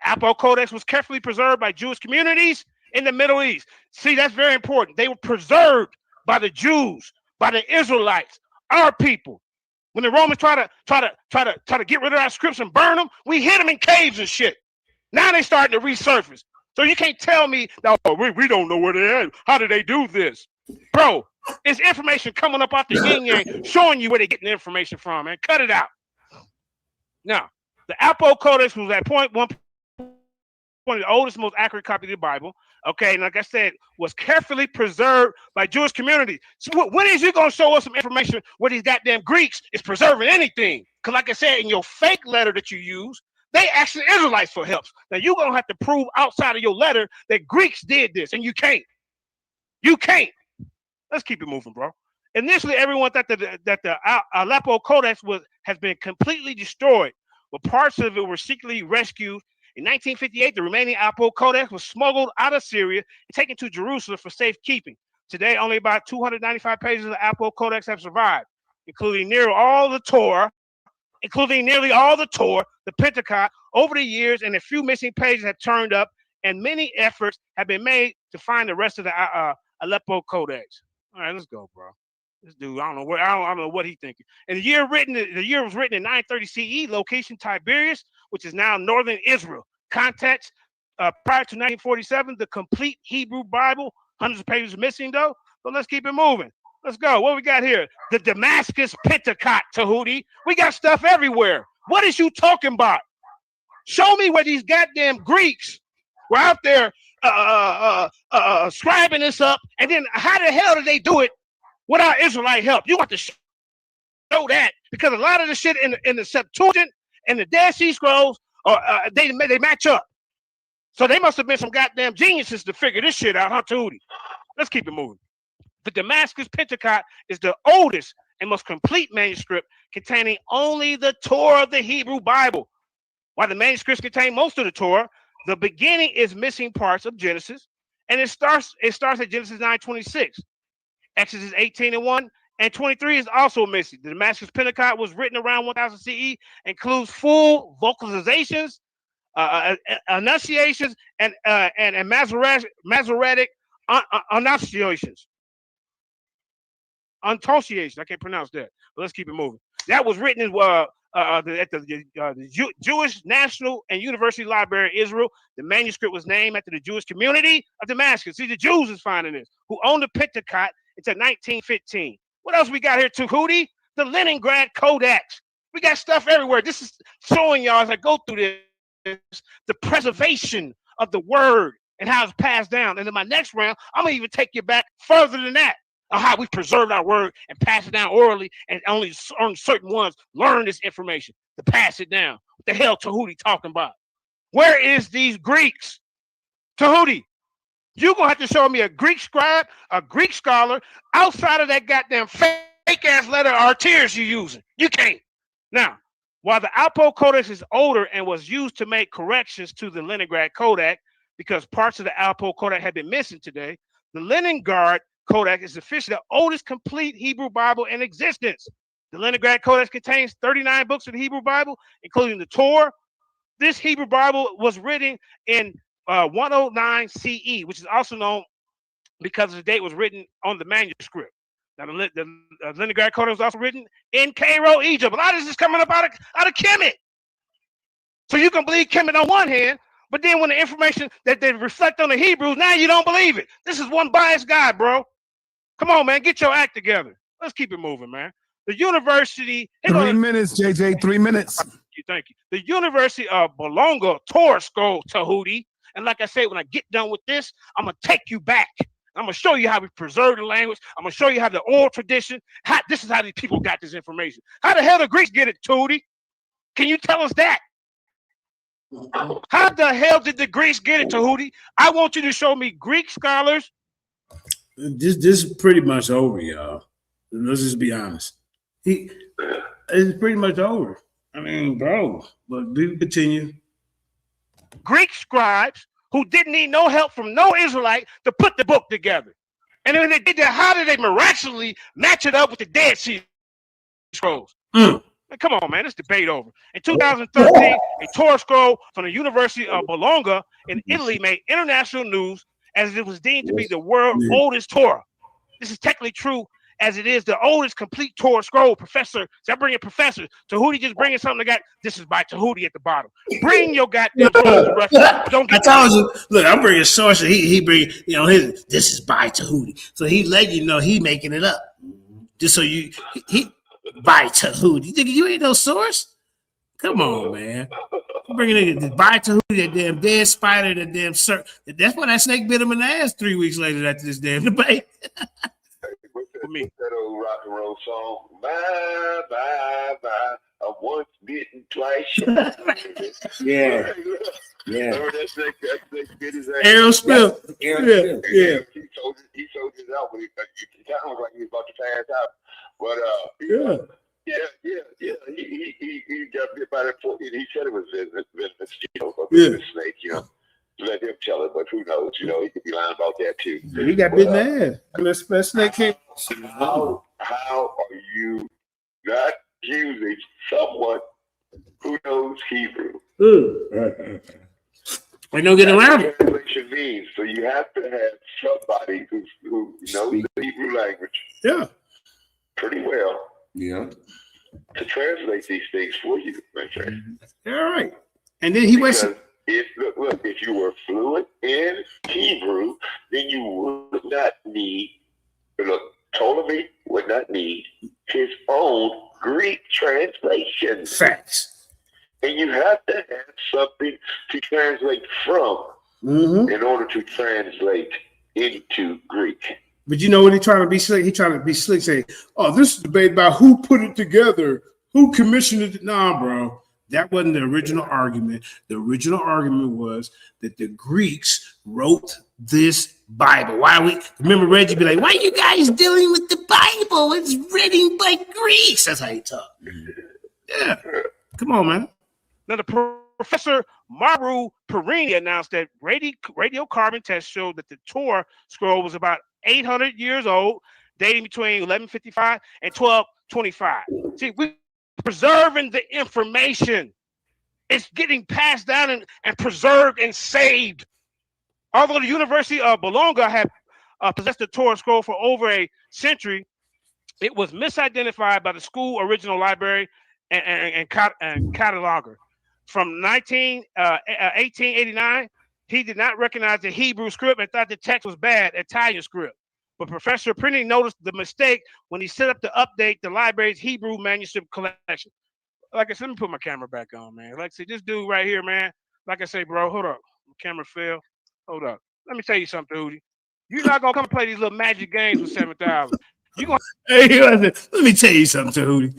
L: The Aleppo Codex was carefully preserved by Jewish communities in the Middle East. See, that's very important. They were preserved by the Jews, by the Israelites, our people. When the Romans try to get rid of our scripts and burn them, we hid them in caves and shit. Now they starting to resurface. So you can't tell me, no, we don't know where they're at. How did they do this? Bro, it's information coming up out the yin yang showing you where they're getting the information from, man. Cut it out. Now, the Aleppo Codex was at one of the oldest, most accurate copy of the Bible. Okay, and like I said, was carefully preserved by Jewish communities. So when is you gonna show us some information where these goddamn Greeks is preserving anything? Because like I said, in your fake letter that you use, they asked the Israelites for help. Now you're gonna have to prove outside of your letter that Greeks did this, and you can't. You can't. Let's keep it moving, bro. Initially, everyone thought that the Aleppo Codex has been completely destroyed, but parts of it were secretly rescued. In 1958, the remaining Aleppo Codex was smuggled out of Syria and taken to Jerusalem for safekeeping. Today, only about 295 pages of the Aleppo Codex have survived, including nearly all the Torah, the Pentateuch. Over the years, and a few missing pages have turned up, and many efforts have been made to find the rest of the Aleppo Codex. All right, let's go, bro. This dude, I don't know what he's thinking. And the year was written in 930 CE. Location Tiberias, which is now northern Israel. Context: prior to 1947, the complete Hebrew Bible. Hundreds of pages missing though. So let's keep it moving. Let's go. What we got here? The Damascus Pentecost, Tehuti. We got stuff everywhere. What is you talking about? Show me where these goddamn Greeks were out there scribing this up, and then how the hell did they do it without Israelite help? You want to show that, because a lot of the shit in the Septuagint and the Dead Sea Scrolls, they match up. So they must have been some goddamn geniuses to figure this shit out, huh, Tehuti? Let's keep it moving. The Damascus Pentecost is the oldest and most complete manuscript containing only the Torah of the Hebrew Bible. While the manuscripts contain most of the Torah, the beginning is missing parts of Genesis, and it starts at Genesis 9:26. Exodus 18:1 and 23 is also missing. The Damascus Pentecost was written around 1000 CE, includes full vocalizations, enunciations, and Masoretic enunciations. Untociation. I can't pronounce that, but let's keep it moving. That was written in at the Jewish National and University Library of Israel. The manuscript was named after the Jewish community of Damascus. See, the Jews is finding this, who owned the Pentecost until 1915. What else we got here, Tehuti? The Leningrad Codex. We got stuff everywhere. This is showing y'all as I go through this, the preservation of the word and how it's passed down. And in my next round, I'm going to even take you back further than that, of how we preserved our word and pass it down orally, and only certain ones learn this information to pass it down. What the hell Tehuti talking about? Where is these Greeks? Tehuti, you're going to have to show me a Greek scribe, a Greek scholar, outside of that goddamn fake-ass letter Artears you're using. You can't. Now, while the Alpo Codex is older and was used to make corrections to the Leningrad Codex, because parts of the Alpo Codex have been missing today, the Leningrad Codex is officially the oldest complete Hebrew Bible in existence. The Leningrad Codex contains 39 books of the Hebrew Bible, including the Torah. This Hebrew Bible was written in 109 CE, which is also known because the date was written on the manuscript. Now, the Leningrad Codex was also written in Cairo, Egypt. A lot of this is coming up out of Kemet. So you can believe Kemet on one hand, but then when the information that they reflect on the Hebrews, now you don't believe it. This is one biased guy, bro. Come on, man, get your act together. Let's keep it moving, man. The University.
D: 3 minutes, JJ, 3 minutes.
L: Thank you. The University of Bologna Torah Scroll, Tehuti. And like I said, when I get done with this, I'm going to take you back. I'm going to show you how we preserve the language. I'm going to show you how the oral tradition, this is how these people got this information. How the hell the Greeks get it, Tehuti? Can you tell us that? How the hell did the Greeks get it, Tehuti? I want you to show me Greek scholars.
M: This is pretty much over, y'all. Let's just be honest. It's pretty much over. I mean, bro, but we continue.
L: Greek scribes who didn't need no help from no Israelite to put the book together. And when they did that, how did they miraculously match it up with the Dead Sea Scrolls? Man, come on, man, this debate over. In 2013, a Torah scroll from the University of Bologna in Italy made international news as it was deemed to be the world's oldest Torah. This is technically true, as it is the oldest complete Torah scroll. Professor, so I bring in Professor Tehuti, just bringing something that got. This is by Tehuti at the bottom. Bring your goddamn reference. Don't get.
M: I told you. Look, I'm bringing source. He bring his. This is by Tehuti, so he let you know he making it up, just so he by Tehuti. You ain't no source. Come on, man. Bringing it by Tehuti, that damn dead spider, that damn serpent. That's why that snake bit him in the ass 3 weeks later after this damn debate.
O: For me, that old rock and roll song, bye, bye, bye. I'm once bitten, twice shy.
P: Yeah.
O: Remember that snake bit his ass?
M: Arrow Smith. Yeah.
O: He showed his out, but he kind of looked like he was about to pass out. But he got bit by that. He said it was venomous, a snake, Let him tell it, but who knows? He could be lying about that too.
M: He got bitten in the ass. That snake came.
O: How are you not using someone who knows Hebrew?
M: We don't get around it.
O: Translation means, so you have to have somebody who knows the Hebrew language.
M: Yeah.
O: Pretty well.
P: Yeah.
O: To translate these things for you, my friend.
M: All right. And then he went.
O: if you were fluent in Hebrew, then you would not need, Ptolemy would not need his own Greek translation.
M: Facts.
O: And you have to have something to translate from in order to translate into Greek.
M: But you know what he trying to be slick? He trying to be slick, saying, "Oh, this is a debate about who put it together, who commissioned it." Nah, bro, that wasn't the original argument. The original argument was that the Greeks wrote this Bible. Why we remember Reggie be like, "Why are you guys dealing with the Bible? It's written by Greeks." That's how he talk. Yeah, come on, man.
L: Now, the Professor Maru Perini announced that radiocarbon tests showed that the Torah scroll was about 800 years old, dating between 1155 and 1225. See, we're preserving the information. It's getting passed down and preserved and saved. Although the University of Bologna had possessed the Torah scroll for over a century, it was misidentified by the school original library and cataloger. From 1889, he did not recognize the Hebrew script and thought the text was bad, Italian script. But Professor Printing noticed the mistake when he set up to update the library's Hebrew manuscript collection. Like I said, let me put my camera back on, man. Like I said, this dude right here, man. Like I say, bro, hold up. My camera fell. Hold up. Let me tell you something, Hootie. You're not gonna come play these little magic games with 7,000. You gonna
M: let me tell you something, Hootie.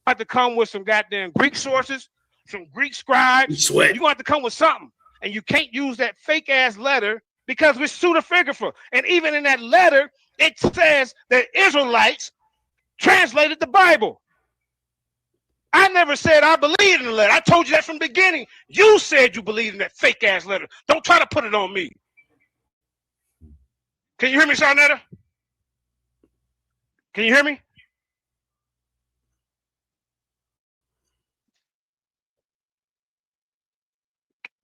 L: Have to come with some goddamn Greek sources, some Greek scribes. You're gonna have to come with something. And you can't use that fake ass letter because we're pseudo-figureful. And even in that letter, it says that Israelites translated the Bible. I never said I believed in the letter. I told you that from the beginning. You said you believed in that fake ass letter. Don't try to put it on me. Can you hear me, Sarnetta? Can you hear me?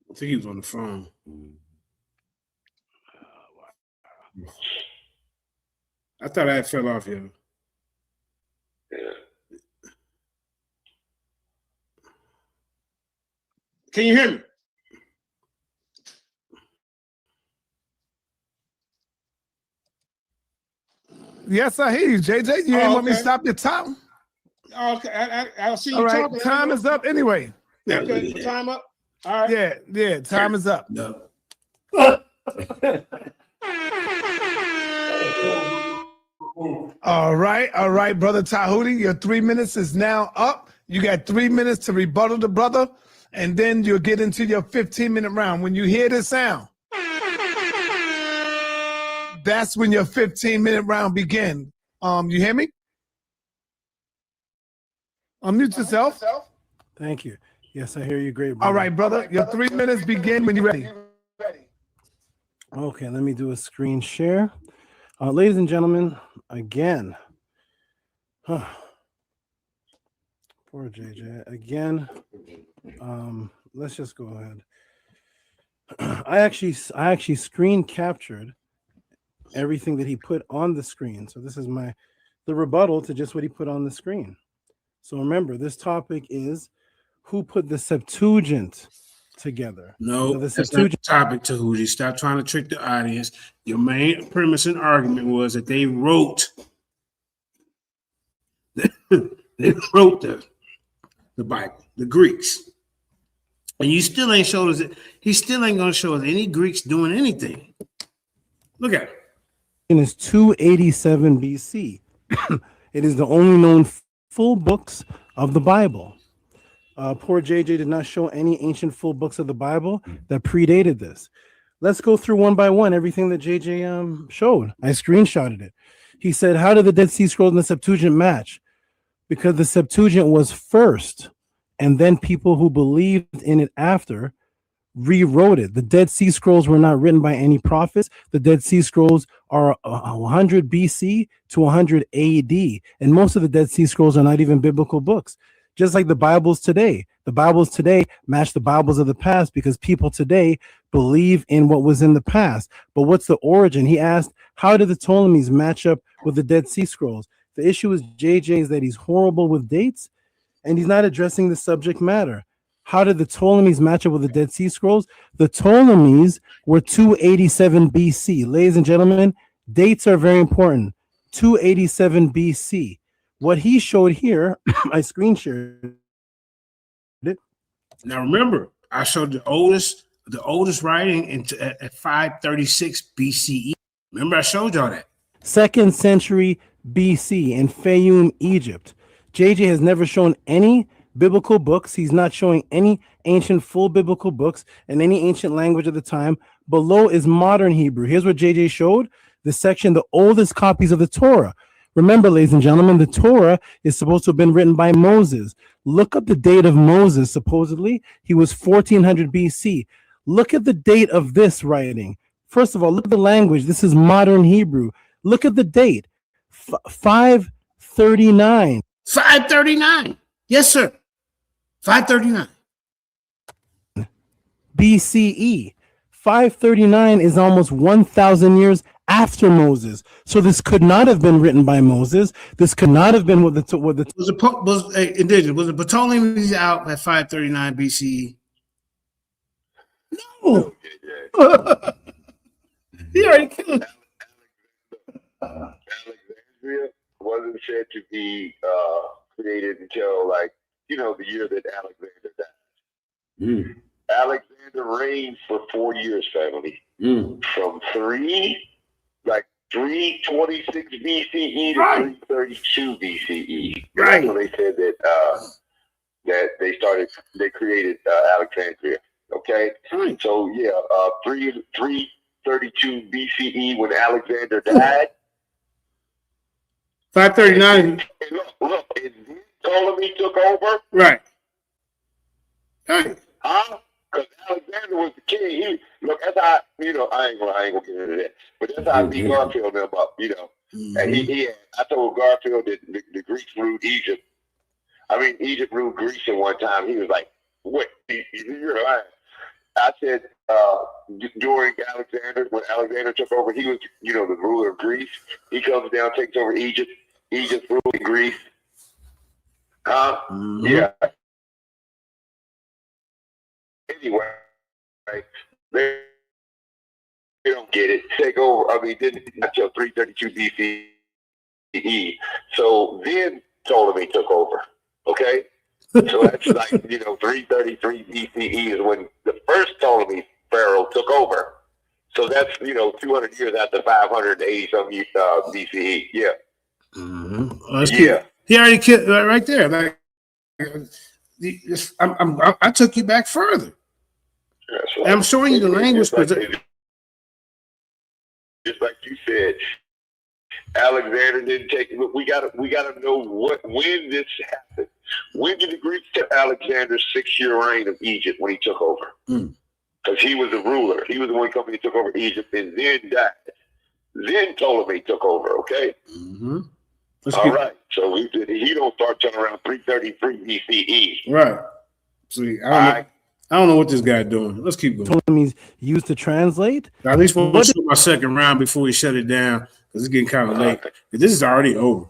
M: I think he was on the phone. I thought I had fell off here. Can you hear me?
D: Yes, I hear you, JJ. You ain't want me to stop your time?
M: Okay, I'll see you.
D: All right,
M: talking.
D: time is up anyway.
M: Okay, time up. All right.
D: Yeah, time is up.
M: No.
D: All right, brother Tehuti, your 3 minutes is now up. You got 3 minutes to rebuttal the brother, and then you'll get into your 15-minute round. When you hear this sound, that's when your 15-minute round begins. You hear me? Unmute yourself.
I: Thank you. Yes, I hear you great, brother.
D: All right, brother. Your 3 minutes begin when you're ready.
I: Okay, let me do a screen share. Ladies and gentlemen, again, poor JJ, again, let's just go ahead. I actually screen captured everything that he put on the screen. So this is the rebuttal to just what he put on the screen. So remember, this topic is who put the Septuagint together.
M: No,
I: so the
M: that's not the topic, Tehuti. Stop trying to trick the audience. Your main premise and argument was that they wrote the Bible, the Greeks. And you still ain't showed us it. He still ain't going to show us any Greeks doing anything. Look at it.
I: It is 287 BC. It is the only known full books of the Bible. Poor JJ did not show any ancient full books of the Bible that predated this. Let's go through one by one everything that JJ showed. I screenshotted it. He said, how did the Dead Sea Scrolls and the Septuagint match? Because the Septuagint was first, and then people who believed in it after rewrote it. The Dead Sea Scrolls were not written by any prophets. The Dead Sea Scrolls are 100 BC to 100 AD, and most of the Dead Sea Scrolls are not even biblical books. Just like the Bibles today. The Bibles today match the Bibles of the past because people today believe in what was in the past. But what's the origin? He asked, how did the Ptolemies match up with the Dead Sea Scrolls? The issue is JJ is that he's horrible with dates and he's not addressing the subject matter. How did the Ptolemies match up with the Dead Sea Scrolls? The Ptolemies were 287 BC. Ladies and gentlemen, dates are very important. 287 BC. What he showed here, I screen shared it.
M: Now remember, I showed the oldest writing at 536 BCE. Remember, I showed y'all that.
I: 2nd century BC in Fayum, Egypt. JJ has never shown any biblical books. He's not showing any ancient full biblical books in any ancient language of the time. Below is modern Hebrew. Here's what JJ showed. The section, the oldest copies of the Torah. Remember, ladies and gentlemen, the Torah is supposed to have been written by Moses. Look up the date of Moses. Supposedly, he was 1400 BC. Look at the date of this writing. First of all, look at the language. This is modern Hebrew. Look at the date. 539.
B: 539. Yes, sir. 539.
I: BCE. 539 is almost 1,000 years after Moses. So this could not have been written by Moses. This could not have been what the
B: Was the Ptolemy out at 539 BCE?
I: No.
B: He already killed it.
O: Alexandria wasn't said to be created until, like, the year that Alexander died. Alexander reigned for 4 years, family. From 326 BCE to 332 BCE.
B: Right.
O: That's when they said that they created Alexandria. Okay. So yeah, 332 BCE when Alexander died.
B: 539.
O: Look, and then Ptolemy took over.
B: Right.
O: Because Alexander was the king. That's how, I ain't gonna get into that. But that's how I beat Garfield them up, And I told Garfield that the Greeks ruled Egypt. Egypt ruled Greece at one time. He was like, "What? You're lying." I said, during Alexander, when Alexander took over, he was, the ruler of Greece. He comes down, takes over Egypt. Egypt ruling Greece. Yeah. Anyway, they don't get it. Take over. Didn't until 332 BCE. So then Ptolemy took over. Okay. So that's like 333 BCE is when the first Ptolemy pharaoh took over. So that's 200 years after 580 some BCE. Yeah.
B: Yeah. He already killed right there. Like, I took you back further.
O: Right.
B: I'm showing you the language.
O: Just like you said, Alexander didn't take it. We gotta know when this happened. When did the Greeks take Alexander's 6-year reign of Egypt when he took over? Because he was the ruler. He was the one company took over Egypt and then died. Then Ptolemy took over. Okay. All right. So he don't start turning around 333 BCE.
B: Right. See, I don't know what this guy's doing. Let's keep going.
I: Ptolemies used to translate.
B: I at least want to show my second round before we shut it down because it's getting kind of late. This is already over.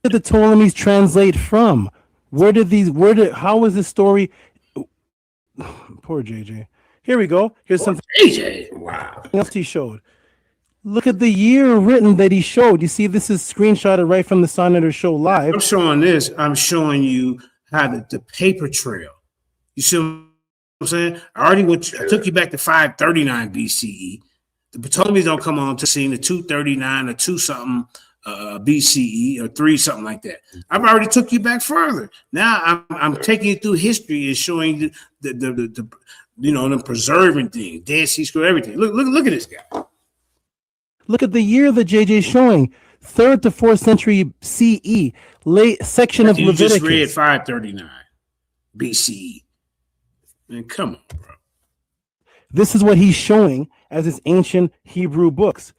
I: Where did the Ptolemies translate from? How was this story? Poor JJ. Here we go. Here's something.
B: JJ. Wow.
I: Else he showed. Look at the year written that he showed. You see, this is screenshotted right from the Sonneter Show Live.
B: I'm showing this. I'm showing you how the paper trail. You see what I'm saying? I took you back to 539 BCE. The Ptolemies don't come on to scene the 239 or 2 something BCE or 3 something like that. I've already took you back further. Now I'm taking you through history and showing you the them preserving things, Dead Sea Scroll, everything. Look at this guy.
I: Look at the year that JJ is showing. 3rd to 4th century CE, late section of Leviticus.
B: You just read 539 BCE. Man, come on, bro.
I: This is what he's showing as his ancient Hebrew books.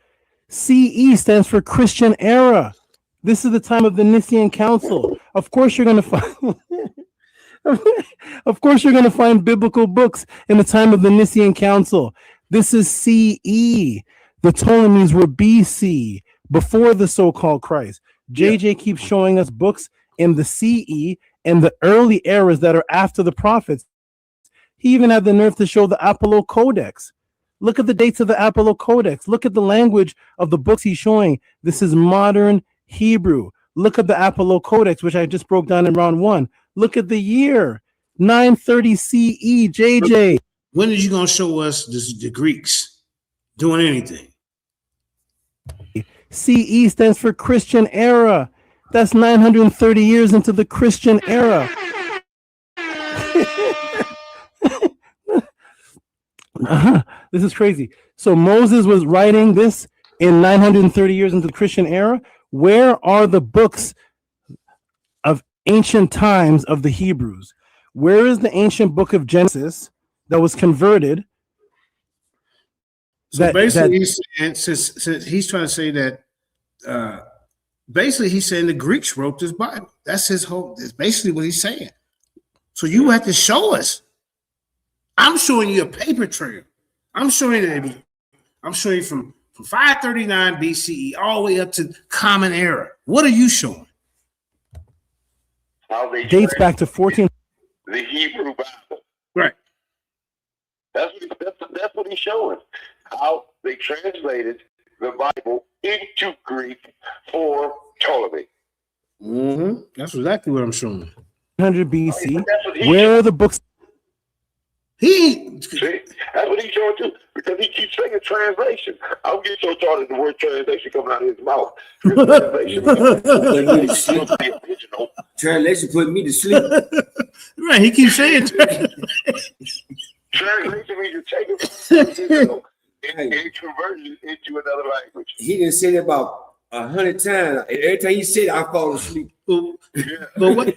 I: CE stands for Christian era. This is the time of the Nicene Council. Of course, you're going to find. Of course, you're going to find biblical books in the time of the Nicene Council. This is CE. The Ptolemies were BC, before the so-called Christ. JJ keeps showing us books in the CE and the early eras that are after the prophets. He even had the nerve to show the Apollo Codex. Look at the dates of the Apollo Codex. Look at the language of the books he's showing. This is modern Hebrew. Look at the Apollo Codex, which I just broke down in round 1. Look at the year, 930 CE, JJ.
B: When are you going to show us the Greeks doing anything?
I: CE stands for Christian era. That's 930 years into the Christian era. This is crazy. So Moses was writing this in 930 years into the Christian era. Where are the books of ancient times of the Hebrews? Where is the ancient book of Genesis that was converted?
B: So basically, he's saying, since he's trying to say that, basically he's saying the Greeks wrote this Bible. That's his whole. That's basically what he's saying. So you have to show us. I'm showing you a paper trail. I'm showing you from 539 BCE all the way up to Common Era. What are you showing?
O: How they
I: dates back to 14.
O: The Hebrew Bible.
B: Right.
O: That's what he's showing. How they translated the Bible into Greek for Ptolemy.
B: Mm-hmm. That's exactly what I'm showing.
I: 100 BC. Where are the books?
O: See, that's what he's showing too, because he keeps saying translation. I don't get so taught that the word translation coming out of his mouth.
P: Translation put me to sleep.
B: Right, he keeps saying
O: translation means you take it from and convert it into another language.
P: He didn't say that about 100 times. Every time he said it, I fall asleep.
B: But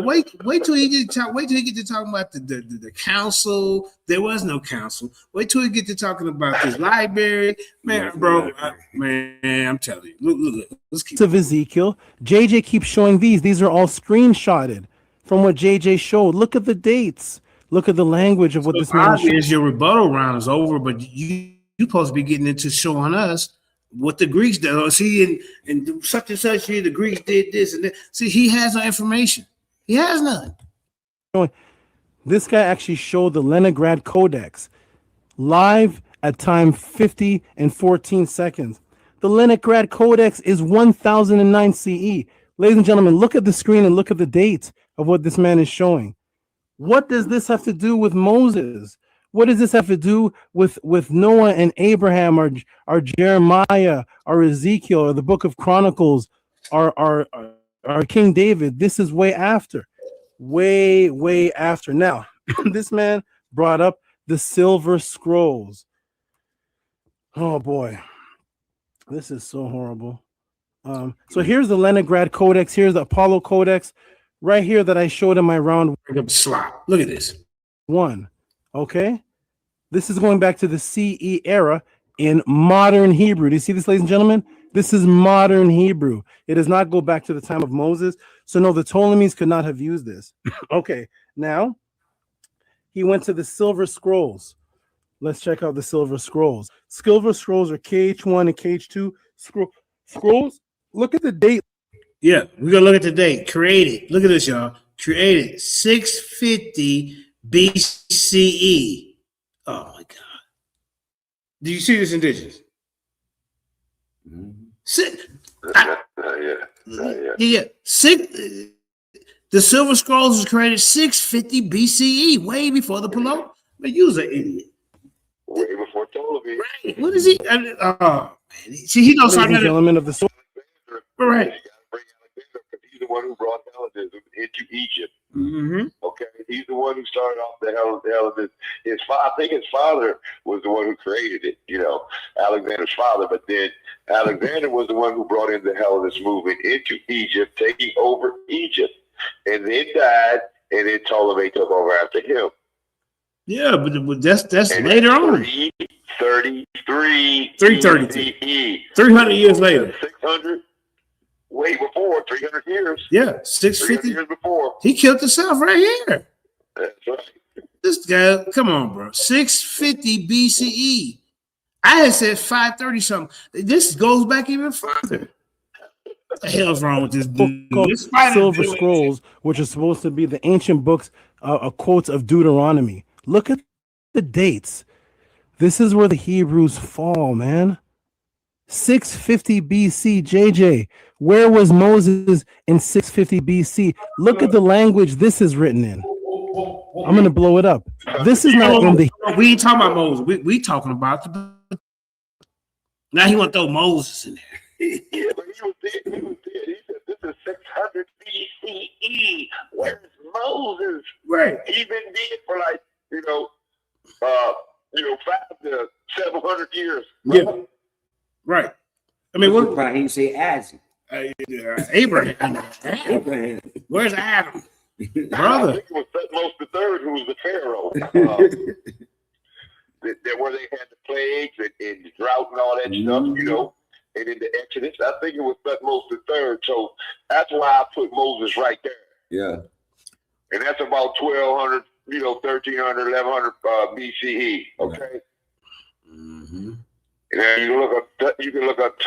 B: wait till he get to talk. Wait till he get to talking about the council. There was no council. Wait till he get to talking about this library, man, bro. Man, I'm telling you. Look. Let's keep.
I: Of Ezekiel, JJ keeps showing these. These are all screenshotted from what JJ showed. Look at the dates. Look at the language of what this man
B: is. Your rebuttal round is over, but you supposed to be getting into showing us what the Greeks did. See, and such and such here, the Greeks did this and that. See, he has no information. He has none.
I: This guy actually showed the Leningrad Codex live at time 50 and 14 seconds. The Leningrad Codex is 1009 CE. Ladies and gentlemen, look at the screen and look at the dates of what this man is showing. What does this have to do with Moses? What does this have to do with Noah and Abraham, or Jeremiah, or Ezekiel, or the book of Chronicles, or King David? This is way after. Way after. Now, this man brought up the Silver Scrolls. Oh boy. This is so horrible. So here's the Leningrad Codex. Here's the Apollo Codex right here that I showed in my round.
B: Slop. Look at this.
I: 1. Okay, this is going back to the CE era in modern Hebrew. Do you see this, ladies and gentlemen? This is modern Hebrew. It does not go back to the time of Moses. So no, the Ptolemies could not have used this. Okay, now he went to the Silver Scrolls. Let's check out the Silver Scrolls. Silver Scrolls are KH1 and KH2 scrolls. Look at the date.
B: Yeah, we're gonna look at the date. Created. Look at this, y'all. Created 650 BCE. Oh my God. Do you see this indigenous? Yeah. The Silver Scrolls was created 650 BCE, way before the Ptolemy. Man, you was an idiot.
O: Way before Ptolemy.
B: Right. What is he? Oh, man. See, he knows something.
I: Element of the story.
B: Right.
O: He's the one who brought Hellenism into Egypt.
B: Mm-hmm.
O: Okay, he's the one who started off the Hellenism. I think his father was the one who created it. You know, Alexander's father. But then Alexander was the one who brought in the Hellenist movement into Egypt, taking over Egypt, and then died. And then Ptolemy took over after him.
B: Yeah, but that's and later on.
O: 333.
B: 300 years later.
O: 600. Way before 300 years.
B: Yeah, 650
O: years before.
B: He killed himself right here.
O: That's right.
B: This guy, come on, bro. 650 BCE. I had said 530 something. This goes back even further. What the hell's wrong with this dude?
I: Silver Scrolls, which are supposed to be the ancient books quotes of Deuteronomy. Look at the dates. This is where the Hebrews fall, man. 650 BC, JJ. Where was Moses in 650 BC? Look at the language this is written in. I'm going to blow it up. This is not in the...
M: We ain't talking about Moses. We talking about the... Now he want to throw Moses in there.
O: Yeah, but he was dead. He was dead. He said, this is 600 BCE. Where's Moses?
M: Right.
O: He been dead for like, 500 to 700 years.
M: Yeah. Right. I mean, what?
P: Why he say Isaac?
M: Abraham.
P: Abraham.
M: Where's Adam?
O: I
M: Brother.
O: think it was Thutmose III who was the pharaoh. Where they had the plagues and the drought and all that stuff, and in the Exodus. I think it was Thutmose III. So that's why I put Moses right there.
P: Yeah.
O: And that's about 1200, 1300, 1100 BCE. Okay.
P: Mm-hmm.
O: And then you can look up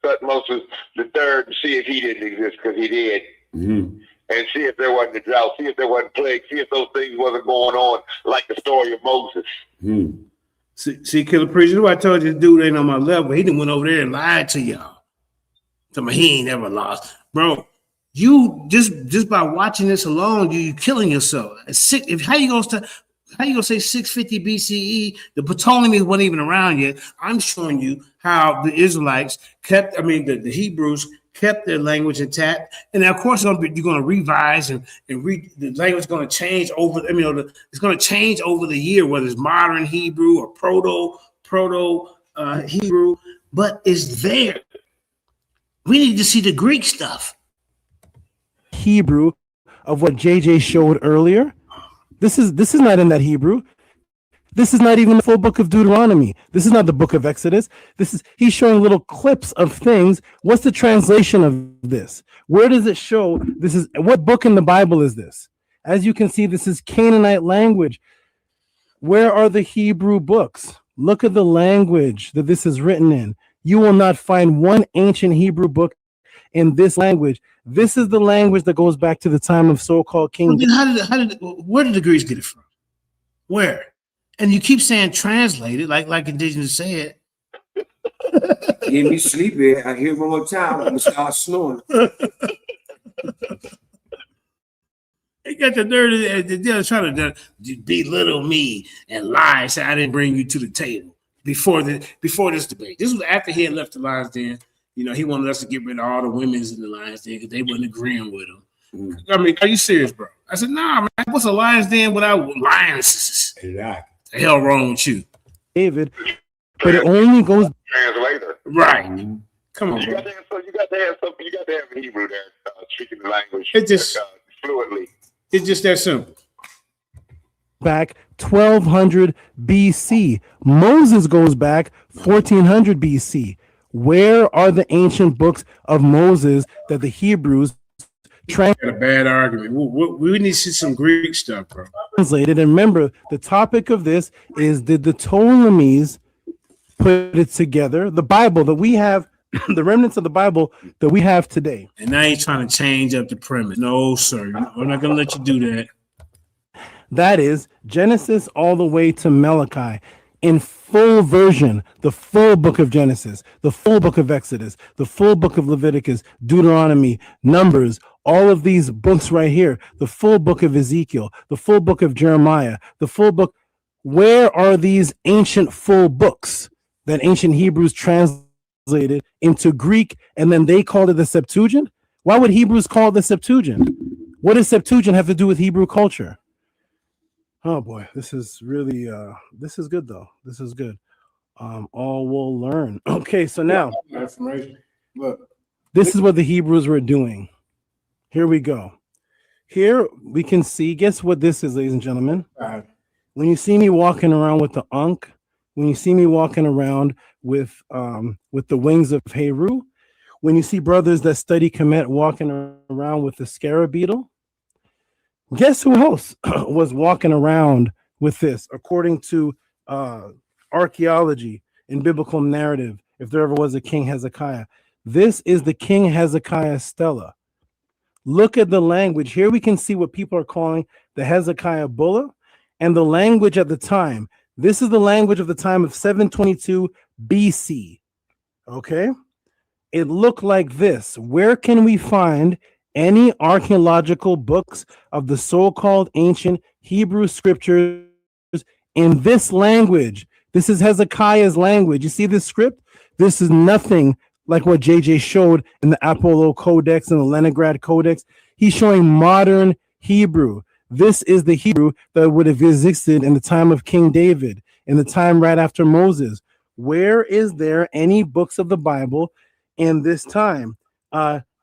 O: Thutmose III and see if he didn't exist, because he did.
P: Mm-hmm.
O: And see if there wasn't a drought, see if there wasn't plague, see if those things wasn't going on like the story of Moses.
P: Mm-hmm.
M: See, Killer Preacher, I told you this dude ain't on my level. He done went over there and lied to y'all. Tell me he ain't ever lost. Bro, you just by watching this alone, you killing yourself. How you gonna say 650 BCE? The Ptolemy wasn't even around yet. I'm showing you how the Israelites the Hebrews kept their language intact, and of course you're going to revise and read. The language is going to change over. It's going to change over the year, whether it's modern Hebrew or proto Hebrew, but it's there. We need to see the Greek stuff.
I: Hebrew of what JJ showed earlier. This is not in that Hebrew. This is not even the full book of Deuteronomy. This is not the book of Exodus. He's showing little clips of things. What's the translation of this? Where does it show this is? What book in the Bible is this? As you can see, this is Canaanite language. Where are the Hebrew books? Look at the language that this is written in. You will not find one ancient Hebrew book in this language. This is the language that goes back to the time of so-called King.
M: Where did the Greeks get it from? Where? And you keep saying translated, like Indigenous said.
P: Get me sleepy. I hear one more time. I'm gonna start snoring.
M: They got the nerve. They're trying to belittle me and lie. Say I didn't bring you to the table before this debate. This was after he had left the Lions Den. He wanted us to get rid of all the women's in the Lions Den because they wasn't agreeing with him. Mm-hmm. I mean, are you serious, bro? I said, nah, man. What's a Lions Den without lions?
P: Exactly.
M: The hell wrong with you,
I: David? But it only goes
O: translator.
M: Right. Come on,
O: you got to have something. You got to have Hebrew there, speaking the language.
M: It just
O: fluently.
M: It's just that simple.
I: Back 1200 BC. Moses goes back 1400 BC. Where are the ancient books of Moses that the Hebrews
M: got a bad argument? We need to see some Greek stuff, bro.
I: Translated. And remember, the topic of this is, did the Ptolemies put it together? The Bible that we have, the remnants of the Bible that we have today.
M: And now you're trying to change up the premise. No, sir. We're not going to let you do that.
I: That is Genesis all the way to Malachi in full version, the full book of Genesis, the full book of Exodus, the full book of Leviticus, Deuteronomy, Numbers, all of these books right here, the full book of Ezekiel, the full book of Jeremiah, the full book. Where are these ancient full books that ancient Hebrews translated into Greek, and then they called it the Septuagint? Why would Hebrews call it the Septuagint? What does Septuagint have to do with Hebrew culture? Oh boy, this is really this is good though. This is good. All will learn. Okay, so now this is what the Hebrews were doing. Here we go. Here we can see, guess what this is, ladies and gentlemen? When you see me walking around with the Ankh, when you see me walking around with the wings of Heru, when you see brothers that study Kemet walking around with the scarab beetle, guess who else was walking around with this, according to archaeology and biblical narrative, if there ever was a King Hezekiah? This is the King Hezekiah stela. Look at the language. Here we can see what people are calling the Hezekiah Bulla, and the language at the time. This is the language of the time of 722 BC. Okay? It looked like this. Where can we find any archaeological books of the so-called ancient Hebrew scriptures in this language? This is Hezekiah's language. You see this script? This is nothing like what JJ showed in the Apollo Codex and the Leningrad Codex. He's showing modern Hebrew. This is the Hebrew that would have existed in the time of King David, in the time right after Moses. Where is there any books of the Bible in this time,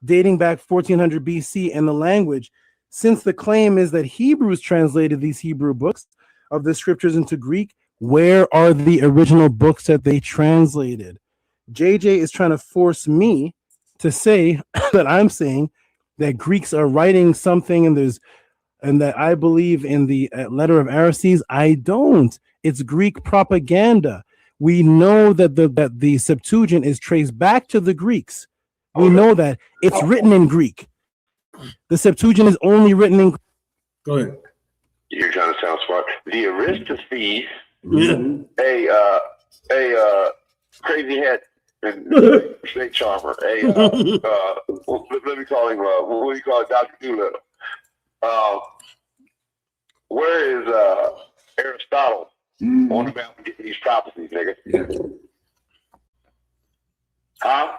I: dating back 1400 BC in the language? Since the claim is that Hebrews translated these Hebrew books of the scriptures into Greek, where are the original books that they translated? JJ is trying to force me to say that I'm saying that Greeks are writing something and that I believe in the letter of Arises. I don't. It's Greek propaganda. We know that the Septuagint is traced back to the Greeks. We know that it's written in Greek. The Septuagint is only written in.
M: Go ahead.
O: You're trying to sound smart. The Arististes, a crazy head and snake charmer. Let me call him. What do you call it, Dr. Doolittle? Where is Aristotle on the mountain getting these prophecies, nigga? Huh?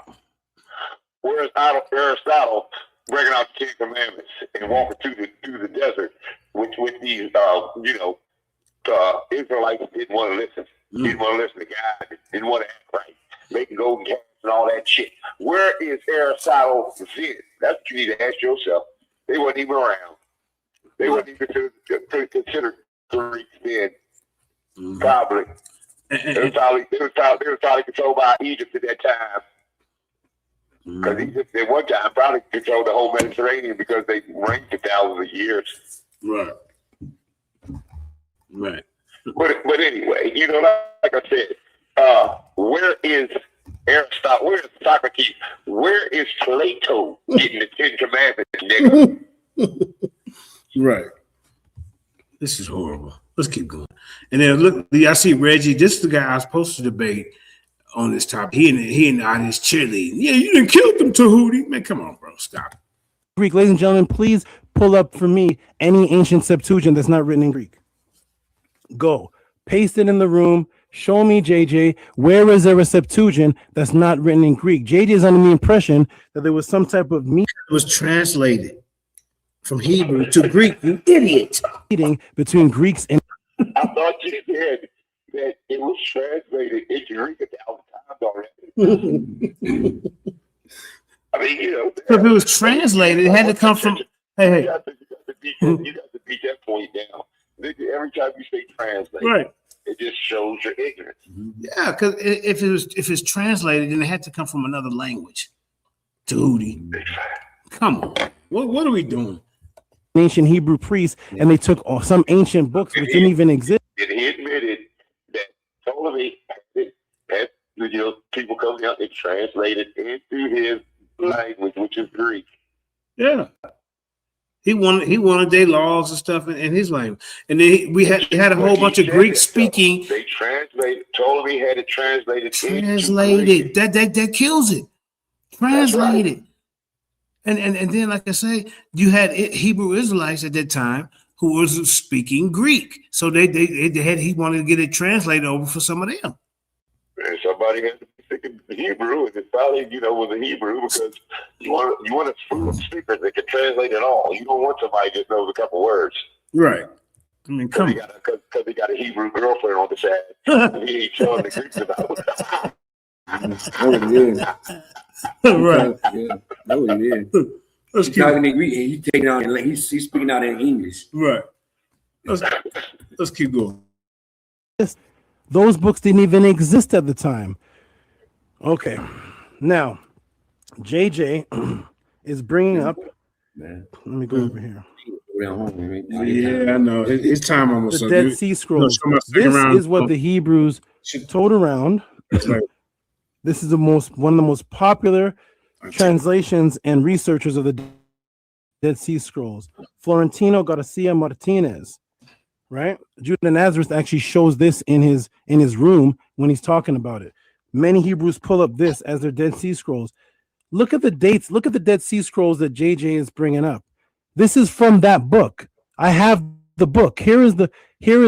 O: Where is Aristotle breaking out the 10 Commandments and walking through the desert with these Israelites didn't want to listen. Didn't want to listen to God. Didn't want to act right. Making golden calves and all that shit. Where is Aristotle then? That's what you need to ask yourself. They wasn't even around. They weren't even considered Greeks then. Probably. They were probably controlled by Egypt at that time. Because Egypt at one time probably controlled the whole Mediterranean because they reigned for thousands of years.
M: Right. Right.
O: But anyway, like I said, where is Aristotle? Where is Socrates? Where is Plato getting the 10 Commandments, nigga?
M: Right. This is horrible. Let's keep going. And then look, I see Reggie. This is the guy I was supposed to debate on this topic. He and I his cheerleading. Yeah, you done killed them, Tehuti. Man, come on, bro. Stop.
I: Greek, ladies and gentlemen, please pull up for me any ancient Septuagint that's not written in Greek. Go. Paste it in the room. Show me, JJ, where is there a Septuagint that's not written in Greek? JJ is under the impression that there was some type of meeting.
B: It was translated from Hebrew to Greek, you idiot.
I: Meeting between Greeks and.
O: I thought you said that it was translated into Greek 1,000 times already. I mean,
B: So if it was translated, it had to come from. Hey.
O: You got to beat that point down. Every time you say translate,
B: Right.
O: It just shows your ignorance.
B: Yeah, because if it's translated, then it had to come from another language. Tehuti.
M: Come on. What are we doing?
I: Ancient Hebrew priests, and they took some ancient books which didn't even exist.
O: And he admitted that Ptolemy had people coming out and translated into his language, which is Greek.
M: Yeah. He wanted their laws and stuff in his language. And then we had a whole bunch of Greek speaking.
O: They translated. Ptolemy had it translated.
B: Translated. That kills it. Translated. And then, like I say, you had Hebrew Israelites at that time who was speaking Greek. So he wanted to get it translated over for some of them.
O: And somebody had to be speaking Hebrew, and it probably, was a Hebrew because you want a fluent speaker that can translate it all. You don't want somebody that knows a couple words.
M: Right. I mean, come on.
O: Because he got a Hebrew girlfriend on the side. He ain't showing the Greeks about it.
P: Right. Yeah. That what it is. He's talking in Greek and he's taking out. He's speaking out in English.
M: Right. Let's keep going.
I: Those books didn't even exist at the time. Okay. Now, JJ is bringing up. Let me go over here.
M: Yeah, I know. It's time almost.
I: The Dead Sea Scrolls. This is what the Hebrews told around. This is one of the most popular translations and researchers of the Dead Sea Scrolls. Florentino Garcia Martinez, right? Judah Nazareth actually shows this in his room when he's talking about it. Many Hebrews pull up this as their Dead Sea Scrolls. Look at the dates. Look at the Dead Sea Scrolls that JJ is bringing up. This is from that book. I have the book. Here is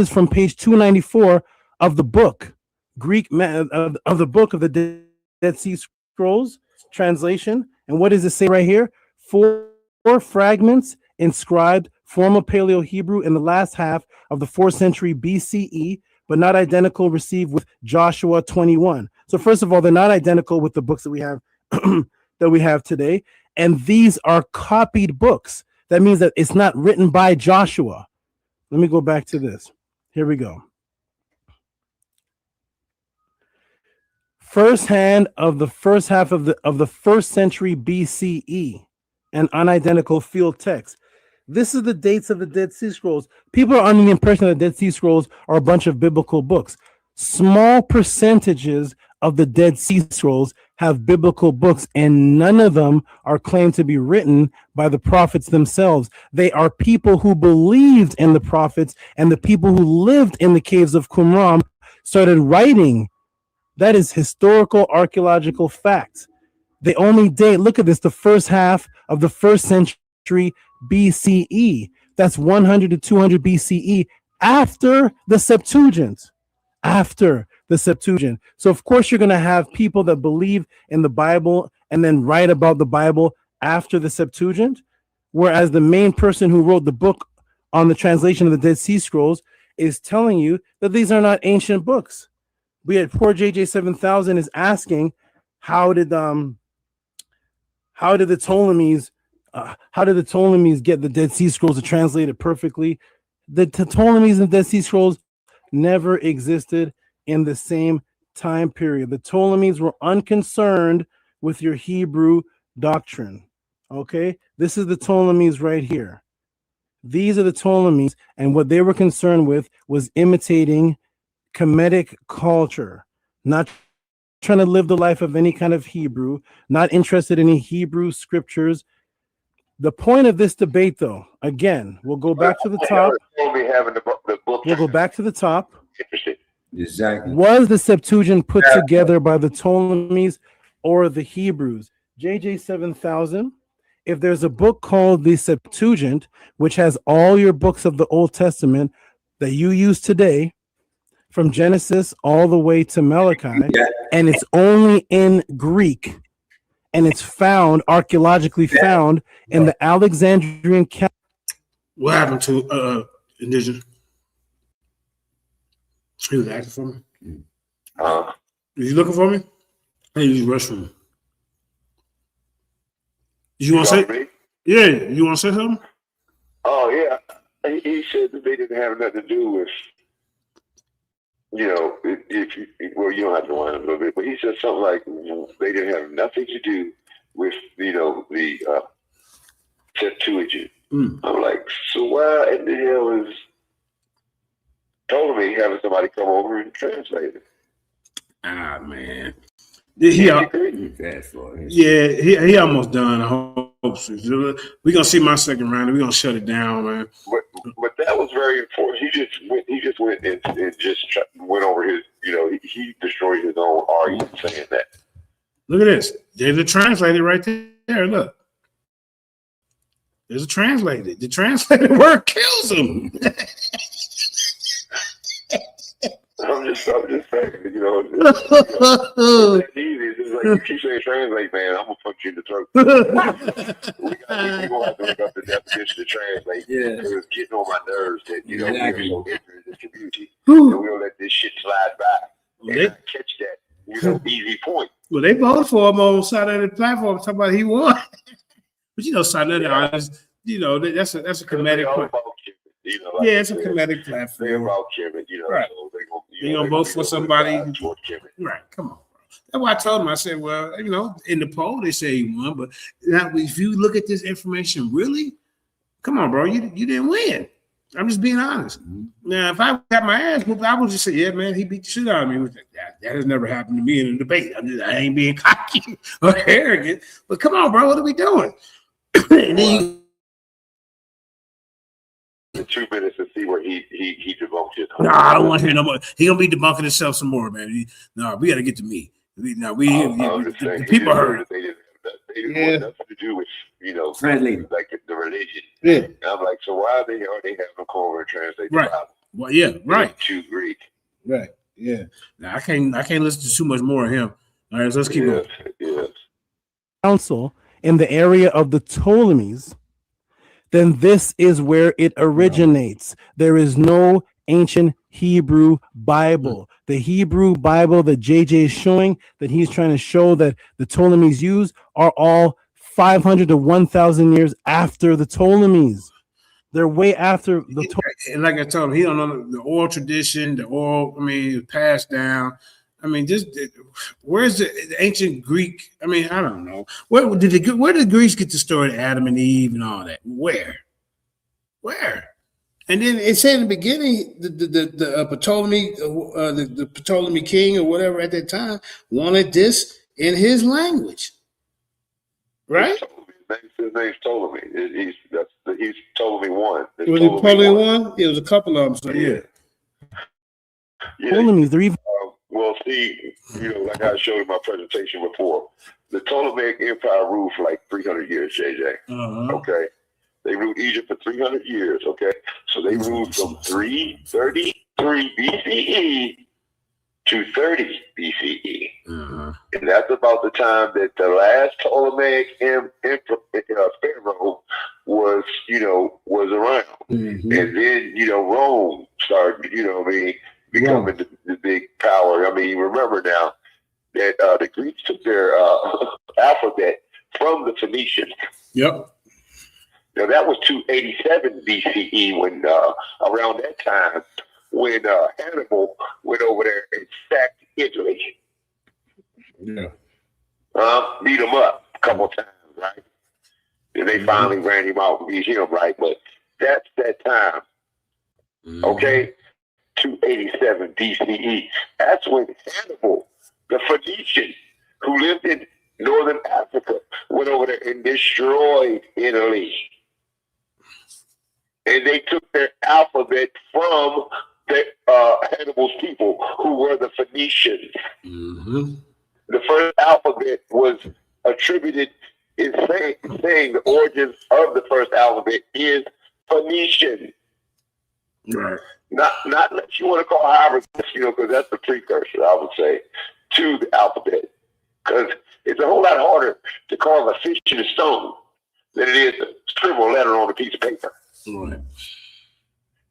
I: from page 294 of the book, Greek of the book of the Dead Sea Scrolls translation. And what does it say right here? Four fragments inscribed formal Paleo Hebrew in the last half of the 4th century BCE, but not identical, received with Joshua 21. So first of all, they're not identical with the books that we have today, and these are copied books. That means that it's not written by Joshua. Let me go back to this. Here we go. First hand of the first half of the 1st century BCE, and unidentical field text. This is the dates of the Dead Sea Scrolls. People are under the impression that the Dead Sea Scrolls are a bunch of biblical books. Small percentages of the Dead Sea Scrolls have biblical books, and none of them are claimed to be written by the prophets themselves. They are people who believed in the prophets, and the people who lived in the caves of Qumran started writing. That is historical archaeological fact. They only date, look at this, the first half of the 1st century BCE. That's 100 to 200 BCE, after the Septuagint. After the Septuagint. So of course you're going to have people that believe in the Bible and then write about the Bible after the Septuagint, whereas the main person who wrote the book on the translation of the Dead Sea Scrolls is telling you that these are not ancient books. We had poor JJ7000 is asking, how did the Ptolemies get the Dead Sea Scrolls to translate it perfectly? The Ptolemies and Dead Sea Scrolls never existed in the same time period. The Ptolemies were unconcerned with your Hebrew doctrine. Okay, this is the Ptolemies right here. These are the Ptolemies, and what they were concerned with was imitating Kemetic culture, not trying to live the life of any kind of Hebrew, not interested in any Hebrew scriptures. The point of this debate, though, again, we'll go back to the top. We'll go back to the top.
P: Exactly.
I: Was the Septuagint put together by the Ptolemies or the Hebrews? JJ7000, if there's a book called the Septuagint, which has all your books of the Old Testament that you use today, from Genesis all the way to Malachi, and it's only in Greek, and it's found, archaeologically found, in the Alexandrian capital.
M: What happened to Indigenous? He was asking for me. Is he looking for me? Hey, you rush from me. You want to say? Yeah, you want to say something?
O: Oh yeah, he said that they didn't have nothing to do with. You know, if you, well, you don't have to whine a little bit, but he said something like they didn't have nothing to do with, you know, the Septuagint. I'm like, so why in the hell is Ptolemy having somebody come over and translate it?
M: Ah, man. He almost done. I hope so. We're gonna see my second round, and we're gonna shut it down, man.
O: But that was very important. He just went and went over his. You know, he destroyed his own argument saying that.
M: Look at this. There's a translated right there. Look, there's a translated. The translated word kills him.
O: I'm just saying, you know, it's easy. It's just like you keep saying translate, man, I'm gonna punch you in the throat. we gonna have to look up the definition of translate. Yeah, it's getting on my nerves that, you know, we're so ignorant in this community, and we'll let this shit slide by and catch that, you know, easy point.
M: Well, they voted for him on Saturday platform, talking about he won. But you know, Saturday, you know, that's a comedic. You know, like it's a comedic platform.
O: They're about Kevin, you know,
M: right.
O: So
M: they're gonna vote for somebody. Right, come on. That's why I told him. I said, well, you know, in the poll they say he won, but now if you look at this information, really, come on, bro, you didn't win. I'm just being honest. Now, if I got my ass whooped, I would just say, yeah, man, he beat the shit out of me. That has never happened to me in a debate. I ain't being cocky or arrogant, but come on, bro, what are we doing? And then
O: in 2 minutes and see where he debunked it.
M: No, I don't want to hear no more. He gonna be debunking himself some more, man. No, we got to get to me. The people heard.
O: They didn't want nothing to do with,
P: translating,
O: like the religion.
M: Yeah.
O: And I'm like, so why are they having Cora translate the
M: Right.
O: Bible?
M: Well, yeah, right.
O: To Greek.
M: Right. Yeah. Now I can't listen to too much more of him. All right, so let's keep going.
O: Yes.
I: Council in the area of the Ptolemies, then this is where it originates. There is no ancient Hebrew Bible. The Hebrew Bible that JJ is showing, that he's trying to show that the Ptolemies use, are all 500 to 1,000 years after the Ptolemies. They're way after the Ptolemies.
M: And like I told him, he don't know the oral tradition, the oral, passed down. Where's the ancient Greek? I don't know. Where did the Greeks get the story of Adam and Eve and all that? Where? And then it said in the beginning, the Ptolemy king or whatever at that time wanted this in his language, right?
O: His name's Ptolemy. He's Ptolemy one.
M: Was it Ptolemy one? It was a couple of them. So yeah.
I: Ptolemies, they're even.
O: Well, see, like I showed in my presentation before, the Ptolemaic Empire ruled for like 300 years, JJ. Okay. They ruled Egypt for 300 years, okay? So they ruled from 333 BCE to 30 BCE. And that's about the time that the last Ptolemaic pharaoh was around. And then, Rome started, becoming the big power. Remember now that the Greeks took their alphabet from the Phoenicians.
M: Yep.
O: Now that was 287 BCE when around that time when Hannibal went over there and sacked Italy.
M: Yeah.
O: Beat him up a couple times, right? And they finally ran him out and beat him, right? But that's that time. Okay? 287 BCE. That's when Hannibal, the Phoenician, who lived in northern Africa, went over there and destroyed Italy. And they took their alphabet from Hannibal's people, who were the Phoenicians. The first alphabet was attributed in saying the origins of the first alphabet is Phoenician.
M: Right.
O: Not unless you want to call hieroglyphs, because that's the precursor, I would say, to the alphabet. Because it's a whole lot harder to carve a fish in a stone than it is to scribble a letter on a piece of paper.
M: Right.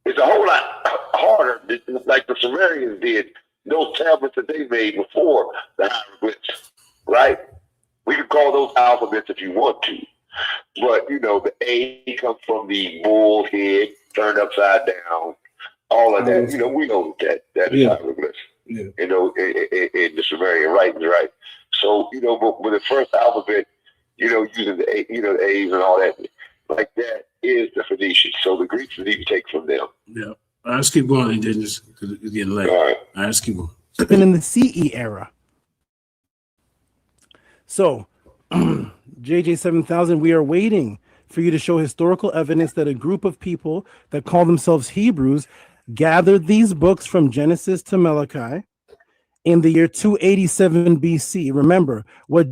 O: It's a whole lot harder, like the Sumerians did, those tablets that they made before the hieroglyphs, right? We can call those alphabets if you want to. But, the A comes from the bull head turned upside down. All of that, we know that is hieroglyphs.
M: Yeah.
O: In the Sumerian writings, right? So, but with the first alphabet, using the A's and all that, like that is the Phoenicians. So the Greeks would even take from them.
M: Yeah. All right, let's keep going, indigenous, because it's getting late.
O: All right,
M: let's keep going.
I: Been in the CE era. So, JJ7000, we are waiting for you to show historical evidence that a group of people that call themselves Hebrews gathered these books from Genesis to Malachi in the year 287 BC. Remember, what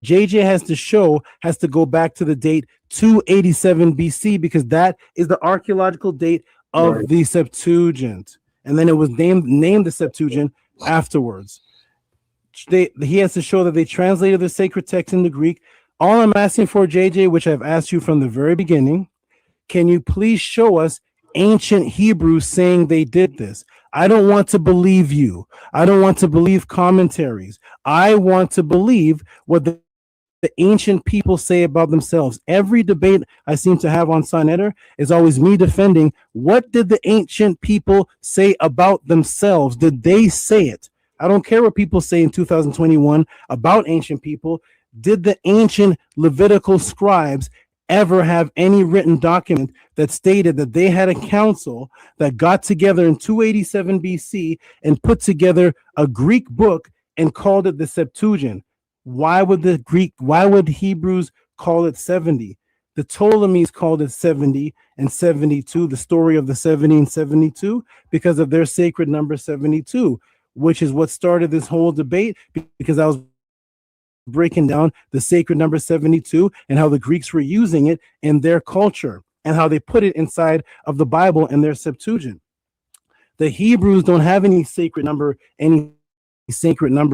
I: JJ has to show has to go back to the date 287 BC because that is the archaeological date of the Septuagint. And then it was named the Septuagint afterwards. He has to show that they translated the sacred text into Greek. All I'm asking for, JJ, which I've asked you from the very beginning, can you please show us ancient Hebrews saying they did this? I don't want to believe you. I don't want to believe commentaries. I want to believe what the ancient people say about themselves. Every debate I seem to have on Sonetter is always me defending what did the ancient people say about themselves? Did they say it? I don't care what people say in 2021 about ancient people. Did the ancient Levitical scribes ever have any written document that stated that they had a council that got together in 287 BC and put together a Greek book and called it the Septuagint? Why would Hebrews call it 70? The Ptolemies called it 70 and 72, the story of the 70 and 72, because of their sacred number 72, which is what started this whole debate, because I was breaking down the sacred number 72 and how the Greeks were using it in their culture and how they put it inside of the Bible in their Septuagint. The Hebrews don't have any sacred number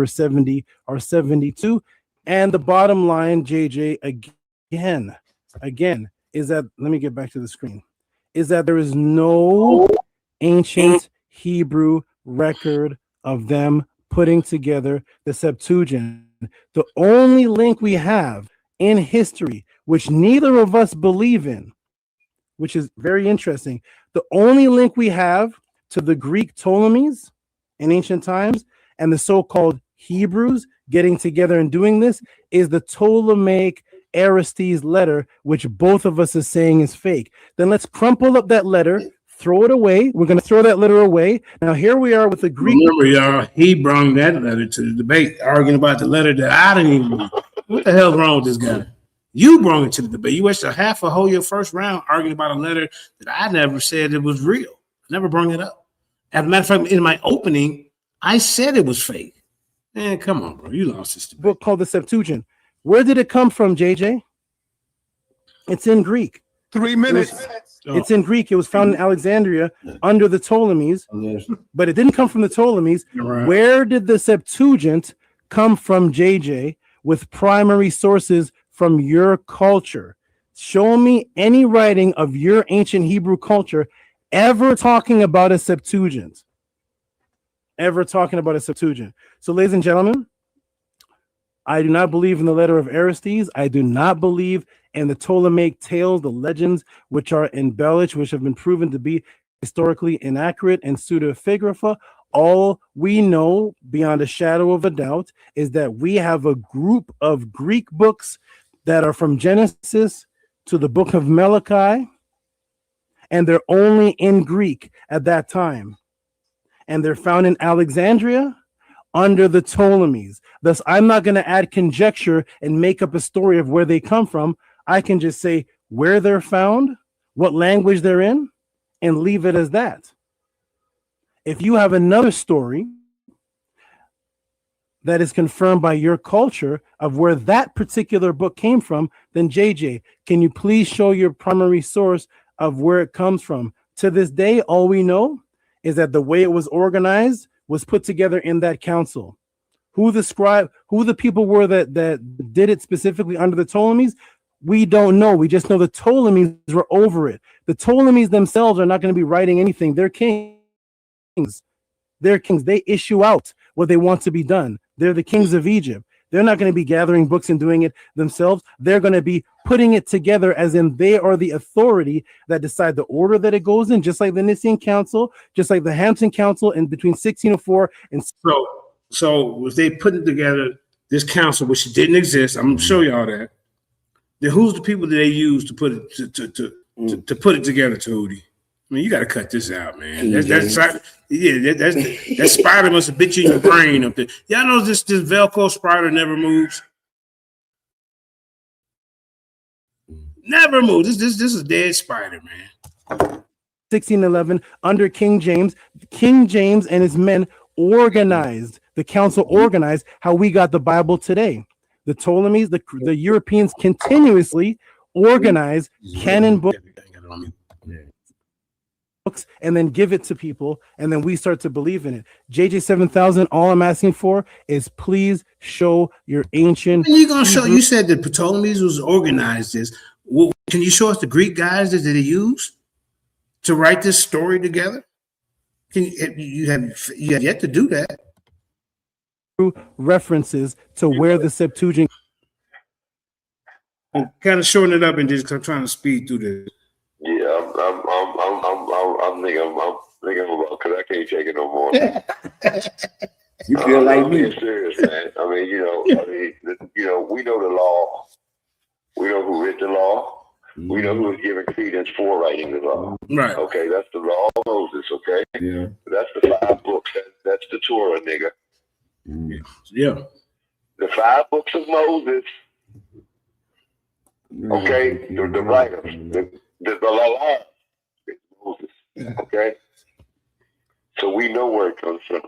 I: 70 or 72. And the bottom line, JJ, again, is that, let me get back to the screen, is that there is no ancient Hebrew record of them putting together the Septuagint. The only link we have in history, which neither of us believe in, which is very interesting, the only link we have to the Greek Ptolemies in ancient times and the so-called Hebrews getting together and doing this is the Ptolemaic Aristides letter, which both of us is saying is fake. Then let's crumple up that letter, throw it away. We're going to throw that letter away. Now here we are with the Greek.
M: Remember, y'all, he brought that letter to the debate, arguing about the letter that I didn't even read. What the hell's wrong with this guy? You brought it to the debate. You wasted half a whole your first round arguing about a letter that I never said it was real. I never brought it up. As a matter of fact, in my opening, I said it was fake. Man, come on, bro. You lost this debate.
I: Book called the Septuagint. Where did it come from, JJ? It's in Greek.
D: 3 minutes.
I: It's in Greek. It was found in Alexandria under the Ptolemies, but it didn't come from the Ptolemies.
M: Right.
I: Where did the Septuagint come from, JJ, with primary sources from your culture? Show me any writing of your ancient Hebrew culture ever talking about a Septuagint. Ever talking about a Septuagint. So, ladies and gentlemen, I do not believe in the letter of Aristides. I do not believe in the Ptolemaic tales, the legends, which are embellished, which have been proven to be historically inaccurate and pseudepigrapha. All we know, beyond a shadow of a doubt, is that we have a group of Greek books that are from Genesis to the book of Malachi, and they're only in Greek at that time. And they're found in Alexandria under the Ptolemies. Thus, I'm not going to add conjecture and make up a story of where they come from. I can just say where they're found, what language they're in, and leave it as that. If you have another story that is confirmed by your culture of where that particular book came from, then JJ, can you please show your primary source of where it comes from? To this day, all we know is that the way it was organized was put together in that council. Who the people were that did it specifically under the Ptolemies, we don't know. We just know the Ptolemies were over it. The Ptolemies themselves are not going to be writing anything. They're kings. They're kings. They issue out what they want to be done. They're the kings of Egypt. They're not going to be gathering books and doing it themselves. They're going to be putting it together as in they are the authority that decide the order that it goes in, just like the Nicene Council, just like the Hampton Council in between 1604 and...
M: So if they putting together this council, which didn't exist, I'm going to show y'all that. Then who's the people that they use to put it to put it together, Tehuti? I mean, you got to cut this out, man. That spider must have bit you in your brain up there. Y'all know this Velcro spider never moves. Never moves. This is a dead spider, man.
I: 1611 under King James. King James and his men organized, the council organized how we got the Bible today. The Ptolemies, the Europeans continuously organize canon books and then give it to people, and then we start to believe in it. JJ7000, all I'm asking for is please show your ancient...
M: You're going to show, you said that Ptolemies was organized this. Well, can you show us the Greek guys that they used to write this story together? You have yet to do that.
I: References to where the Septuagint...
M: I'm kind of shortening it up and just because I'm trying to speed through this.
O: Yeah, I'm thinking about because I can't take it no more.
P: You feel like
O: I'm
P: me?
O: being serious, man. I mean, we know the law. We know who wrote the law. We know who is giving credence for writing the law.
M: Right.
O: Okay, that's the law of Moses. Okay.
C: Yeah.
O: That's the 5 books. That's the Torah, nigga.
M: Yeah.
O: The 5 books of Moses. Okay, the writers, the law, Moses. Okay, so we know where it comes from,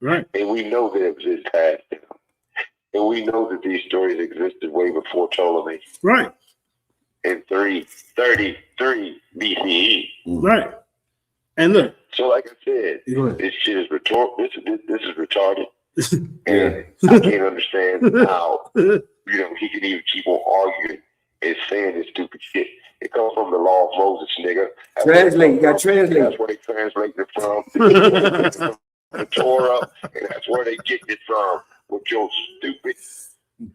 M: right?
O: And we know that it was just passed down, and we know that these stories existed way before Ptolemy,
M: right?
O: In 333 BCE,
M: right? And look,
O: so like I said, this shit is rhetorical. This is retarded, and I can't understand how he can even keep on arguing and saying this stupid shit. It comes from the law of Moses, nigga.
P: Translate. You got to translate.
O: That's where they translate it from. The Torah, and that's where they get it from. With your stupid.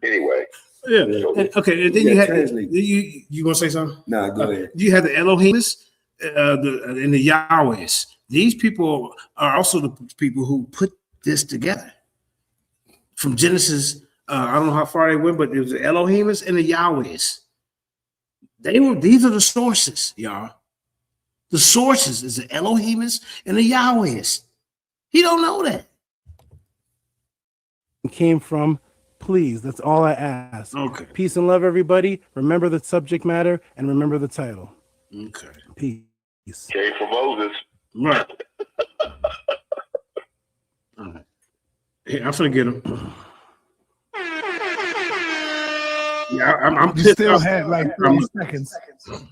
O: Anyway.
M: Yeah. Okay. And then you had you gonna say something?
P: No, go ahead.
M: You had the Elohims, and the Yahwehs. These people are also the people who put this together. From Genesis, I don't know how far they went, but it was the Elohims and the Yahwehs. These are the sources, y'all. The sources is the Elohims and the Yahwehs. He don't know that.
I: It came from, please. That's all I ask.
M: Okay.
I: Peace and love, everybody. Remember the subject matter and remember the title.
M: Okay.
I: Peace.
O: Came from Moses.
M: Right. All right. Hey, I'm finna get him. Yeah, I'm
D: You still had like 30 seconds.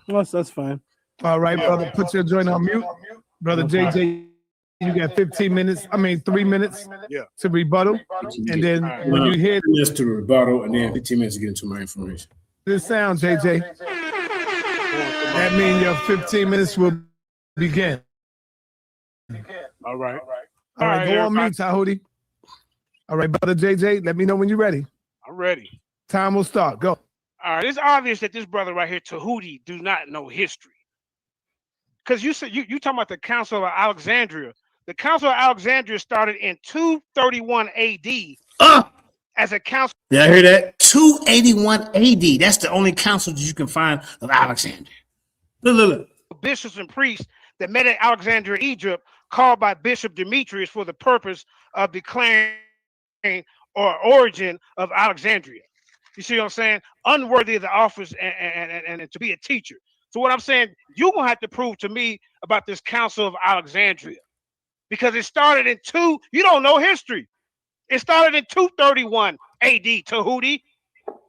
I: Well, that's fine.
D: All right, brother. Put your joint on mute. Brother JJ, you got 15 minutes. 3 minutes to rebuttal. And then when you hear
M: this to rebuttal, and then 15 minutes to get into my information.
D: this sound, JJ, that means your 15 minutes will begin.
L: All right.
D: All right, go on mute, Tehuti. All right, brother JJ, let me know when you're ready.
L: I'm ready.
D: Time will start. Go.
L: All right. It's obvious that this brother right here, Tehuti, do not know history. Because you said you talking about the Council of Alexandria. The Council of Alexandria started in 231 AD as a council.
B: Did I hear that? 281 AD. That's the only council that you can find of Alexandria. Look.
L: Bishops and priests that met at Alexandria, Egypt, called by Bishop Demetrius for the purpose of declaring or origin of Alexandria. You see what I'm saying? Unworthy of the office and to be a teacher. So what I'm saying, you're going to have to prove to me about this Council of Alexandria. Because it started in you don't know history. It started in 231 AD, Tehuti.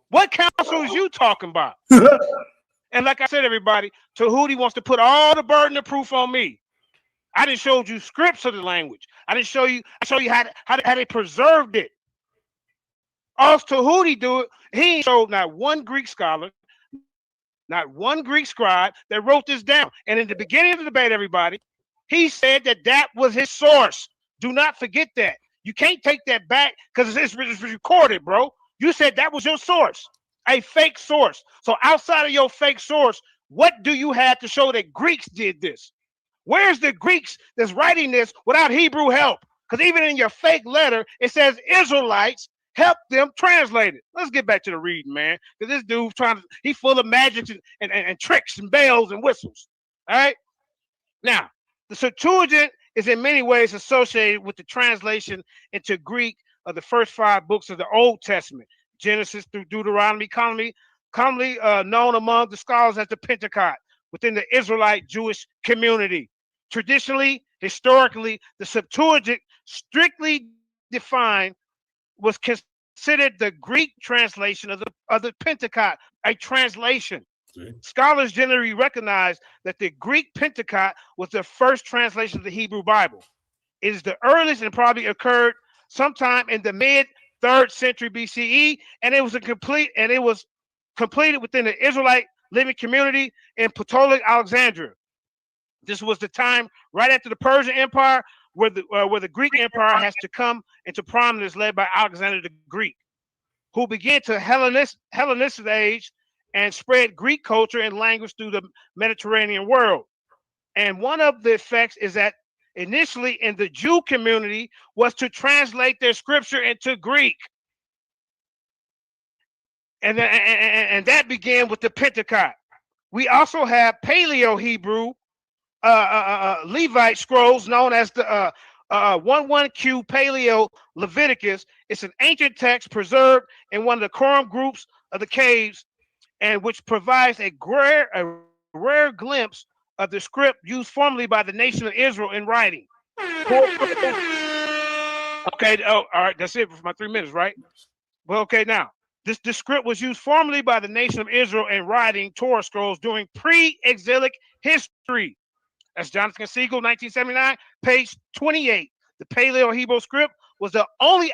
L: What council is you talking about? And like I said, everybody, Tehuti wants to put all the burden of proof on me. I didn't show you scripts of the language. I show you how they preserved it. All Tehuti do it, he ain't showed not one Greek scholar, not one Greek scribe that wrote this down. And in the beginning of the debate, everybody, he said that was his source. Do not forget that. You can't take that back because it's recorded, bro. You said that was your source, a fake source. So outside of your fake source, what do you have to show that Greeks did this? Where's the Greeks that's writing this without Hebrew help? Because even in your fake letter, it says Israelites help them translate it. Let's get back to the reading, man. Because this dude's he's full of magic and tricks and bells and whistles. All right. Now, the Septuagint is in many ways associated with the translation into Greek of the first 5 books of the Old Testament, Genesis through Deuteronomy, commonly known among the scholars as the Pentateuch within the Israelite Jewish community. Traditionally, historically, the Septuagint, strictly defined, was considered the Greek translation of the Pentateuch, a translation. Scholars generally recognize that the Greek Pentateuch was the first translation of the Hebrew Bible. It is the earliest and probably occurred sometime in the mid-3rd century BCE, and it was completed within the Israelite living community in Ptolemy, Alexandria. This was the time right after the Persian Empire, where the Greek Empire has to come into prominence, led by Alexander the Greek, who began to Hellenistic age and spread Greek culture and language through the Mediterranean world. And one of the effects is that initially in the Jew community was to translate their scripture into Greek. And that began with the Pentateuch. We also have Paleo-Hebrew Levite scrolls known as the 11Q Paleo Leviticus. It's an ancient text preserved in one of the Quorum groups of the caves and which provides a rare glimpse of the script used formerly by the nation of Israel in writing. Okay, all right, that's it for my 3 minutes, right? Well, okay, now, this script was used formerly by the nation of Israel in writing Torah scrolls during pre-exilic history. That's Jonathan Siegel, 1979, page 28. The Paleo-Hebrew script was the only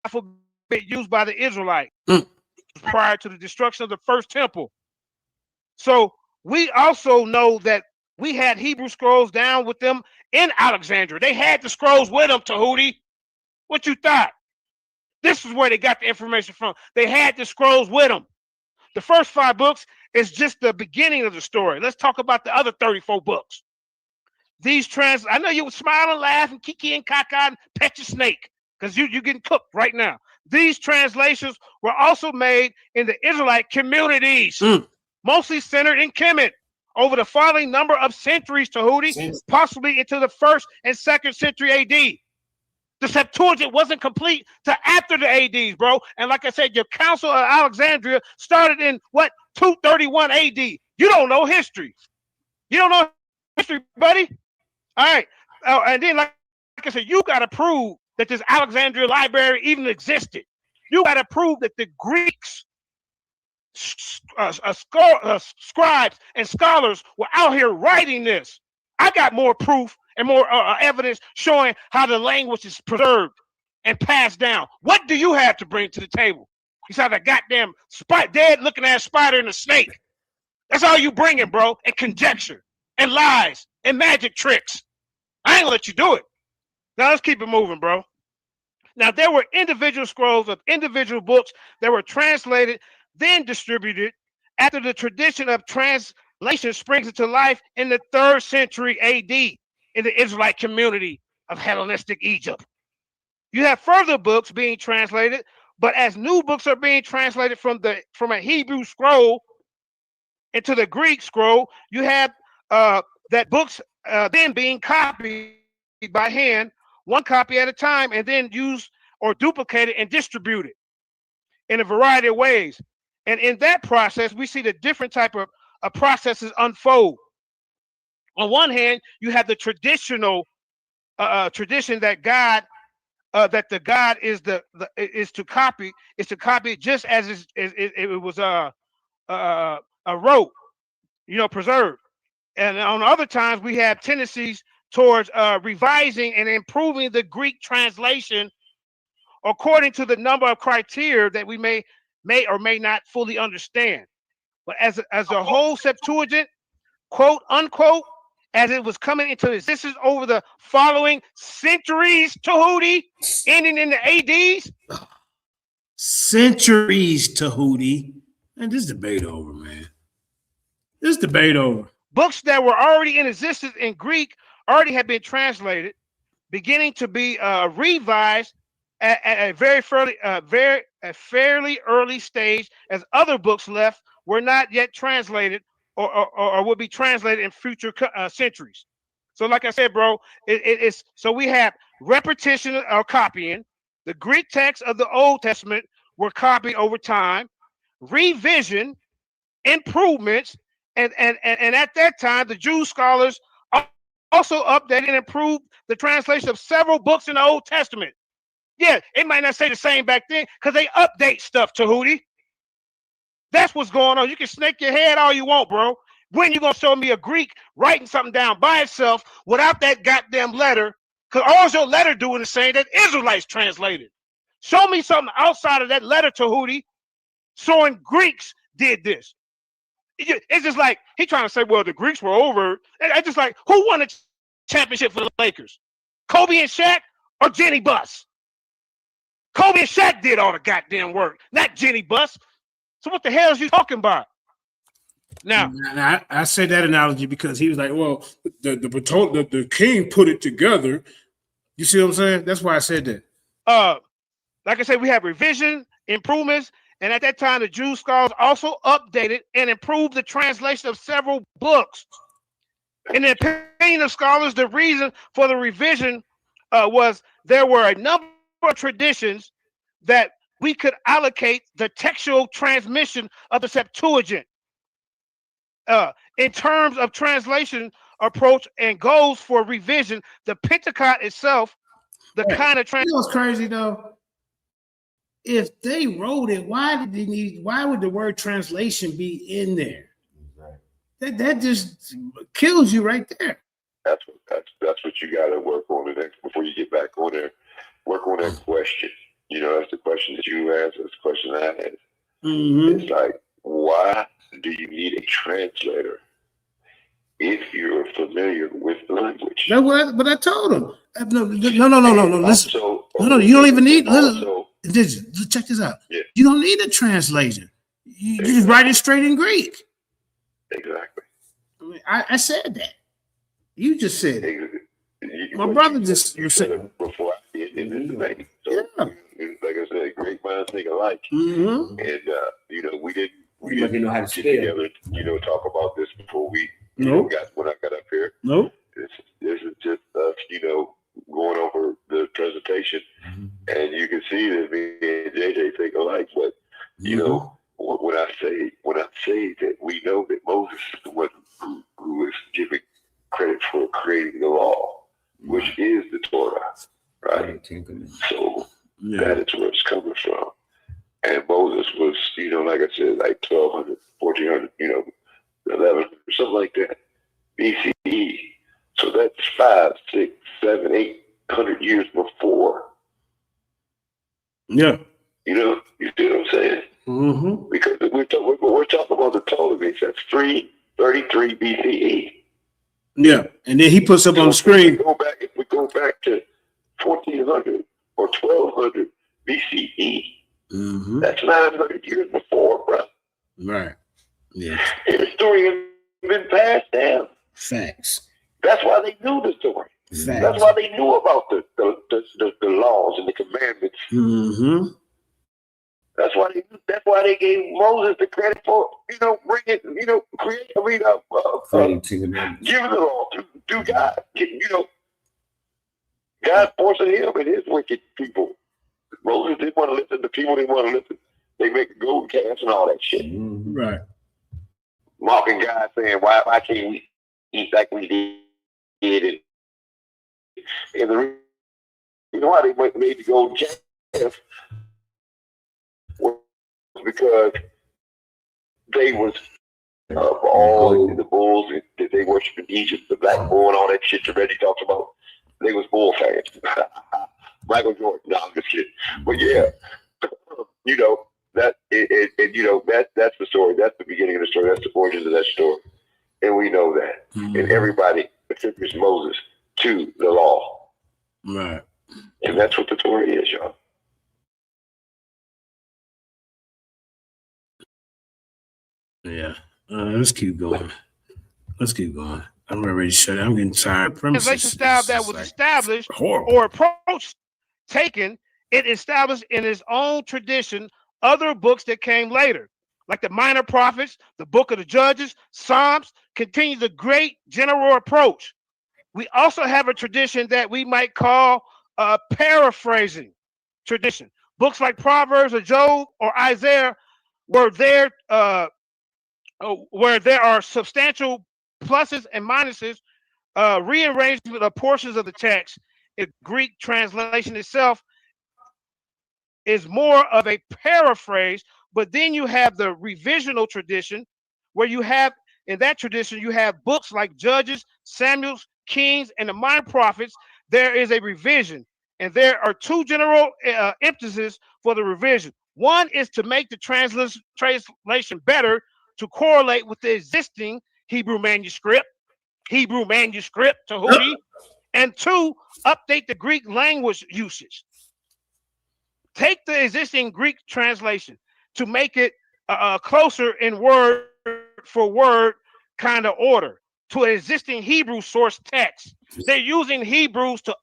L: alphabet used by the Israelites prior to the destruction of the first temple. So we also know that we had Hebrew scrolls down with them in Alexandria. They had the scrolls with them, Tehuti. What you thought? This is where they got the information from. They had the scrolls with them. The first 5 books is just the beginning of the story. Let's talk about the other 34 books. I know you were smiling, laughing, kiki and caca, and pet your snake, because you're getting cooked right now. These translations were also made in the Israelite communities, mostly centered in Kemet, over the following number of centuries, Tehuti, possibly into the 1st and 2nd century AD. The Septuagint wasn't complete till after the ADs, bro. And like I said, your Council of Alexandria started in, 231 AD. You don't know history. You don't know history, buddy. All right. And then, like I said, you got to prove that this Alexandria library even existed. You got to prove that the Greeks, scribes and scholars were out here writing this. I got more proof and more evidence showing how the language is preserved and passed down. What do you have to bring to the table? Besides a goddamn dead looking ass spider and a snake. That's all you bringing, bro, and conjecture and lies and magic tricks. I ain't gonna let you do it. Now let's keep it moving, bro. Now there were individual scrolls of individual books that were translated, then distributed after the tradition of translation springs into life in the 3rd century AD in the Israelite community of Hellenistic Egypt. You have further books being translated, but as new books are being translated from a Hebrew scroll into the Greek scroll, you have that books then being copied by hand, one copy at a time, and then used or duplicated and distributed in a variety of ways. And in that process, we see the different type of processes unfold. On one hand, you have the traditional tradition that the God is to copy just as it was wrote, preserved. And on other times, we have tendencies towards revising and improving the Greek translation according to the number of criteria that we may or may not fully understand. But as a whole Septuagint, quote unquote, as it was coming into existence over the following centuries, Tehuti, ending in the ADs.
M: Centuries, Tehuti. Man, this debate over, man. This debate over.
L: Books that were already in existence in Greek already had been translated, beginning to be revised at a fairly early stage, as other books left were not yet translated or will be translated in future centuries. So like I said, bro, it's so we have repetition or copying. The Greek texts of the Old Testament were copied over time, revision, improvements, and at that time, the Jew scholars also updated and improved the translation of several books in the Old Testament. Yeah, it might not say the same back then because they update stuff, Tehuti. That's what's going on. You can snake your head all you want, bro. When you gonna show me a Greek writing something down by itself without that goddamn letter? Because all your letter doing is saying that Israelites translated. Show me something outside of that letter, Tehuti, showing Greeks did this. It's just like he trying to say, well, the Greeks were over. It's just like, who won the championship for the Lakers? Kobe and Shaq or Jenny Buss? Kobe and Shaq did all the goddamn work, not Jenny Buss. So what the hell is you talking about? Now
M: I say that analogy because he was like, well, the king put it together. You see what I'm saying? That's why I said that.
L: Like I said, we have revision, improvements, and at that time, the Jew scholars also updated and improved the translation of several books. In the opinion of scholars, the reason for the revision was there were a number of traditions that we could allocate the textual transmission of the Septuagint in terms of translation approach and goals for revision. The Pentateuch itself, the kind of
B: You know what's crazy though? If they wrote it, why would the word translation be in there? That just kills you right there.
O: That's what you got to work on the next before you get back on there. Work on that question. You know, that's the question that you asked. That's the question I asked. It's like, why do you need a translator if you're familiar with the language?
B: That's what I told him. No. Listen. No. You don't even need. Listen, check this out.
O: Yeah.
B: You don't need a translation. You just write it straight in Greek.
O: Exactly.
B: I mean, I said that. You just said it. My brother just said
O: before I get into the debate. So, like I said, great minds think alike.
B: Mm-hmm.
O: And you know, we didn't
P: know how to
O: get
P: spell.
O: together, you know, talk about this before we when I got up here.
B: Nope.
O: This is just us, you know, going over the presentation, and you can see that me and JJ think alike. But you know, when I say that we know that Moses is the one who is giving credit for creating the law, which is the Torah, right? So that is where it's coming from. And Moses was, you know, like I said, like 1200, 1400, you know, 1100, something like that, BCE. So that's 5, 6, 7, 800 years before.
B: Yeah.
O: You know, you see what I'm saying?
B: Mm-hmm.
O: Because we're talking about the Ptolemies. That's 333 BCE.
B: Yeah, and then he puts up on the screen.
O: If we go back to 1400 or 1200 BCE, that's 900 years before, bro.
B: Right. Yeah.
O: And the story has been passed down.
B: Facts.
O: That's why they knew the story.
B: Facts.
O: That's why they knew about the laws and the commandments.
B: Mm-hmm.
O: That's why they gave Moses the credit for, you know, bringing, you know, giving the law to God. You know, God forcing him and his wicked people. Moses didn't want to listen. The people didn't want to listen. They make a golden calf and all that shit.
B: Right.
O: Mocking God, saying, why can't we eat like we did? And the reason why they made the golden calf was because they was all the bulls that they worship in Egypt, the black bull and all that shit that Reggie talks about. They was bull fans. Michael Jordan, no, I'm just kidding. But yeah, you know, that's the story. That's the beginning of the story. That's the origins of that story. And we know that. And everybody attributes Moses to the law.
B: Right.
O: And that's what the Torah is, y'all.
B: Yeah. Let's keep going. I'm ready to shut it. I'm getting tired.
L: Translation style that was established or approach taken, it established in its own tradition other books that came later, like the Minor Prophets, the Book of the Judges, Psalms, continue the great general approach. We also have a tradition that we might call a paraphrasing tradition. Books like Proverbs or Job or Isaiah where there are substantial pluses and minuses, rearrangement of portions of the text. In Greek translation itself is more of a paraphrase, but then you have the revisional tradition, where you have, in that tradition, you have books like Judges, Samuel's, Kings, and the Minor Prophets. There is a revision, and there are two general emphases for the revision. One is to make the translation better to correlate with the existing Hebrew manuscript, Tehuti, and two, update the Greek language usage. Take the existing Greek translation to make it closer in word for word kind of order to an existing Hebrew source text. They're using Hebrews to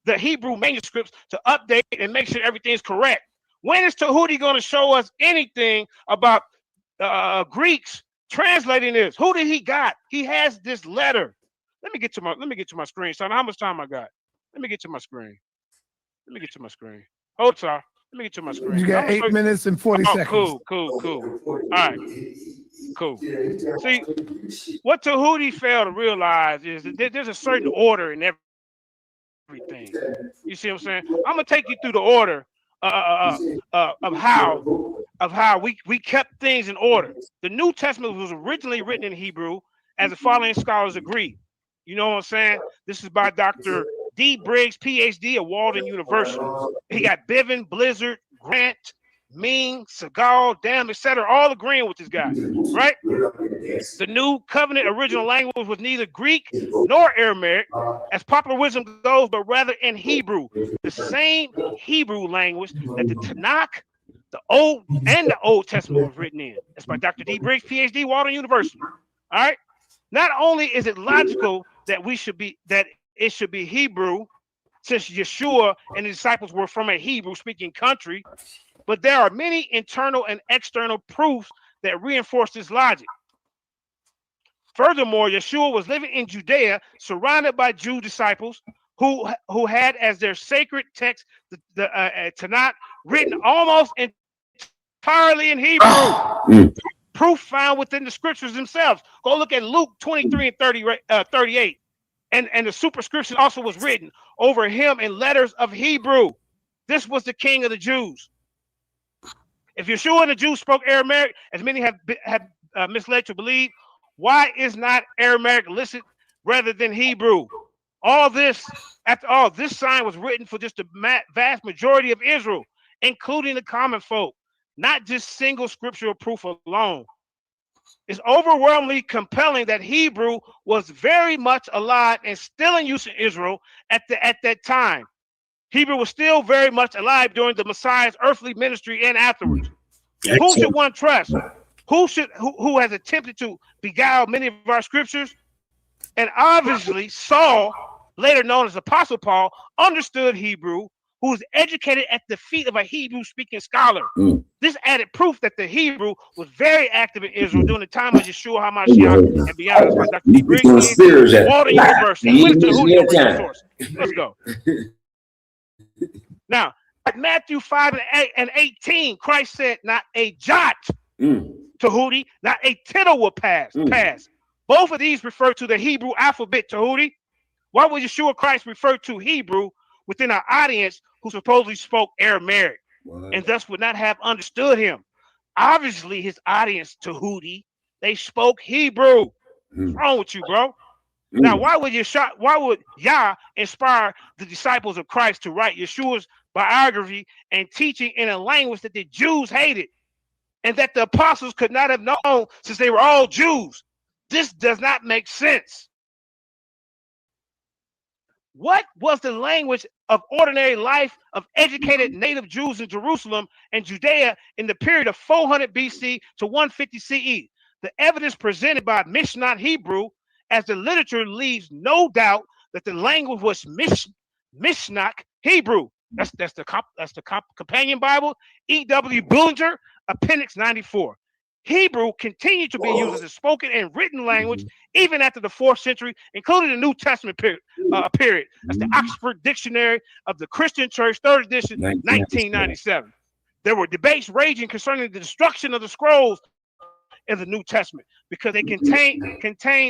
L: the Hebrew manuscripts to update and make sure everything's correct. When is Tehuti going to show us anything about Greeks translating this? Who did he got? He has this letter. Let me get to my screen, son. How much time I got? Let me get to my screen. Hold on. Let me get to my screen.
D: You got 8 minutes and 40 seconds.
L: Cool. All right. Cool. See, what Tehuti failed to realize is that there's a certain order in everything. You see what I'm saying? I'm gonna take you through the order of how we kept things in order. The New Testament was originally written in Hebrew, as the following scholars agree. You know what I'm saying? This is by Dr. D. Briggs, PhD at Walden University. He got Bevan, Blizzard, Grant, Ming, Segal, Dam, etc., all agreeing with this guy, right? The New Covenant original language was neither Greek nor Aramaic, as popular wisdom goes, but rather in Hebrew, the same Hebrew language that the Tanakh, the Old Testament was written in. That's by Dr. D. Briggs, PhD, Walden University. All right. Not only is it logical that it should be Hebrew, since Yeshua and the disciples were from a Hebrew-speaking country, but there are many internal and external proofs that reinforce this logic. Furthermore, Yeshua was living in Judea, surrounded by Jew disciples who had as their sacred text the Tanakh written almost entirely in Hebrew. Proof found within the scriptures themselves. Go look at Luke 23 and 38. And the superscription also was written over him in letters of Hebrew. This was the king of the Jews. If Yeshua and the Jews spoke Aramaic, as many have misled to believe, why is not Aramaic listed rather than Hebrew? After all, this sign was written for just the vast majority of Israel, including the common folk, not just single scriptural proof alone. It's overwhelmingly compelling that Hebrew was very much alive and still in use in Israel at that time. Hebrew was still very much alive during the Messiah's earthly ministry and afterwards. Who should one trust? Who has attempted to beguile many of our scriptures? And obviously, Saul, later known as Apostle Paul, understood Hebrew, who was educated at the feet of a Hebrew-speaking scholar. This added proof that the Hebrew was very active in Israel during the time of Yeshua HaMashiach and beyond. That's why Dr. D. Briggs, Walden University. Let's go. Now, at Matthew 5 and 18, Christ said, not a jot, Tehuti, not a tittle will pass. Both of these refer to the Hebrew alphabet, Tehuti. Why would Yeshua Christ refer to Hebrew within our audience who supposedly spoke Aramaic and thus would not have understood him? Obviously, his audience, Tehuti, they spoke Hebrew. What's wrong with you, bro? Now, why would Yah inspire the disciples of Christ to write Yeshua's biography and teaching in a language that the Jews hated and that the apostles could not have known since they were all Jews? This does not make sense. What was the language of ordinary life of educated native Jews in Jerusalem and Judea in the period of 400 BC to 150 CE? The evidence presented by Mishnah Hebrew as the literature leaves no doubt that the language was Mishnah Hebrew. That's the companion Bible, E.W. Bullinger, Appendix 94. Hebrew continued to be used as a spoken and written language even after the 4th century, including the New Testament period. That's the Oxford Dictionary of the Christian Church, 3rd edition, 1997. There were debates raging concerning the destruction of the scrolls in the New Testament because they contain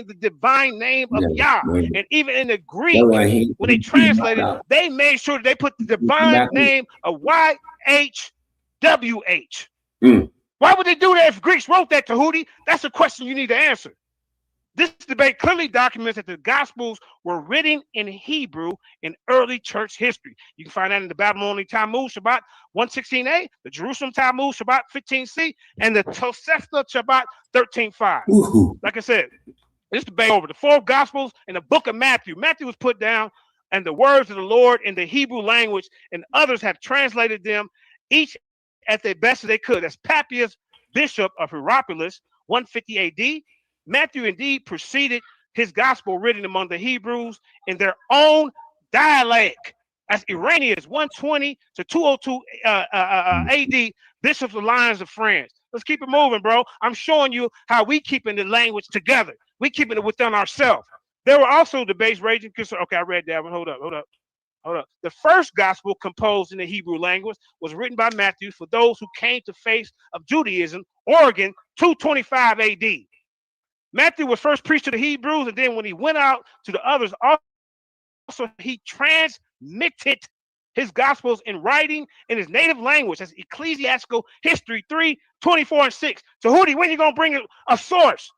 L: the divine name of Yah. And even in the Greek, when they translated, they made sure they put the divine name of YHWH. Why would they do that if Greeks wrote that, Tehuti? That's a question you need to answer. This debate clearly documents that the Gospels were written in Hebrew in early church history. You can find that in the Babylonian Talmud Shabbat 116a, the Jerusalem Talmud Shabbat 15c, and the Tosefta Shabbat 13.5. Like I said, this debate over the 4 Gospels and the book of Matthew. Matthew was put down, and the words of the Lord in the Hebrew language, and others have translated them, each at their best as they could. As Papias, bishop of Hierapolis, 150 AD, Matthew indeed preceded his gospel written among the Hebrews in their own dialect. As Irenaeus, 120 to 202 AD, bishop of the Lions of France. Let's keep it moving, bro. I'm showing you how we keeping the language together. We keeping it within ourselves. There were also debates raging. Okay, I read that one. Hold up. Hold up. The first gospel composed in the Hebrew language was written by Matthew for those who came to faith of Judaism, Oregon, 225 AD. Matthew was first preached to the Hebrews, and then when he went out to the others, also he transmitted his gospels in writing in his native language. That's Ecclesiastical History 3:24 and 6. Tehuti, when you gonna bring a source?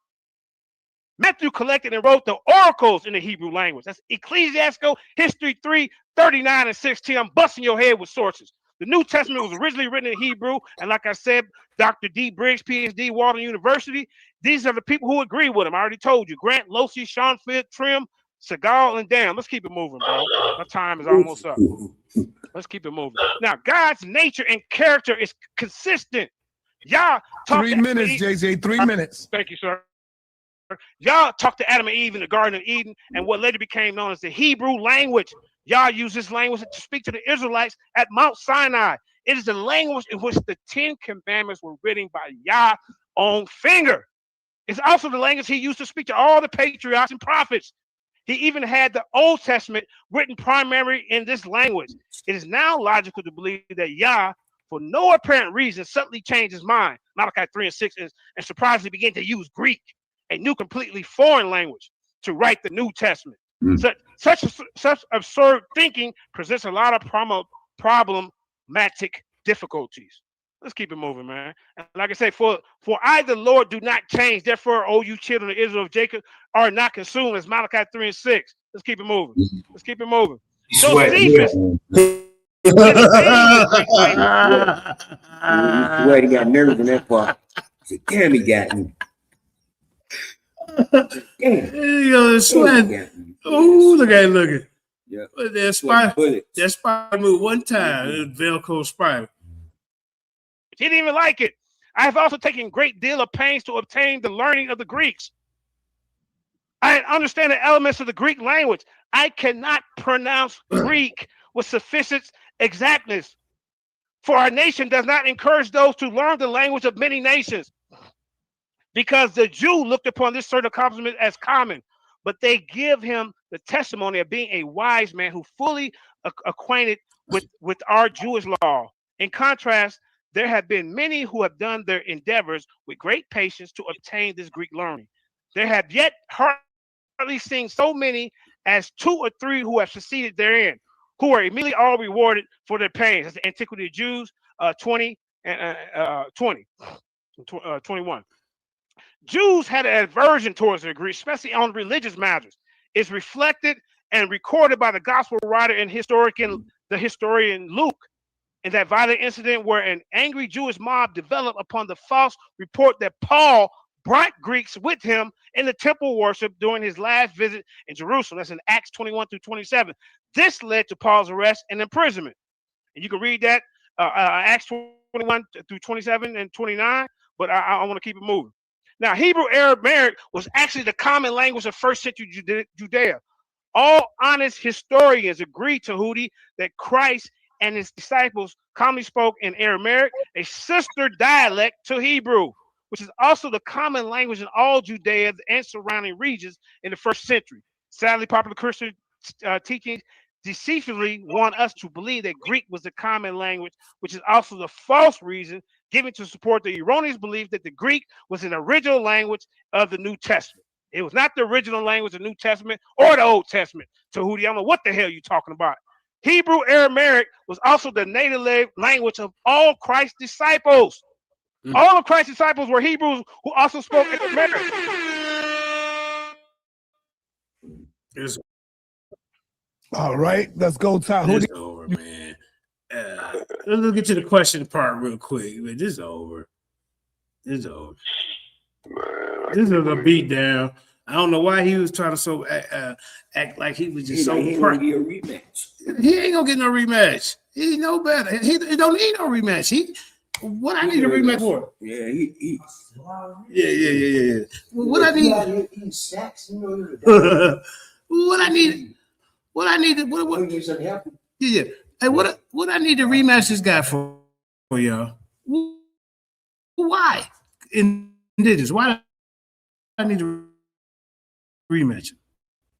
L: Matthew collected and wrote the oracles in the Hebrew language. That's Ecclesiastical History 3:39 and 16. I'm busting your head with sources. The New Testament was originally written in Hebrew, and like I said, Dr. D. Briggs, PhD, Walden University. These are the people who agree with him. I already told you. Grant, Losi, Sean Fitt, Trim, Segal, and Dan. Let's keep it moving, bro. My time is almost up. Let's keep it moving. Now, God's nature and character is consistent. Y'all talk
D: 3 minutes, JJ. 3 minutes.
L: Thank you, sir. Y'all talked to Adam and Eve in the Garden of Eden and what later became known as the Hebrew language. Y'all use this language to speak to the Israelites at Mount Sinai. It is the language in which the 10 commandments were written by Yah's own finger. It's also the language he used to speak to all the patriarchs and prophets. He even had the Old Testament written primarily in this language. It is now logical to believe that Yah, for no apparent reason, suddenly changed his mind, Malachi 3 and 6, and surprisingly began to use Greek, a new completely foreign language, to write the New Testament. Such absurd thinking presents a lot of problematic difficulties. Let's keep it moving, man. And like I say, for I, the Lord, do not change. Therefore, O you children of Israel of Jacob, are not consumed, as Malachi 3 and 6. Let's keep it moving. Let's keep it moving. Josephus.
P: He got nerves in that part. He said, damn, he got me.
B: Yo, sweat. Oh, look at it, look at it.
P: Yeah.
B: That spider moved one time. It was Velcro spider.
L: He didn't even like it. I have also taken great deal of pains to obtain the learning of the Greeks. I understand the elements of the Greek language. I cannot pronounce Greek with sufficient exactness, for our nation does not encourage those to learn the language of many nations, because the Jew looked upon this certain accomplishment as common, but they give him the testimony of being a wise man who fully acquainted with our Jewish law. In contrast, there have been many who have done their endeavors with great patience to obtain this Greek learning. There have yet hardly seen so many as 2 or 3 who have succeeded therein, who are immediately all rewarded for their pains. That's the Antiquity of Jews 20 and 21. Jews had an aversion towards the Greeks, especially on religious matters. It's reflected and recorded by the gospel writer and the historian Luke, in that violent incident where an angry Jewish mob developed upon the false report that Paul brought Greeks with him in the temple worship during his last visit in Jerusalem. That's in Acts 21 through 27. This led to Paul's arrest and imprisonment. And you can read that Acts 21 through 27 and 29, but I want to keep it moving. Now, Hebrew Aramaic was actually the common language of first century Judea. All honest historians agree, Tehuti, that Christ and his disciples commonly spoke in Aramaic, a sister dialect to Hebrew, which is also the common language in all Judea and surrounding regions in the first century. Sadly, popular Christian teachings deceitfully want us to believe that Greek was the common language, which is also the false reason given to support the erroneous belief that the Greek was an original language of the New Testament. It was not the original language of the New Testament or the Old Testament. Tehuti, I don't know what the hell you're talking about. Hebrew Aramaic was also the native language of all Christ's disciples. All of Christ's disciples were Hebrews who also spoke Aramaic.
D: All right, let's go, Tehuti.
M: It's over, man. Let's get to the question part real quick. Man, this is over. This is over. This is a beatdown. I don't know why he was trying to act like he was just
P: he
M: so.
P: He ain't gonna get a rematch.
M: He ain't gonna get no rematch. He know better. He don't need no rematch. What I need a rematch for?
P: Yeah,
M: Yeah. What I need? What I need? Yeah. Hey, what I need to rematch this guy for y'all? Why? Indigenous. Why do I need to rematch him?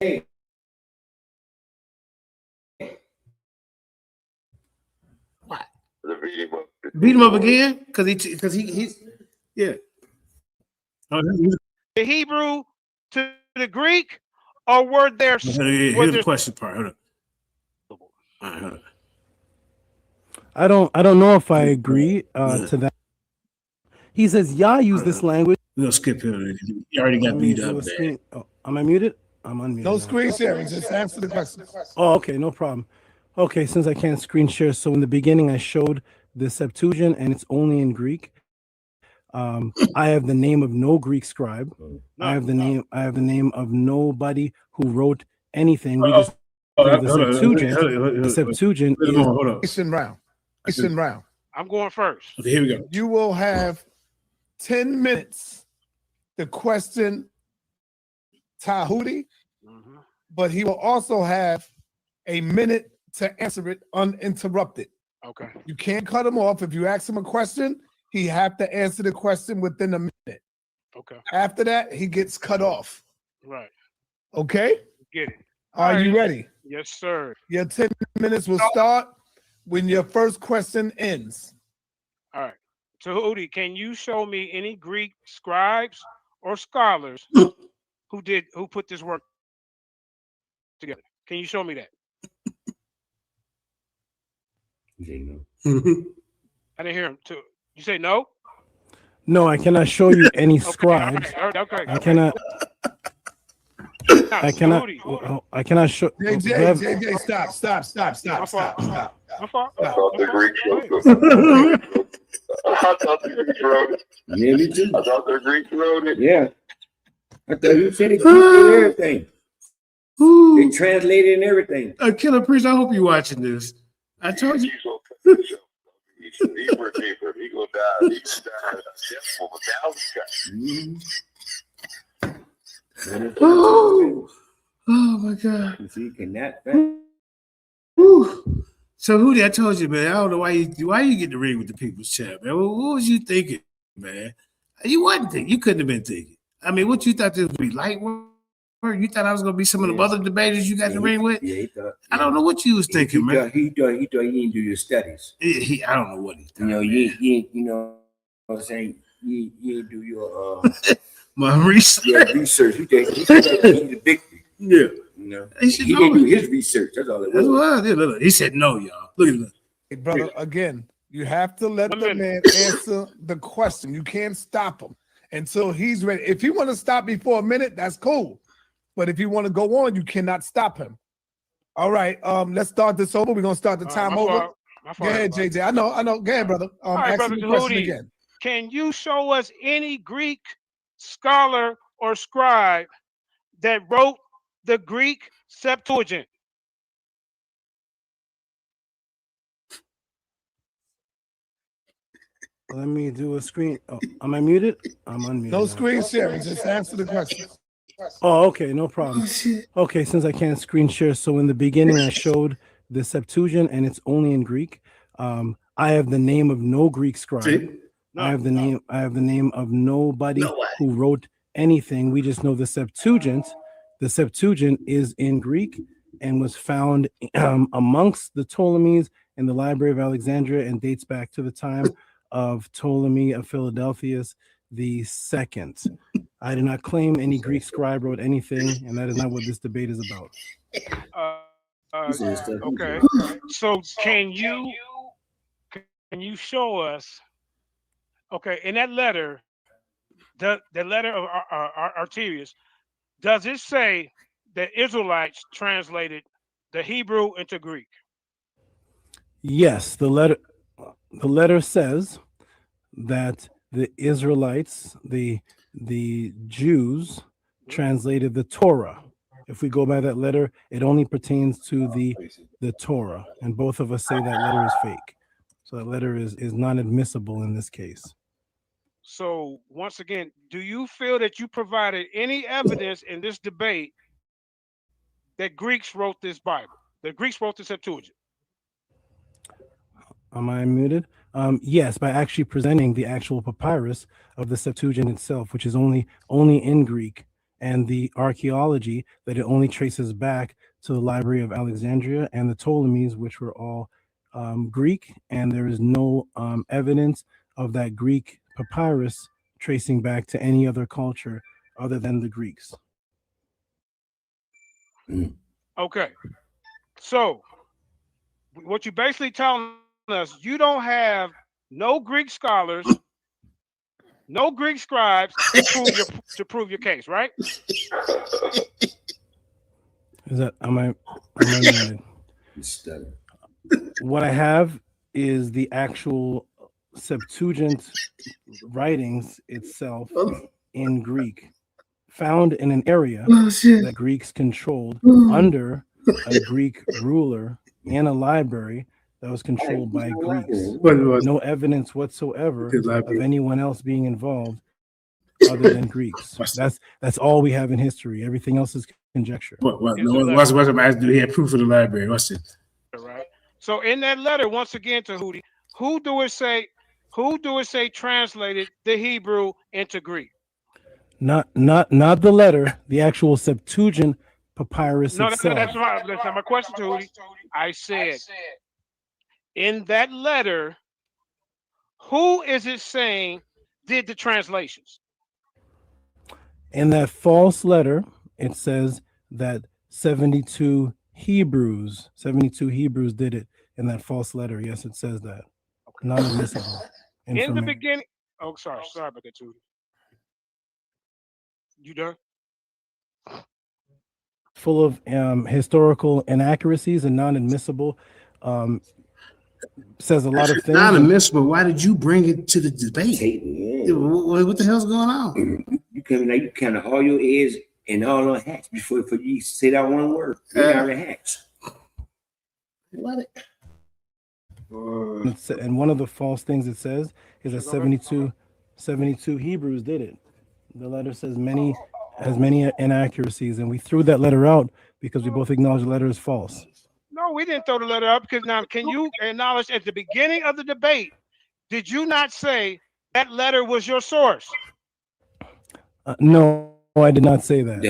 P: Hey.
O: beat him up.
B: Beat him up again? Because he's yeah.
L: The Hebrew to the Greek, or were there?
B: Here's the question part. Hold on. All right, hold on.
I: I don't know if I agree to that. He says Yah used this language.
B: We're gonna skip him. He already got beat up.
I: Oh, am I muted? I'm unmuted.
D: No
I: now.
D: screen sharing. Just answer the question.
I: Oh, okay, no problem. Okay, since I can't screen share, so in the beginning I showed the Septuagint, and it's only in Greek. I have the name of no Greek scribe. I have the name of nobody who wrote anything. We just the Septuagint. The Septuagint is
D: Jason Brown. Jason Brown.
L: I'm going first.
B: Okay, here we go.
D: You will have 10 minutes to question Tehuti, but he will also have a minute to answer it uninterrupted.
L: Okay.
D: You can't cut him off. If you ask him a question, he have to answer the question within a minute.
L: Okay.
D: After that, he gets cut off.
L: Right.
D: Okay?
L: Get it.
D: Are you ready?
L: Yes, sir.
D: Your 10 minutes will start when your first question ends.
L: All right. Tehuti, can you show me any Greek scribes or scholars who put this work together? Can you show me that? I didn't hear him. You say no?
I: no. I cannot show you any scribes.
L: Okay.
I: I cannot. I cannot. I cannot show.
D: JJ, stop.
L: My fault.
O: I thought the Greeks wrote it. I thought the Greeks wrote it.
P: Yeah, me too.
O: I thought the Greeks wrote it.
P: Yeah. I thought you said it did everything. They translated and everything.
B: Killer Priest, I hope you're watching this. I told you.
O: He's deeper. He gonna die. He's died a death of 1,000 guys.
B: Oh my God.
P: So you cannot.
B: Whew. So Hootie, I told you, man. I don't know why you get the ring with the people's champ, man. What was you thinking, man? You wasn't thinking. You couldn't have been thinking. I mean, what you thought this would be light work? You thought I was gonna be some of the other debaters you got the ring with?
P: Yeah, he thought.
B: I don't know what you was thinking, man.
P: He thought you didn't do your studies.
B: I don't know what he thought.
P: You know what I'm saying? You didn't do your
B: my research.
P: Yeah, research. He the victory.
B: Yeah.
P: You know,
B: he
P: didn't do his research. That's all it was.
B: That's what I did. Look, he said no, y'all. Look at that.
D: Hey, brother, again, you have to let the man answer the question. You can't stop him until he's ready. If he want to stop me for a minute, that's cool. But if you want to go on, you cannot stop him. All right, let's start this over. We're gonna start the time over. Go ahead, JJ. I know. Go ahead, brother.
L: All right,
D: ask
L: brother
D: me the question
L: Tehuti,
D: again.
L: can you show us any Greek scholar or scribe that wrote the Greek Septuagint?
I: Let me do a screen. Oh, am I muted? I'm unmuted.
D: No
I: now.
D: screen sharing. Just answer the question.
I: Oh, okay, no problem. Okay, since I can't screen share, so in the beginning I showed the Septuagint, and it's only in Greek. I have the name of no Greek scribe. I have the name of nobody who wrote anything. We just know the Septuagint. The Septuagint is in Greek and was found amongst the Ptolemies in the Library of Alexandria and dates back to the time of Ptolemy of Philadelphus II. I do not claim any Greek scribe wrote anything, and that is not what this debate is about.
L: Okay. So can you show us? Okay, in that letter, the letter of Arterius, does it say that Israelites translated the Hebrew into Greek?
I: Yes, the letter says that the Israelites, the Jews, translated the Torah. If we go by that letter, it only pertains to the Torah, and both of us say that letter is fake. So that letter is not admissible in this case.
L: So once again, do you feel that you provided any evidence in this debate that Greeks wrote this Bible? The Greeks wrote the Septuagint?
I: Am I muted? Yes, by actually presenting the actual papyrus of the Septuagint itself, which is only in Greek, and the archaeology that it only traces back to the Library of Alexandria and the Ptolemies, which were all Greek, and there is no evidence of that Greek papyrus tracing back to any other culture other than the Greeks.
L: Okay. So what you basically telling us, you don't have no Greek scholars, no Greek scribes to prove your case, right?
I: Is that am I muted? What I have is the actual Septuagint writings itself in Greek, found in an area that Greeks controlled under a Greek ruler in a library that was controlled by Greeks. No evidence whatsoever of anyone else being involved other than Greeks. That's all we have in history. Everything else is conjecture.
M: What's about do he have proof of the library? What's it?
L: Right. So in that letter, once again, Tehuti, who do it say translated the Hebrew into Greek?
I: Not the letter, the actual Septuagint papyrus
L: No,
I: itself.
L: that's not my question, Tehuti. I said, in that letter, who is it saying did the translations?
I: In that false letter, it says that 72 Hebrews did it in that false letter. Yes, it says that. Not admissible.
L: In the beginning. Oh, sorry about that, Tehuti. You done?
I: Full of historical inaccuracies and non-admissible. Says a lot of things.
B: Non-admissible. Why did you bring it to the debate? What the hell's going on?
P: You kind of all your eggs and all on hatch before you say that one word. You already hatched.
B: What?
I: And one of the false things it says is that 72 Hebrews did it. The letter says has many inaccuracies, and we threw that letter out because we both acknowledge the letter is false.
L: No, we didn't throw the letter up because now can you acknowledge at the beginning of the debate, did you not say that letter was your source?
I: No, I did not say that.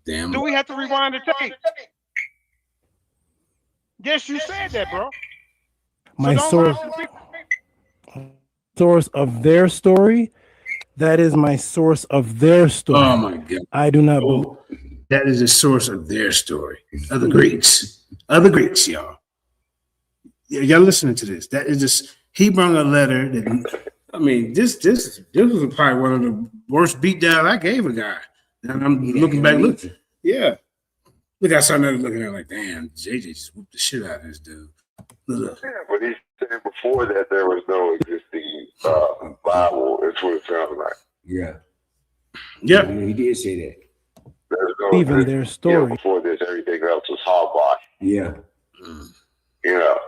B: Damn.
L: Do we have to rewind the tape? Yes, you said that, bro.
I: My source of their story, that is my source of their story.
M: Oh my God.
I: I do not believe.
M: That is the source of their story. Other Greeks, y'all. Y'all listening to this? That is just he brought a letter that. I mean, this was probably one of the worst beatdowns I gave a guy. And I'm looking back, look, I saw another looking at it like, damn, JJ just whooped the shit out of this dude. Look.
O: Yeah, but he said before that there was no existing Bible. That's what it sounded like.
P: Yeah.
M: Yeah.
P: He did say that.
O: There's no
I: Even their story.
O: Before this, everything else was hogwash.
P: Yeah.
O: You know,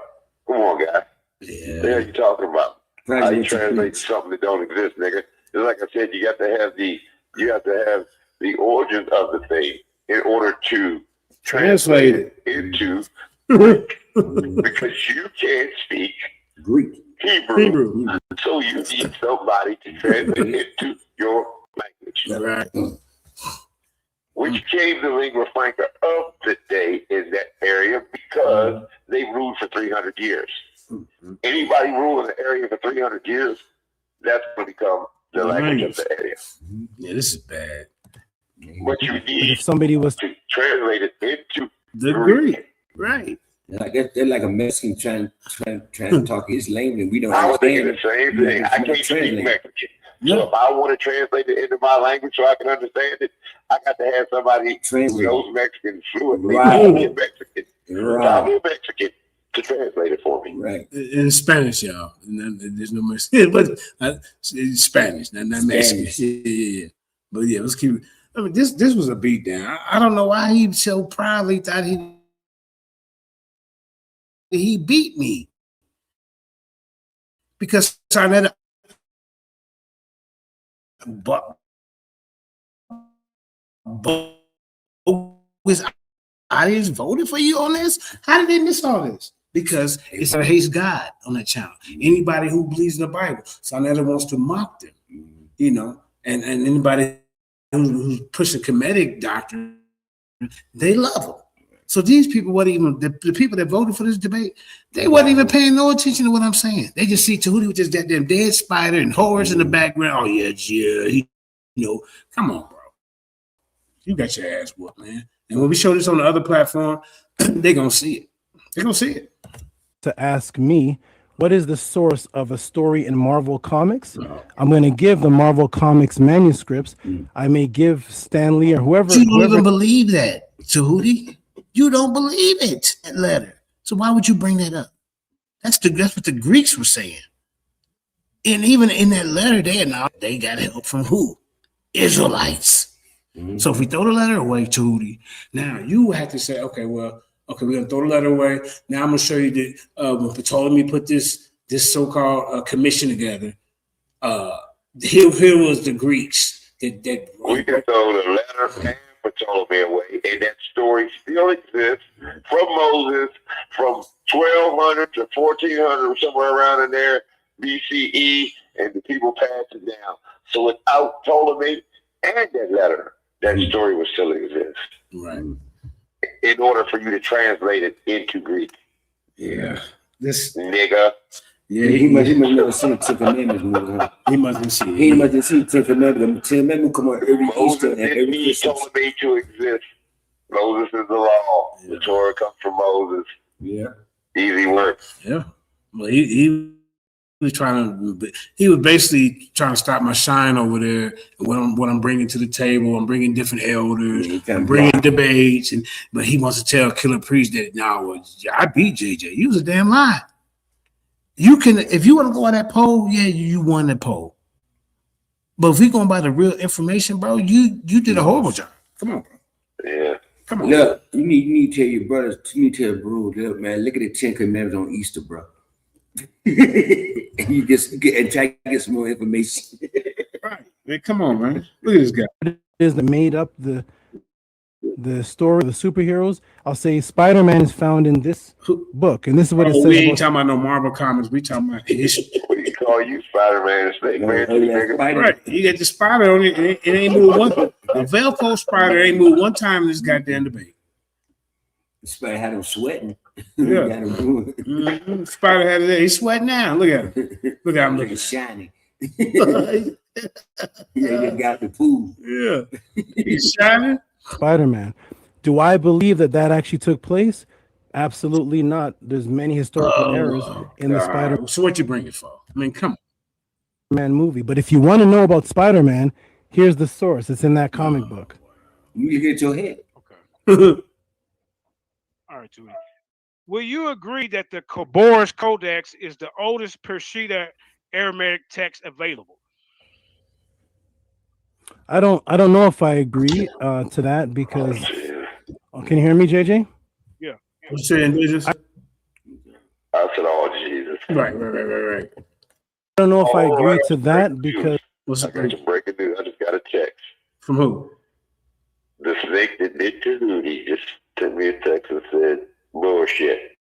O: come on, guy.
M: Yeah.
O: What are you talking about? How you translate something that don't exist, nigga? Just like I said, you have to have the origin of the thing in order to translate it into Greek. Because you can't speak
P: Greek.
O: Hebrew. So you need somebody to translate it into your language.
M: Right.
O: Which gave the lingua franca of the day in that area because they ruled for 300 years. Anybody ruling the area for 300 years, that's going to become the language of the area.
M: Yeah, this is bad.
O: But you need
I: If somebody was
O: to translate it into
M: the Greek. Right.
P: They're like a Mexican trying to talk his language, and we don't
O: I was thinking
P: understand
O: the same thing. I can't speak Mexican. So if I want to translate it into my language so I can understand it, I got to have somebody who knows Mexican fluently. I'm Mexican. I'm Mexican to translate it for me.
P: Right.
M: In Spanish, y'all. There's no Mexican, but in Spanish, not Mexican. Yeah. But yeah, let's keep it. I mean, this was a beatdown. I don't know why he so proudly thought he beat me. Because Sarnetta his audience voted for you on this? How did they miss all this? Because it's a hates God on that channel. Anybody who believes in the Bible, Sarnetta wants to mock them, you know, and anybody who's pushing Kemetic doctrine, they love them.
B: So these people wasn't even the people that voted for this debate. They wasn't even paying no attention to what I'm saying. They just see Tehuti with just that damn dead spider and horrors in the background. Oh yeah, he, come on, bro. You got your ass whooped, man. And when we show this on the other platform, they gonna see it. They're gonna see it.
I: To ask me, what is the source of a story in Marvel Comics? I'm going to give the Marvel Comics manuscripts. I may give Stan Lee or whoever.
B: You don't even believe that, Tehuti. You don't believe it, that letter. So why would you bring that up? That's what the Greeks were saying. And even in that letter, they got help from who? Israelites. So if we throw the letter away, Tehuti, now you have to say, okay, we're gonna throw the letter away. Now I'm gonna show you that when Ptolemy put this so-called commission together, here was the Greeks that
O: we can throw the letter and Ptolemy away, and that story still exists from Moses from 1200 to 1400, somewhere around in there, BCE, and the people passed it down. So without Ptolemy and that letter, that story would still exist.
B: Right.
O: In order for you to translate it into Greek.
B: Yeah. This
O: nigga.
P: Yeah, he must never seen the Ten Commandments movie, huh?
B: He mustn't see it.
P: He must have seen the Ten Commandments. The Ten Commandments come on every Easter and every
O: Moses
P: Christmas.
O: Ptolemy to exist. Moses is the law.
B: Yeah.
O: The Torah comes from Moses.
P: Yeah.
O: Easy work.
B: Yeah. Well, he was basically trying to stop my shine over there. What I'm bringing to the table, I'm bringing different elders, I'm bringing debates, but he wants to tell Killer Priest that I beat JJ. You was a damn lie. You can, if you want to go on that poll, yeah, you won that poll. But if we going by the real information, bro, you did a horrible job. Come on, bro.
O: Yeah.
B: Come on.
P: Look, you need to tell your brothers, you need to tell bro, look, man, look at the Ten Commandments on Easter, bro. And you try to get some more information.
B: Right. Man, come on, man. Look at this guy.
I: It is that made up the story of the superheroes. I'll say Spider-Man is found in this book, and this is what it says.
B: We ain't talking about no Marvel comics. We talking about history.
O: We call you Spider-Man and Snake Man.
B: Right. You got the spider on it. It ain't moved one. The Velcro spider ain't moved one time in this goddamn debate.
P: The spider had him sweating.
B: Yeah. Spider had it. He's sweating now. Look at him. Look at him looking
P: shiny. Yeah, got the pool.
B: Yeah. He's shining.
I: Spider-Man. Do I believe that actually took place? Absolutely not. There's many historical errors in the Spider-Man.
B: So what you bring it for? I mean, come
I: on. Movie. But if you want to know about Spider-Man, here's the source. It's in that comic book.
P: You get your head.
B: Okay.
L: All right, Judy. Will you agree that the Khabors Codex is the oldest Peshitta Aramaic text available?
I: I don't know if I agree to that because can you hear me, JJ?
L: Yeah.
B: What you saying, Jesus?
O: I said, oh Jesus.
B: Right.
I: I don't know if I agree to that because
O: I got some breaking news. I just got a text.
B: From who?
O: The snake that did Tehuti just sent me a text and said, bullshit.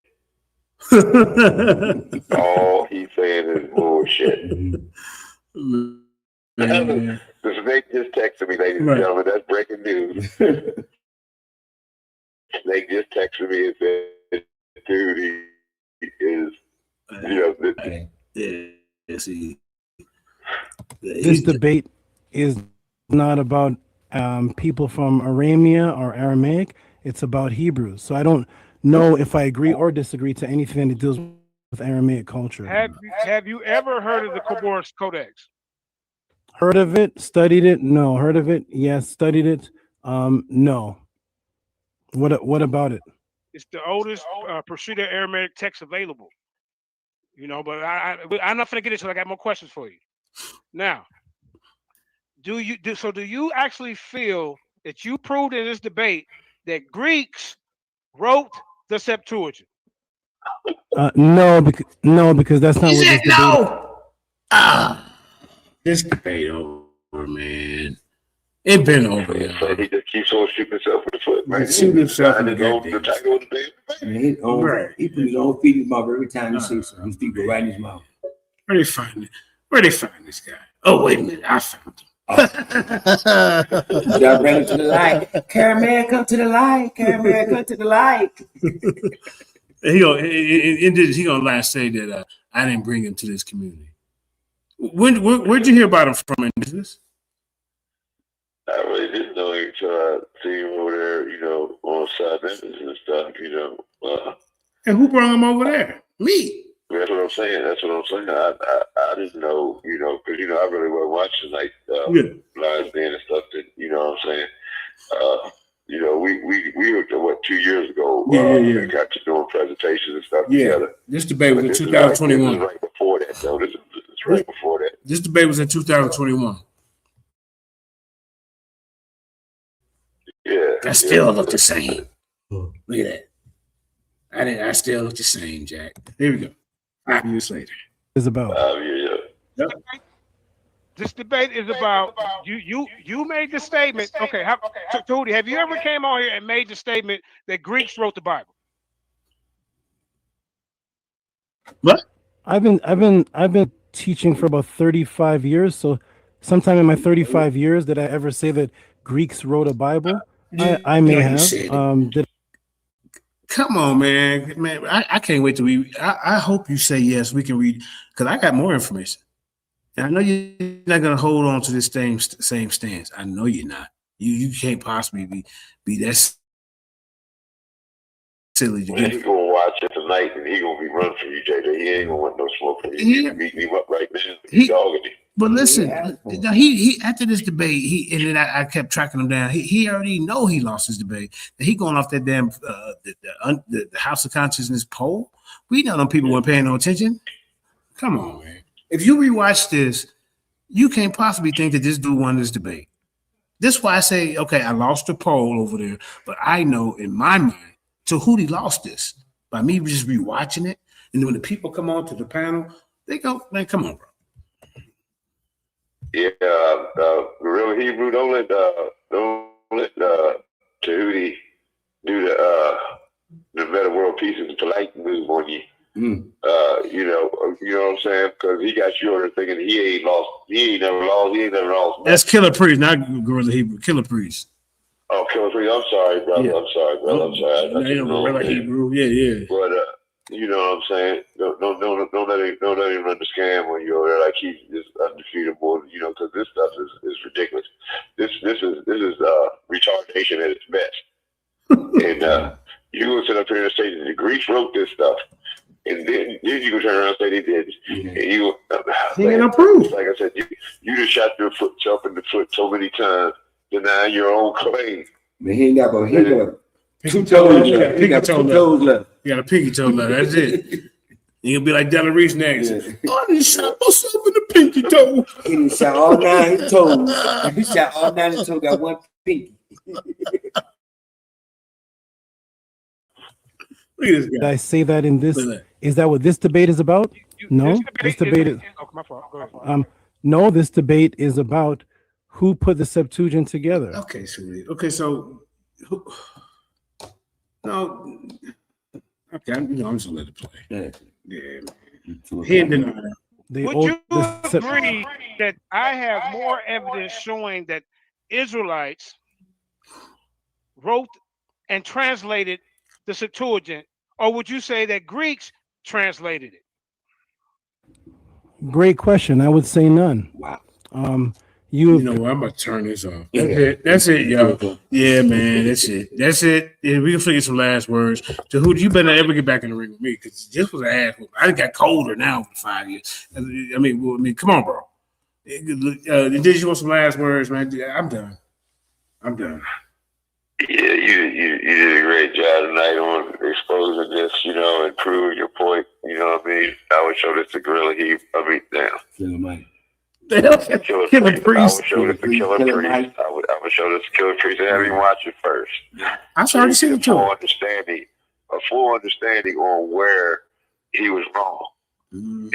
O: All he's saying is bullshit. The snake just texted me, ladies and gentlemen. That's breaking news. Snake just texted me and said, Tehuti is,
I: this debate is not about people from Aramea or Aramaic. It's about Hebrews. So I don't know if I agree or disagree to anything that deals with Aramaic culture.
L: Have you ever heard of the Khabors Codex?
I: Heard of it? Studied it? No. Heard of it? Yes. Studied it? No. What about it?
L: It's the oldest Peshitta Aramaic text available. But I'm not gonna get into it. I got more questions for you. Now, do you actually feel that you proved in this debate that Greeks wrote the Septuagint?
I: No, because that's not what this debate.
B: This debate over, man. It been over,
O: so he just keeps on shooting himself in the foot, man.
B: Shooting himself in the
P: goddamn. He put his own feet in his mouth every time he says something. His feet go right in his mouth.
B: Where they find this guy? Oh, wait a minute. I found him.
P: Y'all bring him to the light. Caramel, come to the light. Caramel, come to the light.
M: He gonna lie and say that I didn't bring him to this community. Where'd you hear about him from in business?
O: I really didn't know him until I see him over there, on side business and stuff,
M: And who brought him over there? Me.
O: That's what I'm saying. I didn't know, because I really wasn't watching like Lions Den and stuff. That what I'm saying. We were 2 years ago. We got to doing presentations and stuff together.
M: This debate was in 2021.
O: This is right before that, though. This is right before that.
M: This debate was in 2021.
O: Yeah.
B: I still look the same. Look at that. I still look the same, Jack.
M: Here we go. 5 years later.
I: Is about.
L: This debate is about you made the statement. Okay, Tehuti, have you ever came on here and made the statement that Greeks wrote the Bible?
M: What?
I: I've been teaching for about 35 years. So sometime in my 35 years, did I ever say that Greeks wrote a Bible? I may have.
M: Come on, man. I can't wait to read. I hope you say yes. We can read because I got more information. And I know you're not gonna hold on to this same stance. I know you're not. You can't possibly be that silly.
O: He's gonna watch it tonight, and he's gonna be running from you, JJ. He ain't gonna want no smoke from you. He's beating him up right now. He's dogging him.
M: But listen, he after this debate, and then I kept tracking him down. He already know he lost his debate. He going off that damn the House of Consciousness poll. We know them people weren't paying no attention. Come on, man. If you rewatch this, you can't possibly think that this dude won this debate. That's why I say, okay, I lost the poll over there, but I know in my mind, Tehuti lost this by me just rewatching it. And then when the people come on to the panel, they go, man, come on, bro.
O: Yeah, real Hebrew, don't let Tehuti do the better world pieces and polite move on you. You know what I'm saying? Because he got you over thinking he ain't lost. He ain't never lost.
M: That's Killer Priest, not Gorilla Hebrew. Killer Priest.
O: Oh, Killer Priest. I'm sorry, brother.
M: Yeah.
O: I'm sorry, brother. I'm sorry. I didn't know.
M: Gorilla Hebrew. Yeah.
O: But you know what I'm saying? Don't let him run the scam when you're over there like he's this undefeated boy. You know, because this stuff is ridiculous. This is retardation at its best. And you gonna sit up here and say that the Greeks wrote this stuff. And then you go turn around and say they did. And you
M: he ain't no proof.
O: Like I said, you just shot yourself in the foot so many times, denying your own claim.
P: Man, he got two toes left. He got two toes left.
M: You got a pinky toe left. That's it. You gonna be like Della Reese next. I didn't shot myself in the pinky toe.
P: He didn't shot all 9 his toes. He shot all 9 his toes, got one pinky.
I: Did I say that in this? Is that what this debate is about? No, this debate is.
L: My fault. Go ahead.
I: No, this debate is about who put the Septuagint together.
M: Okay, sweetie. Okay, so no. Okay, I'm just gonna let it play. Yeah, man. He didn't deny that.
L: Would you agree that I have more evidence showing that Israelites wrote and translated the Septuagint, or would you say that Greeks translated it?
I: Great question. I would say none.
P: Wow.
M: You know what? I'm about to turn this off. That's it, y'all. Yeah, man. That's it. Yeah, we can figure some last words. Tehuti, you better not ever get back in the ring with me because this was an ass. I got colder now for 5 years. I mean, come on, bro. Did you want some last words, man? I'm done.
O: Yeah, you did a great job tonight on exposing this, and proving your point. You know what I mean? I would show this to Gorilla Heap.
M: Killer Priest.
O: I would show this to Killer Priest. I would show this to Killer Priest and have him watch it first.
M: I already seen it too.
O: A full understanding on where he was wrong. Mm-hmm.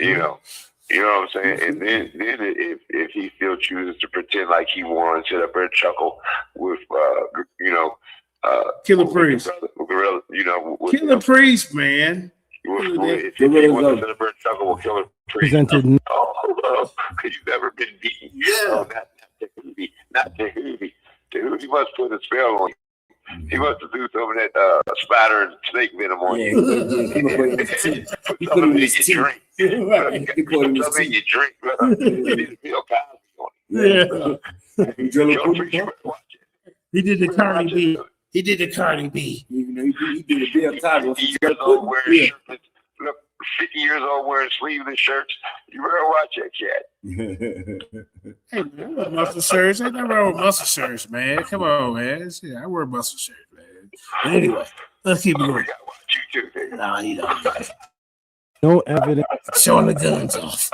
O: You know what I'm saying? And then if he still chooses to pretend like he won, sit up there and chuckle with
M: Killer Priest.
O: Gorilla,
M: Killer Priest, man.
O: If he wants to sit up there and chuckle with Killer Priest, because you've never been beaten.
M: Yeah.
O: not Tehuti. Tehuti must put a spell on you. He must have do some of that spider and snake venom on you. Put some of it in your drink. Put some in your drink, brother. You need to feel Cosby on it.
B: He did the Cardi B. He did the Cardi B.
P: He did a Bill Cosby.
O: 50 years old wearing sleeveless shirts. You better watch that cat.
M: Hey, man, I wear muscle shirts. Ain't nothing wrong with muscle shirts, man. Come on, man. Yeah, I wear muscle shirts, man. But anyway, let's keep it going. No, he don't.
I: No evidence.
B: Showing the guns off.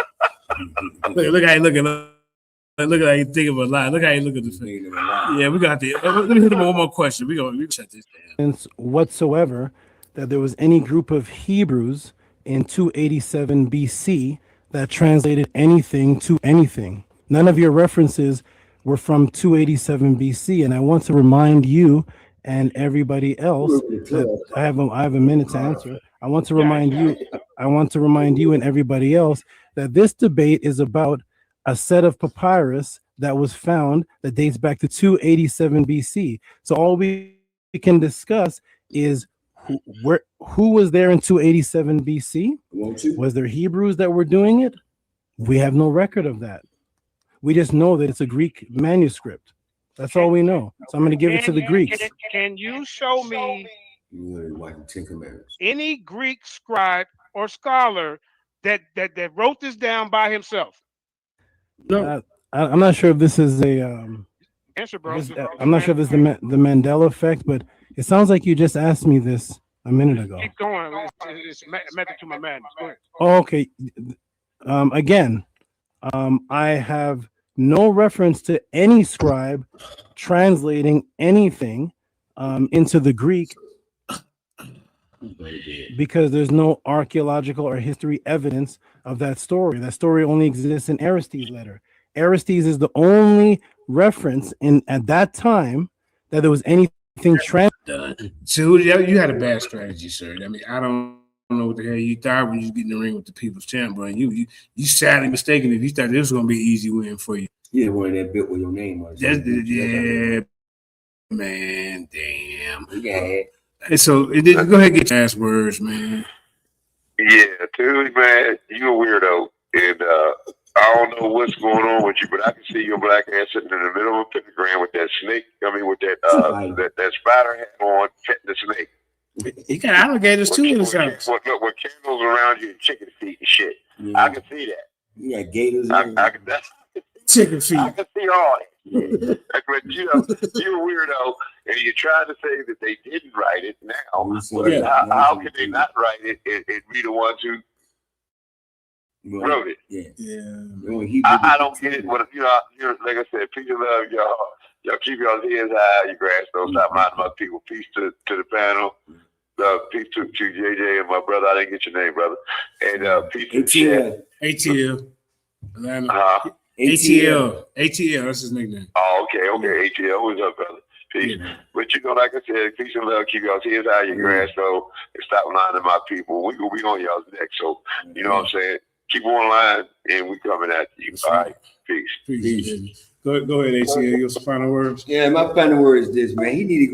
M: Look how he looking. Look at how you think of a lie. Look how you look at the thing. Yeah, we got the. Let me hit him with one more question. We shut this down.
I: Whatsoever that there was any group of Hebrews in 287 BC that translated anything to anything. None of your references were from 287 BC, and I want to remind you and everybody else that I have a minute to answer. I want to remind you and everybody else that this debate is about a set of papyrus that was found that dates back to 287 BC. So all we can discuss is who was there in 287 BC? Was there Hebrews that were doing it? We have no record of that. We just know that it's a Greek manuscript. That's all we know. So I'm going to give it to the Greeks.
L: Can you show me any Greek scribe or scholar that wrote this down by himself?
I: No, I'm not sure if this is a.
L: Answer, bro.
I: I'm not sure if this is the Mandela effect, but it sounds like you just asked me this a minute ago.
L: Keep going. It's method to my madness. Go ahead.
I: Oh, okay. Again, I have no reference to any scribe translating anything into the Greek because there's no archaeological or history evidence of that story. That story only exists in Aristides' letter. Aristides is the only reference at that time that there was anything
M: translated. So you had a bad strategy, sir. I mean, I don't know what the hell you thought when you get in the ring with the people's champ, bro. You sadly mistaken if you thought this was gonna be an easy win for you.
P: Yeah, wearing that bit with your name on it.
M: Yeah, man, damn.
P: Yeah.
M: Hey, so go ahead and get your ass words, man.
O: Yeah, dude, man, you a weirdo, and I don't know what's going on with you, but I can see your black ass sitting in the middle of a pentagram with that snake. I mean, with that that spider hat on, petting the snake.
M: He got alligators too in his house.
O: With candles around you and chicken feet and shit.
P: Yeah.
O: I can see that.
P: You got gators.
M: Chicken feet.
O: I can see all that. Yeah. But you're a weirdo, and you're trying to say that they didn't write it now. How can they not write it and be the ones who wrote it? I don't get it. But you're like I said, peace and love, y'all. Y'all keep y'all heads high. You grass don't stop minding my people. Peace to the panel. Peace to JJ and my brother. I didn't get your name, brother. And peace to
M: ATL. ATL. ATL. That's his nickname.
O: Oh, okay. ATL. What's up, brother? Peace. Yeah. But like I said, peace and love. Keep y'all heads high. Your grass though. And stop lying to my people. We gonna be on y'all's neck. So you know what I'm saying. Keep on line, and we coming at you. All right. Peace.
M: Go ahead, ATL. Your final words.
P: Yeah, my final word is this, man. He need to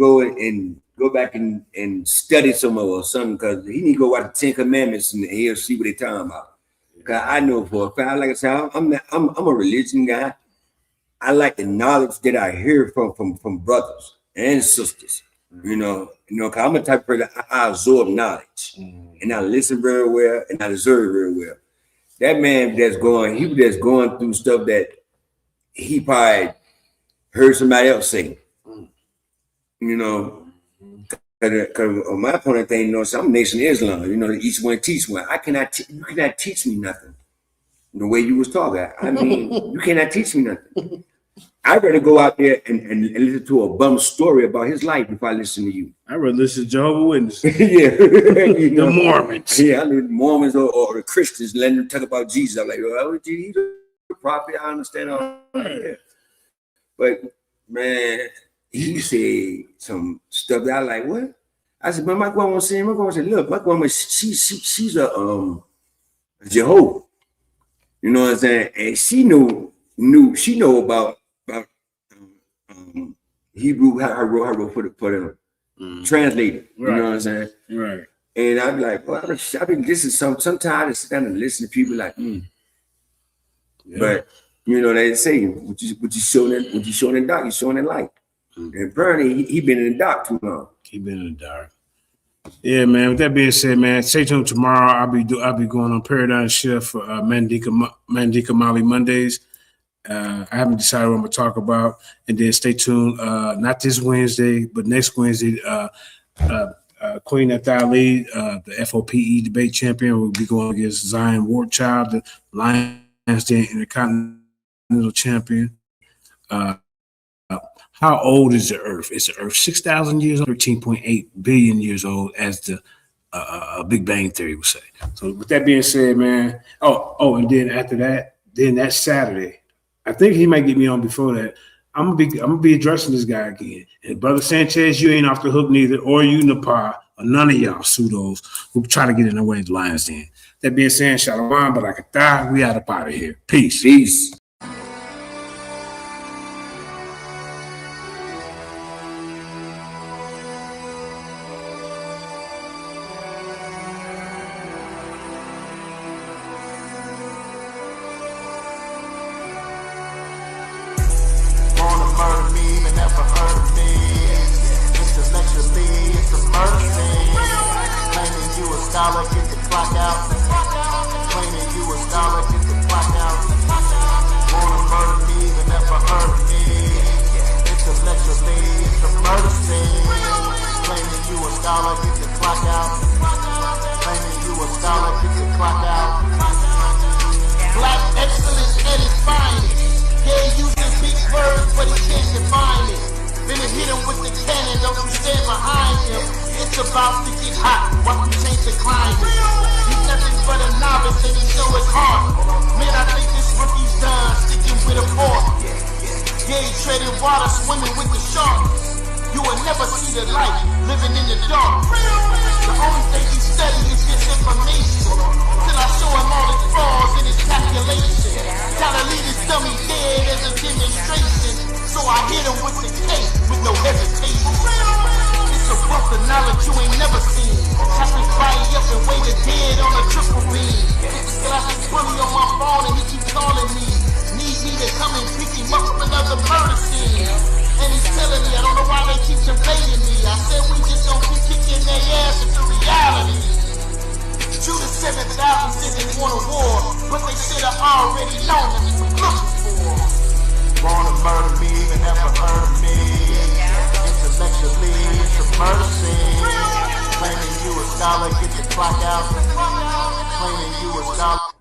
P: go back and study some or something, because he need to go watch the 10 Commandments and he'll see what they talking about. Because I know for a fact, like I said, I'm a religion guy. I like the knowledge that I hear from brothers and sisters. You know, because I'm a type of person, I absorb knowledge and I listen very well and I observe very well. That man that's going through stuff that he probably heard somebody else say. You know, because my point of thing, I'm Nation of Islam. You know, each one teach one. You cannot teach me nothing the way you was talking. I mean, you cannot teach me nothing. I'd rather go out there and listen to a bum story about his life before I listen to you.
M: I'd rather listen to Jehovah's Witnesses.
P: The
M: Mormons.
P: Yeah, I mean, the Mormons or the Christians, letting them talk about Jesus. I'm like, oh, he's a prophet. I understand all that. But, man, he said some stuff that I like, what? I said, but my grandma said, look, my grandma, she's a Jehovah. You know what I'm saying? And she know about Hebrew, I wrote for the translated.
M: Right.
P: You know what I'm saying?
M: Right.
P: And I'd be like, well, I've been listening sometimes I sit down and listen to people like,
M: Yeah.
P: But you know, they say what you showing in dark, you showing in light. And apparently he been in the dark too long.
M: He been in the dark. Yeah, man. With that being said, man, stay tuned tomorrow. I'll be going on Paradigm Shift for Mandika Mali Mondays. I haven't decided what I'm gonna talk about, and then stay tuned. Not this Wednesday, but next Wednesday. Queen Nathalie, the FOPE debate champion, will be going against Zion Wardchild, the Lions Den Intercontinental champion. How old is the Earth? Is the Earth 6,000 years old, 13.8 billion years old, as the Big Bang Theory would say? So with that being said, man, and then after that, then that Saturday, I think he might get me on before that. I'm gonna be addressing this guy again. And Brother Sanchez, you ain't off the hook neither, or you Napar, or none of y'all pseudos who try to get in the way of the Lions Den. That being said, Shalom, but I could die. We out of here. Peace.
P: Peace.
A: Murder me, but never heard me. Intellectually, it's a murder scene. Claiming you a scholar, get the clock out. Claiming you a scholar, get the clock out. Wanna murder me, but never heard me. Intellectually, it's a murder scene. Claiming you a scholar, get the clock out. Claiming you a scholar, get the clock out. Black excellence at its finest. Yeah, using big words, but he can't define it. Then it hit him with the cannon, don't you stand behind him. It's about to get hot, watch him change the climate. He's nothing but a novice and he show his heart. Man, I think this rookie's done, sticking with a fork. Yeah, he treading water, swimming with the sharks. You will never see the light, living in the dark. The only thing he study is his information. Till I show him all his flaws and his calculation. Gotta leave his dummy dead as a demonstration. So I hit him with the case with no hesitation. It's a wealth of knowledge you ain't never seen. Chop his body up and weigh the dead on a triple beam. Got this bully on my phone and he keep calling me. Need me to come and pick him up from another murder scene. And he's telling me, I don't know why they keep invading me. I said we just gonna keep kicking their ass into reality. JJ7000 said they want a war, but they should have already known what they were looking for. Wanna murder me, but never heard me. Intellectually, it's a murder scene. Claiming you a scholar, get the clock out. Claiming you a scholar.